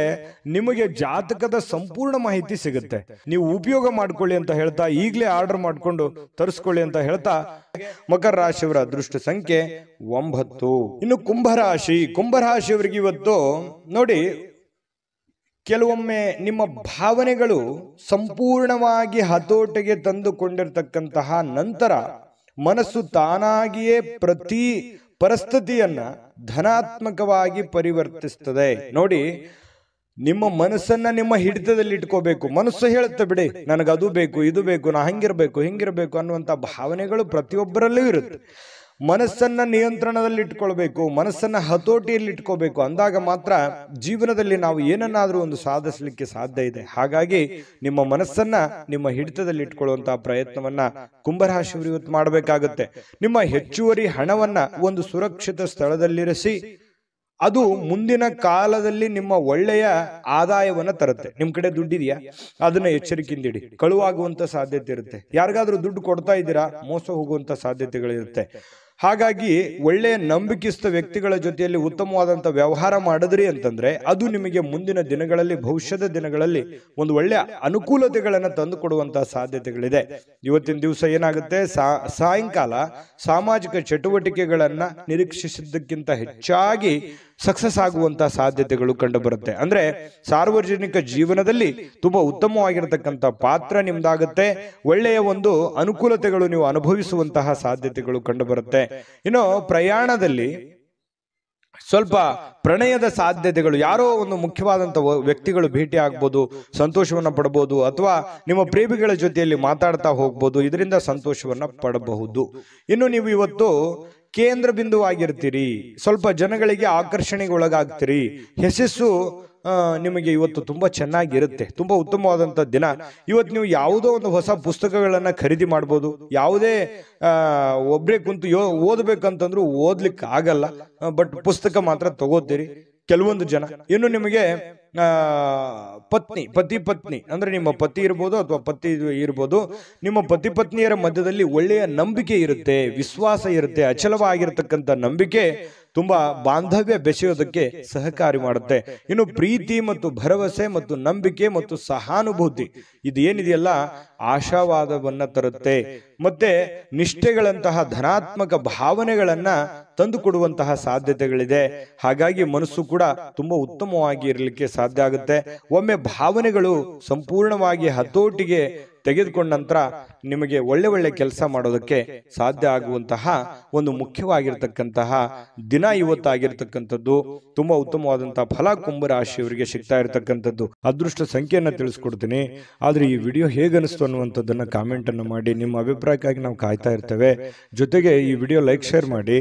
ನಿಮಗೆ ಜಾತಕದ ಸಂಪೂರ್ಣ ಮಾಹಿತಿ ಸಿಗುತ್ತೆ. ನೀವು ಉಪಯೋಗ ಮಾಡ್ಕೊಳ್ಳಿ ಅಂತ ಹೇಳ್ತಾ, ಈಗಲೇ ಆರ್ಡರ್ ಮಾಡ್ಕೊಂಡು ತರಿಸ್ಕೊಳ್ಳಿ ಅಂತ ಹೇಳ್ತಾ, ಮಕರ ರಾಶಿಯವರ ಅದೃಷ್ಟ ಸಂಖ್ಯೆ 9. ಇನ್ನು ಕುಂಭರಾಶಿಯವರಿಗೆ ಇವತ್ತು ನೋಡಿ, ಕೆಲವೊಮ್ಮೆ ನಿಮ್ಮ ಭಾವನೆಗಳು ಸಂಪೂರ್ಣವಾಗಿ ಹತೋಟಿಗೆ ತಂದುಕೊಂಡಿರ್ತಕ್ಕಂತಹ ನಂತರ ಮನಸ್ಸು ತಾನಾಗಿಯೇ ಪ್ರತಿ ಪರಿಸ್ಥಿತಿಯನ್ನ ಧನಾತ್ಮಕವಾಗಿ ಪರಿವರ್ತಿಸ್ತದೆ. ನೋಡಿ, ನಿಮ್ಮ ಮನಸ್ಸನ್ನ ನಿಮ್ಮ ಹಿಡಿತದಲ್ಲಿ ಇಟ್ಕೋಬೇಕು. ಮನಸ್ಸು ಹೇಳುತ್ತೆ, ಬಿಡಿ ನನಗದು ಬೇಕು, ಇದು ಬೇಕು, ನಾ ಹಿಂಗಿರ್ಬೇಕು ಅನ್ನುವಂಥ ಭಾವನೆಗಳು ಪ್ರತಿಯೊಬ್ಬರಲ್ಲೂ ಇರುತ್ತೆ. ಮನಸ್ಸನ್ನ ನಿಯಂತ್ರಣದಲ್ಲಿ ಇಟ್ಕೊಳ್ಬೇಕು, ಮನಸ್ಸನ್ನ ಹತೋಟಿಯಲ್ಲಿ ಇಟ್ಕೋಬೇಕು. ಅಂದಾಗ ಮಾತ್ರ ಜೀವನದಲ್ಲಿ ನಾವು ಏನನ್ನಾದ್ರೂ ಒಂದು ಸಾಧಿಸಲಿಕ್ಕೆ ಸಾಧ್ಯ ಇದೆ. ಹಾಗಾಗಿ ನಿಮ್ಮ ಮನಸ್ಸನ್ನ ನಿಮ್ಮ ಹಿಡಿತದಲ್ಲಿ ಇಟ್ಕೊಳ್ಳುವಂತಹ ಪ್ರಯತ್ನವನ್ನ ಕುಂಭರಾಶಿಯವರು ಇವತ್ತು ಮಾಡಬೇಕಾಗುತ್ತೆ. ನಿಮ್ಮ ಹೆಚ್ಚುವರಿ ಹಣವನ್ನ ಒಂದು ಸುರಕ್ಷಿತ ಸ್ಥಳದಲ್ಲಿರಿಸಿ. ಅದು ಮುಂದಿನ ಕಾಲದಲ್ಲಿ ನಿಮ್ಮ ಒಳ್ಳೆಯ ಆದಾಯವನ್ನ ತರುತ್ತೆ. ನಿಮ್ ಕಡೆ ದುಡ್ಡಿದೆಯಾ, ಅದನ್ನ ಎಚ್ಚರಿಕೆಯಿಂದ ಇಡಿ. ಕಳುವಾಗುವಂತ ಸಾಧ್ಯತೆ ಇರುತ್ತೆ. ಯಾರಿಗಾದ್ರೂ ದುಡ್ಡು ಕೊಡ್ತಾ ಇದ್ದೀರಾ, ಮೋಸ ಹೋಗುವಂತ ಸಾಧ್ಯತೆಗಳಿರುತ್ತೆ. ಹಾಗಾಗಿ ಒಳ್ಳೆಯ ನಂಬಿಕೆಸ್ಥ ವ್ಯಕ್ತಿಗಳ ಜೊತೆಯಲ್ಲಿ ಉತ್ತಮವಾದಂತ ವ್ಯವಹಾರ ಮಾಡಿದ್ರಿ ಅಂತಂದ್ರೆ ಅದು ನಿಮಗೆ ಮುಂದಿನ ದಿನಗಳಲ್ಲಿ, ಭವಿಷ್ಯದ ದಿನಗಳಲ್ಲಿ ಒಂದು ಒಳ್ಳೆಯ ಅನುಕೂಲತೆಗಳನ್ನ ತಂದು ಕೊಡುವಂತಹ ಸಾಧ್ಯತೆಗಳಿದೆ. ಇವತ್ತಿನ ದಿವಸ ಏನಾಗುತ್ತೆ, ಸಾಯಂಕಾಲ ಸಾಮಾಜಿಕ ಚಟುವಟಿಕೆಗಳನ್ನ ನಿರೀಕ್ಷಿಸಿದ್ದಕ್ಕಿಂತ ಹೆಚ್ಚಾಗಿ ಸಕ್ಸಸ್ ಆಗುವಂತಹ ಸಾಧ್ಯತೆಗಳು ಕಂಡು ಬರುತ್ತೆ. ಅಂದ್ರೆ ಸಾರ್ವಜನಿಕ ಜೀವನದಲ್ಲಿ ತುಂಬಾ ಉತ್ತಮವಾಗಿರತಕ್ಕಂಥ ಪಾತ್ರ ನಿಮ್ದಾಗುತ್ತೆ. ಒಳ್ಳೆಯ ಒಂದು ಅನುಕೂಲತೆಗಳು ನೀವು ಅನುಭವಿಸುವಂತಹ ಸಾಧ್ಯತೆಗಳು ಕಂಡು ಬರುತ್ತೆ. ಇನ್ನು ಪ್ರಯಾಣದಲ್ಲಿ ಸ್ವಲ್ಪ ಪ್ರಣಯದ ಸಾಧ್ಯತೆಗಳು, ಯಾರೋ ಒಂದು ಮುಖ್ಯವಾದಂತ ವ್ಯಕ್ತಿಗಳು ಭೇಟಿ ಆಗ್ಬೋದು, ಸಂತೋಷವನ್ನ ಪಡಬಹುದು. ಅಥವಾ ನಿಮ್ಮ ಪ್ರೇಮಿಗಳ ಜೊತೆಯಲ್ಲಿ ಮಾತಾಡ್ತಾ ಹೋಗ್ಬೋದು, ಇದರಿಂದ ಸಂತೋಷವನ್ನ ಪಡಬಹುದು. ಇನ್ನು ನೀವು ಇವತ್ತು ಕೇಂದ್ರ ಬಿಂದುವಾಗಿರ್ತೀರಿ, ಸ್ವಲ್ಪ ಜನಗಳಿಗೆ ಆಕರ್ಷಣೆಗೆ ಒಳಗಾಗ್ತೀರಿ. ಯಶಸ್ಸು ನಿಮಗೆ ಇವತ್ತು ತುಂಬಾ ಚೆನ್ನಾಗಿರುತ್ತೆ. ತುಂಬಾ ಉತ್ತಮವಾದಂತ ದಿನ. ಇವತ್ತು ನೀವು ಯಾವುದೋ ಒಂದು ಹೊಸ ಪುಸ್ತಕಗಳನ್ನ ಖರೀದಿ ಮಾಡ್ಬೋದು. ಯಾವುದೇ ಒಬ್ರೇ ಕುಂತು ಓದ್ಬೇಕಂತಂದ್ರೂ ಓದ್ಲಿಕ್ಕೆ ಆಗಲ್ಲ, ಬಟ್ ಪುಸ್ತಕ ಮಾತ್ರ ತಗೋತೀರಿ ಕೆಲವೊಂದು ಜನ. ಇನ್ನು ನಿಮಗೆ ಪತಿ ಪತ್ನಿ ಅಂದ್ರೆ ನಿಮ್ಮ ಪತಿ ಇರ್ಬೋದು ಅಥವಾ ಪತಿ ಇರ್ಬೋದು, ನಿಮ್ಮ ಪತಿ ಪತ್ನಿಯರ ಮಧ್ಯದಲ್ಲಿ ಒಳ್ಳೆಯ ನಂಬಿಕೆ ಇರುತ್ತೆ, ವಿಶ್ವಾಸ ಇರುತ್ತೆ. ಅಚಲವಾಗಿರ್ತಕ್ಕಂಥ ನಂಬಿಕೆ ತುಂಬಾ ಬಾಂಧವ್ಯ ಬೆಸೆಯೋದಕ್ಕೆ ಸಹಕಾರಿ ಮಾಡುತ್ತೆ. ಇನ್ನು ಪ್ರೀತಿ ಮತ್ತು ಭರವಸೆ ಮತ್ತು ನಂಬಿಕೆ ಮತ್ತು ಸಹಾನುಭೂತಿ ಇದು ಏನಿದೆಯಲ್ಲ, ಆಶಾವಾದವನ್ನ ತರುತ್ತೆ. ಮತ್ತೆ ನಿಷ್ಠೆಗಳಂತಹ ಧನಾತ್ಮಕ ಭಾವನೆಗಳನ್ನ ತಂದು ಕೊಡುವಂತಹ ಸಾಧ್ಯತೆಗಳಿದೆ. ಹಾಗಾಗಿ ಮನಸ್ಸು ಕೂಡ ತುಂಬಾ ಉತ್ತಮವಾಗಿ ಇರಲಿಕ್ಕೆ ಸಾಧ್ಯ ಆಗುತ್ತೆ. ಒಮ್ಮೆ ಭಾವನೆಗಳು ಸಂಪೂರ್ಣವಾಗಿ ಹತೋಟಿಗೆ ತೆಗೆದುಕೊಂಡ ನಂತರ ನಿಮಗೆ ಒಳ್ಳೆ ಕೆಲಸ ಮಾಡೋದಕ್ಕೆ ಸಾಧ್ಯ ಆಗುವಂತಹ ಒಂದು ಮುಖ್ಯವಾಗಿರ್ತಕ್ಕಂತಹ ದಿನ ಇವತ್ತಾಗಿರ್ತಕ್ಕಂಥದ್ದು. ತುಂಬಾ ಉತ್ತಮವಾದಂತಹ ಫಲ ಕುಂಭರಾಶಿಯವರಿಗೆ ಸಿಗ್ತಾ ಇರತಕ್ಕಂಥದ್ದು. ಅದೃಷ್ಟ ಸಂಖ್ಯೆಯನ್ನ ತಿಳಿಸ್ಕೊಡ್ತೀನಿ. ಆದ್ರೆ ಈ ವಿಡಿಯೋ ಹೇಗನಿಸ್ತು ಅನ್ನುವಂಥದ್ದನ್ನ ಕಾಮೆಂಟ್ ಅನ್ನು ಮಾಡಿ. ನಿಮ್ಮ ಅಭಿಪ್ರಾಯಕ್ಕಾಗಿ ನಾವು ಕಾಯ್ತಾ ಇರ್ತೇವೆ. ಜೊತೆಗೆ ಈ ವಿಡಿಯೋ ಲೈಕ್ ಶೇರ್ ಮಾಡಿ.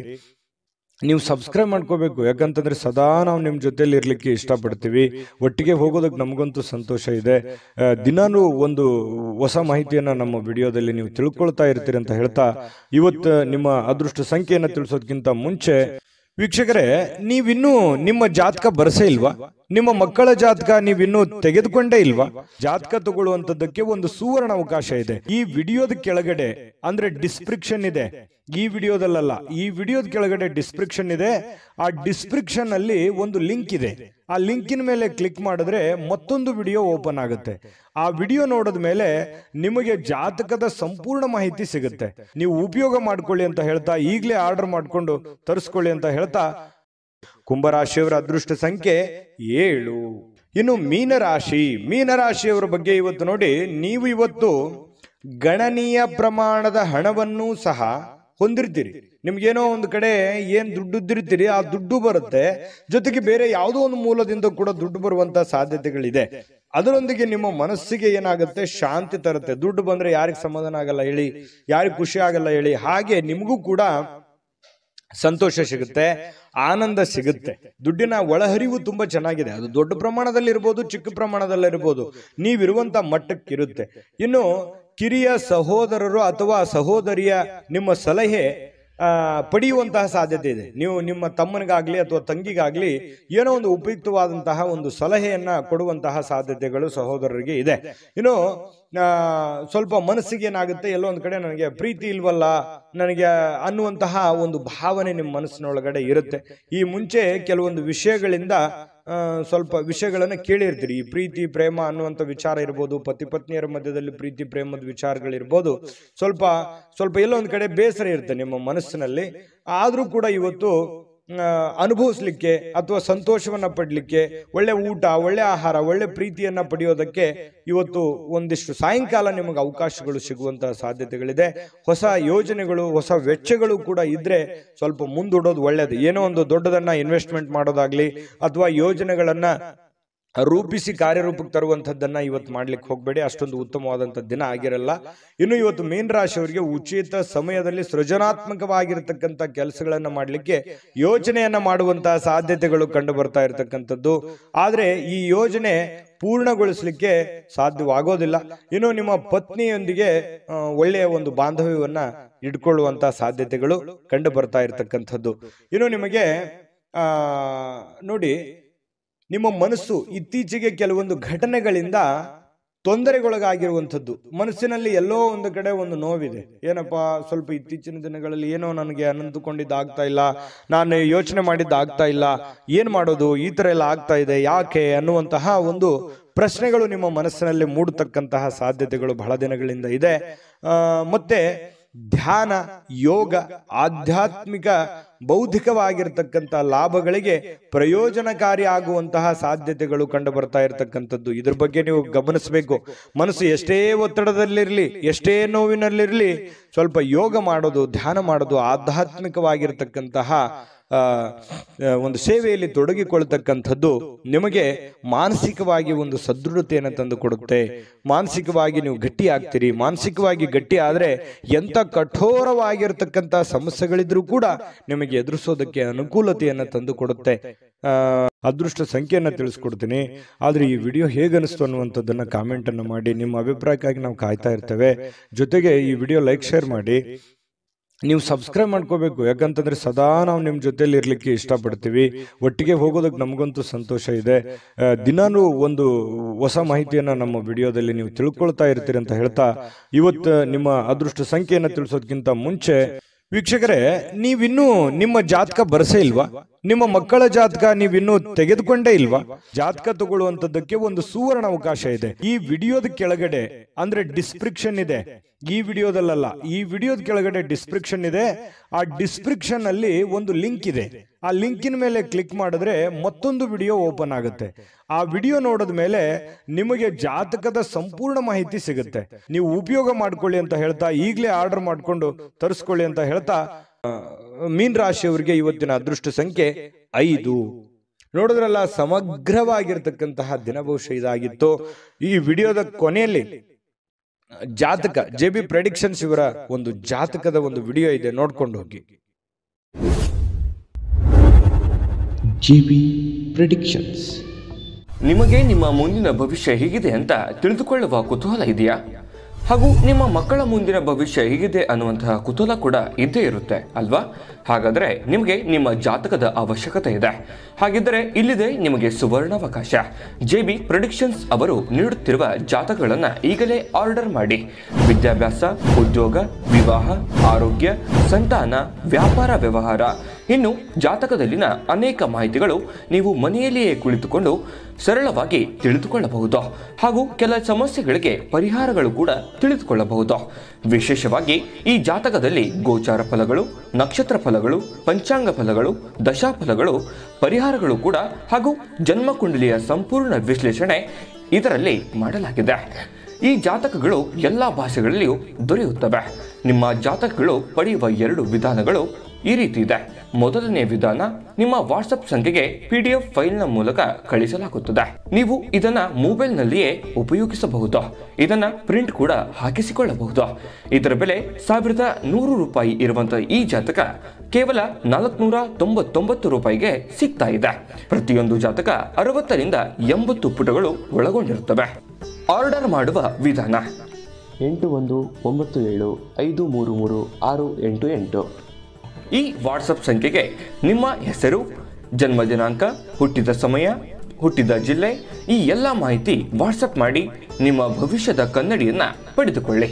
ನೀವು ಸಬ್ಸ್ಕ್ರೈಬ್ ಮಾಡ್ಕೋಬೇಕು. ಯಾಕಂತಂದ್ರೆ ಸದಾ ನಾವು ನಿಮ್ಮ ಜೊತೆಲಿ ಇರ್ಲಿಕ್ಕೆ ಇಷ್ಟಪಡ್ತೀವಿ. ಒಟ್ಟಿಗೆ ಹೋಗೋದಕ್ಕೆ ನಮಗಂತೂ ಸಂತೋಷ ಇದೆ. ದಿನಾನು ಒಂದು ಹೊಸ ಮಾಹಿತಿಯನ್ನ ನಮ್ಮ ವಿಡಿಯೋದಲ್ಲಿ ನೀವು ತಿಳ್ಕೊಳ್ತಾ ಇರ್ತೀರಿ ಅಂತ ಹೇಳ್ತಾ, ಇವತ್ತು ನಿಮ್ಮ ಅದೃಷ್ಟ ಸಂಖ್ಯೆಯನ್ನು ತಿಳಿಸೋದಕ್ಕಿಂತ ಮುಂಚೆ ವೀಕ್ಷಕರೇ, ನೀವಿನ್ನೂ ನಿಮ್ಮ ಜಾತಕ ಬರಸೇ ಇಲ್ವಾ? ನಿಮ್ಮ ಮಕ್ಕಳ ಜಾತಕ ನೀವಿನ್ನೂ ತೆಗೆದುಕೊಂಡೇ ಇಲ್ವಾ? ಜಾತಕ ತಗೊಳ್ಳುವಂತದ್ದಕ್ಕೆ ಒಂದು ಸುವರ್ಣ ಅವಕಾಶ ಇದೆ. ಈ ವಿಡಿಯೋದ ಕೆಳಗಡೆ ಅಂದ್ರೆ ಡಿಸ್ಕ್ರಿಪ್ಷನ್ ಇದೆ. ಈ ವಿಡಿಯೋದಲ್ಲ, ಈ ವಿಡಿಯೋದ ಕೆಳಗಡೆ ಡಿಸ್ಕ್ರಿಪ್ಷನ್ ಇದೆ. ಆ ಡಿಸ್ಕ್ರಿಪ್ಷನ್ ಅಲ್ಲಿ ಒಂದು ಲಿಂಕ್ ಇದೆ. ಆ ಲಿಂಕಿನ ಮೇಲೆ ಕ್ಲಿಕ್ ಮಾಡಿದ್ರೆ ಮತ್ತೊಂದು ವಿಡಿಯೋ ಓಪನ್ ಆಗುತ್ತೆ. ಆ ವಿಡಿಯೋ ನೋಡಿದ ಮೇಲೆ ನಿಮಗೆ ಜಾತಕದ ಸಂಪೂರ್ಣ ಮಾಹಿತಿ ಸಿಗುತ್ತೆ. ನೀವು ಉಪಯೋಗ ಮಾಡ್ಕೊಳ್ಳಿ ಅಂತ ಹೇಳ್ತಾ, ಈಗಲೇ ಆರ್ಡರ್ ಮಾಡ್ಕೊಂಡು ತರಿಸ್ಕೊಳ್ಳಿ ಅಂತ ಹೇಳ್ತಾ, ಕುಂಭರಾಶಿಯವರ ಅದೃಷ್ಟ ಸಂಖ್ಯೆ 7. ಇನ್ನು ಮೀನರಾಶಿಯವರ ಬಗ್ಗೆ ಇವತ್ತು ನೋಡಿ, ನೀವು ಇವತ್ತು ಗಣನೀಯ ಪ್ರಮಾಣದ ಹಣವನ್ನು ಸಹ ಹೊಂದಿರ್ತೀರಿ. ನಿಮ್ಗೇನೋ ಒಂದು ಕಡೆ ಏನ್ ದುಡ್ಡಿರ್ತೀರಿ, ಆ ದುಡ್ಡು ಬರುತ್ತೆ. ಜೊತೆಗೆ ಬೇರೆ ಯಾವುದೋ ಒಂದು ಮೂಲದಿಂದ ಕೂಡ ದುಡ್ಡು ಬರುವಂತ ಸಾಧ್ಯತೆಗಳಿದೆ. ಅದರೊಂದಿಗೆ ನಿಮ್ಮ ಮನಸ್ಸಿಗೆ ಏನಾಗುತ್ತೆ, ಶಾಂತಿ ತರುತ್ತೆ. ದುಡ್ಡು ಬಂದ್ರೆ ಯಾರಿಗೆ ಸಮಾಧಾನ ಆಗಲ್ಲ ಹೇಳಿ, ಯಾರಿಗೆ ಖುಷಿ ಆಗಲ್ಲ ಹೇಳಿ. ಹಾಗೆ ನಿಮಗೂ ಕೂಡ ಸಂತೋಷ ಸಿಗುತ್ತೆ, ಆನಂದ ಸಿಗುತ್ತೆ. ದುಡ್ಡಿನ ಒಳಹರಿವು ತುಂಬಾ ಚೆನ್ನಾಗಿದೆ. ಅದು ದೊಡ್ಡ ಪ್ರಮಾಣದಲ್ಲಿ ಇರ್ಬೋದು, ಚಿಕ್ಕ ಪ್ರಮಾಣದಲ್ಲಿ ಇರ್ಬೋದು, ನೀವಿರುವಂತ ಮಟ್ಟಕ್ಕಿರುತ್ತೆ. ಇನ್ನು ಕಿರಿಯ ಸಹೋದರರು ಅಥವಾ ಸಹೋದರಿಯ ನಿಮ್ಮ ಸಲಹೆ ಪಡೆಯುವಂತಹ ಸಾಧ್ಯತೆ ಇದೆ. ನೀವು ನಿಮ್ಮ ತಮ್ಮನಿಗಾಗ್ಲಿ ಅಥವಾ ತಂಗಿಗಾಗ್ಲಿ ಏನೋ ಒಂದು ಉಪಯುಕ್ತವಾದಂತಹ ಒಂದು ಸಲಹೆಯನ್ನ ಕೊಡುವಂತಹ ಸಾಧ್ಯತೆಗಳು ಸಹೋದರರಿಗೆ ಇದೆ. ಇನ್ನು ಸ್ವಲ್ಪ ಮನಸ್ಸಿಗೆ ಏನಾಗುತ್ತೆ, ಎಲ್ಲೋ ಒಂದು ಕಡೆ ನನಗೆ ಪ್ರೀತಿ ಇಲ್ವಲ್ಲ ನನಗೆ ಅನ್ನುವಂತಹ ಒಂದು ಭಾವನೆ ನಿಮ್ಮ ಮನಸ್ಸಿನೊಳಗಡೆ ಇರುತ್ತೆ. ಈ ಮುಂಚೆ ಕೆಲವೊಂದು ವಿಷಯಗಳಿಂದ ಸ್ವಲ್ಪ ವಿಷಯಗಳನ್ನ ಕೇಳಿರ್ತೀರಿ. ಈ ಪ್ರೀತಿ ಪ್ರೇಮ ಅನ್ನುವಂಥ ವಿಚಾರ ಇರ್ಬೋದು, ಪತಿ ಪತ್ನಿಯರ ಮಧ್ಯದಲ್ಲಿ ಪ್ರೀತಿ ಪ್ರೇಮದ ವಿಚಾರಗಳಿರ್ಬೋದು. ಸ್ವಲ್ಪ ಎಲ್ಲೋ ಒಂದು ಕಡೆ ಬೇಸರ ಇರುತ್ತೆ ನಿಮ್ಮ ಮನಸ್ಸಿನಲ್ಲಿ. ಆದ್ರೂ ಕೂಡ ಇವತ್ತು ಅನುಭವಿಸ್ಲಿಕ್ಕೆ ಅಥವಾ ಸಂತೋಷವನ್ನ ಪಡ್ಲಿಕ್ಕೆ, ಒಳ್ಳೆ ಊಟ, ಒಳ್ಳೆ ಆಹಾರ, ಒಳ್ಳೆ ಪ್ರೀತಿಯನ್ನ ಪಡೆಯೋದಕ್ಕೆ ಇವತ್ತು ಒಂದಿಷ್ಟು ಸಾಯಂಕಾಲ ನಿಮಗೆ ಅವಕಾಶಗಳು ಸಿಗುವಂತಹ ಸಾಧ್ಯತೆಗಳಿದೆ. ಹೊಸ ಯೋಜನೆಗಳು, ಹೊಸ ವೆಚ್ಚಗಳು ಕೂಡ ಇದ್ರೆ ಸ್ವಲ್ಪ ಮುಂದೂಡೋದು ಒಳ್ಳೇದು. ಏನೋ ಒಂದು ದೊಡ್ಡದನ್ನ ಇನ್ವೆಸ್ಟ್ಮೆಂಟ್ ಮಾಡೋದಾಗ್ಲಿ ಅಥವಾ ಯೋಜನೆಗಳನ್ನ ರೂಪಿಸಿ ಕಾರ್ಯರೂಪಕ್ಕೆ ತರುವಂತದ್ದನ್ನ ಇವತ್ತು ಮಾಡ್ಲಿಕ್ಕೆ ಹೋಗ್ಬೇಡಿ. ಅಷ್ಟೊಂದು ಉತ್ತಮವಾದಂತ ದಿನ ಆಗಿರಲ್ಲ. ಇನ್ನು ಇವತ್ತು ಮೀನರಾಶಿಯವರಿಗೆ ಉಚಿತ ಸಮಯದಲ್ಲಿ ಸೃಜನಾತ್ಮಕವಾಗಿರ್ತಕ್ಕಂಥ ಕೆಲಸಗಳನ್ನ ಮಾಡ್ಲಿಕ್ಕೆ ಯೋಚನೆಯನ್ನ ಮಾಡುವಂತಹ ಸಾಧ್ಯತೆಗಳು ಕಂಡು ಬರ್ತಾ ಇರತಕ್ಕಂಥದ್ದು. ಆದ್ರೆ ಈ ಯೋಜನೆ ಪೂರ್ಣಗೊಳಿಸಲಿಕ್ಕೆ ಸಾಧ್ಯವಾಗೋದಿಲ್ಲ. ಇನ್ನು ನಿಮ್ಮ ಪತ್ನಿಯೊಂದಿಗೆ ಒಳ್ಳೆಯ ಒಂದು ಬಾಂಧವ್ಯವನ್ನ ಇಟ್ಕೊಳ್ಳುವಂತಹ ಸಾಧ್ಯತೆಗಳು ಕಂಡು ಬರ್ತಾ ಇರತಕ್ಕಂಥದ್ದು. ಇನ್ನು ನಿಮಗೆ ನೋಡಿ, ನಿಮ್ಮ ಮನಸ್ಸು ಇತ್ತೀಚೆಗೆ ಕೆಲವೊಂದು ಘಟನೆಗಳಿಂದ ತೊಂದರೆಗೊಳಗಾಗಿರುವಂಥದ್ದು. ಮನಸ್ಸಿನಲ್ಲಿ ಎಲ್ಲೋ ಒಂದು ಕಡೆ ಒಂದು ನೋವಿದೆ. ಏನಪ್ಪಾ, ಸ್ವಲ್ಪ ಇತ್ತೀಚಿನ ದಿನಗಳಲ್ಲಿ ಏನೋ ನನಗೆ ಅನಂತುಕೊಂಡಿದ್ದು ಆಗ್ತಾ ಇಲ್ಲ, ನಾನು ಯೋಚನೆ ಮಾಡಿದ್ದು ಆಗ್ತಾ ಇಲ್ಲ, ಏನ್ ಮಾಡೋದು, ಈ ತರ ಎಲ್ಲ ಆಗ್ತಾ ಇದೆ, ಯಾಕೆ ಅನ್ನುವಂತಹ ಒಂದು ಪ್ರಶ್ನೆಗಳು ನಿಮ್ಮ ಮನಸ್ಸಿನಲ್ಲಿ ಮೂಡತಕ್ಕಂತಹ ಸಾಧ್ಯತೆಗಳು ಬಹಳ ದಿನಗಳಿಂದ ಇದೆ. ಮತ್ತೆ ಧ್ಯಾನ, ಯೋಗ, ಆಧ್ಯಾತ್ಮಿಕ, ಬೌದ್ಧಿಕವಾಗಿರ್ತಕ್ಕಂಥ ಲಾಭಗಳಿಗೆ ಪ್ರಯೋಜನಕಾರಿ ಆಗುವಂತಹ ಸಾಧ್ಯತೆಗಳು ಕಂಡು ಬರ್ತಾ ಇರತಕ್ಕಂಥದ್ದು. ಇದ್ರ ಬಗ್ಗೆ ನೀವು ಗಮನಿಸಬೇಕು. ಮನಸ್ಸು ಎಷ್ಟೇ ಒತ್ತಡದಲ್ಲಿರ್ಲಿ, ಎಷ್ಟೇ ನೋವಿನಲ್ಲಿರ್ಲಿ, ಸ್ವಲ್ಪ ಯೋಗ ಮಾಡೋದು, ಧ್ಯಾನ ಮಾಡೋದು, ಆಧ್ಯಾತ್ಮಿಕವಾಗಿರ್ತಕ್ಕಂತಹ ಒಂದು ಸೇವೆಯಲ್ಲಿ ತೊಡಗಿಕೊಳ್ತಕ್ಕಂಥದ್ದು ನಿಮಗೆ ಮಾನಸಿಕವಾಗಿ ಒಂದು ಸದೃಢತೆಯನ್ನು ತಂದು ಕೊಡುತ್ತೆ. ಮಾನಸಿಕವಾಗಿ ನೀವು ಗಟ್ಟಿ ಆಗ್ತೀರಿ. ಮಾನಸಿಕವಾಗಿ ಗಟ್ಟಿ ಆದ್ರೆ ಎಂತ ಕಠೋರವಾಗಿರ್ತಕ್ಕಂಥ ಸಮಸ್ಯೆಗಳಿದ್ರೂ ಕೂಡ ನಿಮಗೆ ಎದುರಿಸೋದಕ್ಕೆ ಅನುಕೂಲತೆಯನ್ನು ತಂದು ಕೊಡುತ್ತೆ. ಅದೃಷ್ಟ ಸಂಖ್ಯೆಯನ್ನ ತಿಳಿಸ್ಕೊಡ್ತೀನಿ. ಆದ್ರೆ ಈ ವಿಡಿಯೋ ಹೇಗನಿಸ್ತು ಅನ್ನುವಂಥದ್ದನ್ನ ಕಾಮೆಂಟ್ ಅನ್ನು ಮಾಡಿ. ನಿಮ್ಮ ಅಭಿಪ್ರಾಯಕ್ಕಾಗಿ ನಾವು ಕಾಯ್ತಾ ಇರ್ತೇವೆ. ಜೊತೆಗೆ ಈ ವಿಡಿಯೋ ಲೈಕ್, ಶೇರ್ ಮಾಡಿ. ನೀವು ಸಬ್ಸ್ಕ್ರೈಬ್ ಮಾಡ್ಕೋಬೇಕು. ಯಾಕಂತಂದ್ರೆ ಸದಾ ನಾವು ನಿಮ್ಮ ಜೊತೆಲಿ ಇರ್ಲಿಕ್ಕೆ ಇಷ್ಟಪಡ್ತೀವಿ. ಒಟ್ಟಿಗೆ ಹೋಗೋದಕ್ಕೆ ನಮಗಂತೂ ಸಂತೋಷ ಇದೆ. ದಿನಾನು ಒಂದು ಹೊಸ ಮಾಹಿತಿಯನ್ನ ನಮ್ಮ ವಿಡಿಯೋದಲ್ಲಿ ನೀವು ತಿಳ್ಕೊಳ್ತಾ ಇರ್ತೀರಿ ಅಂತ ಹೇಳ್ತಾ, ಇವತ್ತು ನಿಮ್ಮ ಅದೃಷ್ಟ ಸಂಖ್ಯೆಯನ್ನು ತಿಳಿಸೋದಕ್ಕಿಂತ ಮುಂಚೆ ವೀಕ್ಷಕರೇ, ನೀವಿನ್ನೂ ನಿಮ್ಮ ಜಾತಕ ಬರಸೇ ಇಲ್ವಾ? ನಿಮ್ಮ ಮಕ್ಕಳ ಜಾತಕ ನೀವಿನ್ನೂ ತೆಗೆದುಕೊಂಡೇ ಇಲ್ವಾ? ಜಾತಕ ತಗೊಳ್ಳುವಂತದ್ದಕ್ಕೆ ಒಂದು ಸುವರ್ಣ ಅವಕಾಶ ಇದೆ. ಈ ವಿಡಿಯೋದ ಕೆಳಗಡೆ ಅಂದ್ರೆ ಡಿಸ್ಕ್ರಿಪ್ಷನ್ ಇದೆ. ಈ ವಿಡಿಯೋದಲ್ಲ, ಈ ವಿಡಿಯೋದ ಕೆಳಗಡೆ ಡಿಸ್ಕ್ರಿಪ್ಷನ್ ಇದೆ. ಆ ಡಿಸ್ಕ್ರಿಪ್ಷನ್ ಅಲ್ಲಿ ಒಂದು ಲಿಂಕ್ ಇದೆ. ಆ ಲಿಂಕಿನ ಮೇಲೆ ಕ್ಲಿಕ್ ಮಾಡಿದ್ರೆ ಮತ್ತೊಂದು ವಿಡಿಯೋ ಓಪನ್ ಆಗುತ್ತೆ. ಆ ವಿಡಿಯೋ ನೋಡಿದ ಮೇಲೆ ನಿಮಗೆ ಜಾತಕದ ಸಂಪೂರ್ಣ ಮಾಹಿತಿ ಸಿಗುತ್ತೆ. ನೀವು ಉಪಯೋಗ ಮಾಡ್ಕೊಳ್ಳಿ ಅಂತ ಹೇಳ್ತಾ, ಈಗಲೇ ಆರ್ಡರ್ ಮಾಡ್ಕೊಂಡು ತರಿಸ್ಕೊಳ್ಳಿ ಅಂತ ಹೇಳ್ತಾ, ಮೀನ ರಾಶಿಯವರಿಗೆ ಇವತ್ತಿನ ಅದೃಷ್ಟ ಸಂಖ್ಯೆ 5. ನೋಡಿದ್ರಲ್ಲ, ಸಮಗ್ರವಾಗಿರ್ತಕ್ಕಂತಹ ದಿನ ಬಹುಶಃ ಇದಾಗಿತ್ತು. ಈ ವಿಡಿಯೋದ ಕೊನೆಯಲ್ಲಿ ಜಾತಕ JB ಪ್ರೆಡಿಕ್ಷನ್ಸ್ ಇವರ ಒಂದು ಜಾತಕದ ಒಂದು ವಿಡಿಯೋ ಇದೆ, ನೋಡ್ಕೊಂಡು ಹೋಗಿ. JB Predictions. ನಿಮಗೆ ನಿಮ್ಮ ಮುಂದಿನ ಭವಿಷ್ಯ ಹೇಗಿದೆ ಅಂತ ತಿಳಿದುಕೊಳ್ಳುವ ಕುತೂಹಲ ಇದೆಯಾ? ಹಾಗೂ ನಿಮ್ಮ ಮಕ್ಕಳ ಮುಂದಿನ ಭವಿಷ್ಯ ಹೇಗಿದೆ ಅನ್ನುವಂತಹ ಕುತೂಹಲ ಕೂಡ ಇದ್ದೇ ಇರುತ್ತೆ ಅಲ್ವಾ? ಹಾಗಾದರೆ ನಿಮಗೆ ನಿಮ್ಮ ಜಾತಕದ ಅವಶ್ಯಕತೆ ಇದೆ. ಹಾಗಿದ್ದರೆ ಇಲ್ಲಿದೆ ನಿಮಗೆ ಸುವರ್ಣಾವಕಾಶ. JB ಪ್ರೆಡಿಕ್ಷನ್ಸ್ ಅವರು ನೀಡುತ್ತಿರುವ ಜಾತಕಗಳನ್ನು ಈಗಲೇ ಆರ್ಡರ್ ಮಾಡಿ. ವಿದ್ಯಾಭ್ಯಾಸ, ಉದ್ಯೋಗ, ವಿವಾಹ, ಆರೋಗ್ಯ, ಸಂತಾನ, ವ್ಯಾಪಾರ ವ್ಯವಹಾರ, ಇನ್ನು ಜಾತಕದಲ್ಲಿನ ಅನೇಕ ಮಾಹಿತಿಗಳು ನೀವು ಮನೆಯಲ್ಲಿಯೇ ಕುಳಿತುಕೊಂಡು ಸರಳವಾಗಿ ತಿಳಿದುಕೊಳ್ಳಬಹುದು. ಹಾಗೂ ಕೆಲ ಸಮಸ್ಯೆಗಳಿಗೆ ಪರಿಹಾರಗಳು ಕೂಡ ತಿಳಿದುಕೊಳ್ಳಬಹುದು. ವಿಶೇಷವಾಗಿ ಈ ಜಾತಕದಲ್ಲಿ ಗೋಚಾರ ಫಲಗಳು, ನಕ್ಷತ್ರ ಫಲಗಳು, ಪಂಚಾಂಗ ಫಲಗಳು, ದಶಾಫಲಗಳು, ಪರಿಹಾರಗಳು ಕೂಡ ಹಾಗೂ ಜನ್ಮಕುಂಡಲಿಯ ಸಂಪೂರ್ಣ ವಿಶ್ಲೇಷಣೆ ಇದರಲ್ಲಿ ಮಾಡಲಾಗಿದೆ. ಈ ಜಾತಕಗಳು ಎಲ್ಲ ಭಾಷೆಗಳಲ್ಲಿಯೂ ದೊರೆಯುತ್ತವೆ. ನಿಮ್ಮ ಜಾತಕಗಳು ಪಡೆಯುವ 2 ವಿಧಾನಗಳು ಈ ರೀತಿ ಇದೆ. ಮೊದಲನೇ ವಿಧಾನ, ನಿಮ್ಮ ವಾಟ್ಸಪ್ ಸಂಖ್ಯೆಗೆ PDF ಫೈಲ್ನ ಮೂಲಕ ಕಳಿಸಲಾಗುತ್ತದೆ. ನೀವು ಇದನ್ನ ಮೊಬೈಲ್ನಲ್ಲಿಯೇ ಉಪಯೋಗಿಸಬಹುದು. ಇದನ್ನ ಪ್ರಿಂಟ್ ಕೂಡ ಹಾಕಿಸಿಕೊಳ್ಳಬಹುದು. ಇದರ ಬೆಲೆ 1100 ರೂಪಾಯಿ ಇರುವಂತಹ ಈ ಜಾತಕ ಕೇವಲ 499 ರೂಪಾಯಿಗೆ ಸಿಗ್ತಾ ಇದೆ. ಪ್ರತಿಯೊಂದು ಜಾತಕ 60 ರಿಂದ 80 ಪುಟಗಳು ಒಳಗೊಂಡಿರುತ್ತವೆ. ಆರ್ಡರ್ ಮಾಡುವ ವಿಧಾನ 8197533688. ಈ ವಾಟ್ಸಪ್ ಸಂಖ್ಯೆಗೆ ನಿಮ್ಮ ಹೆಸರು, ಜನ್ಮ ದಿನಾಂಕ, ಹುಟ್ಟಿದ ಸಮಯ, ಹುಟ್ಟಿದ ಜಿಲ್ಲೆ, ಈ ಎಲ್ಲ ಮಾಹಿತಿ ವಾಟ್ಸಪ್ ಮಾಡಿ ನಿಮ್ಮ ಭವಿಷ್ಯದ ಕನ್ನಡಿಯನ್ನು ಪಡೆದುಕೊಳ್ಳಿ.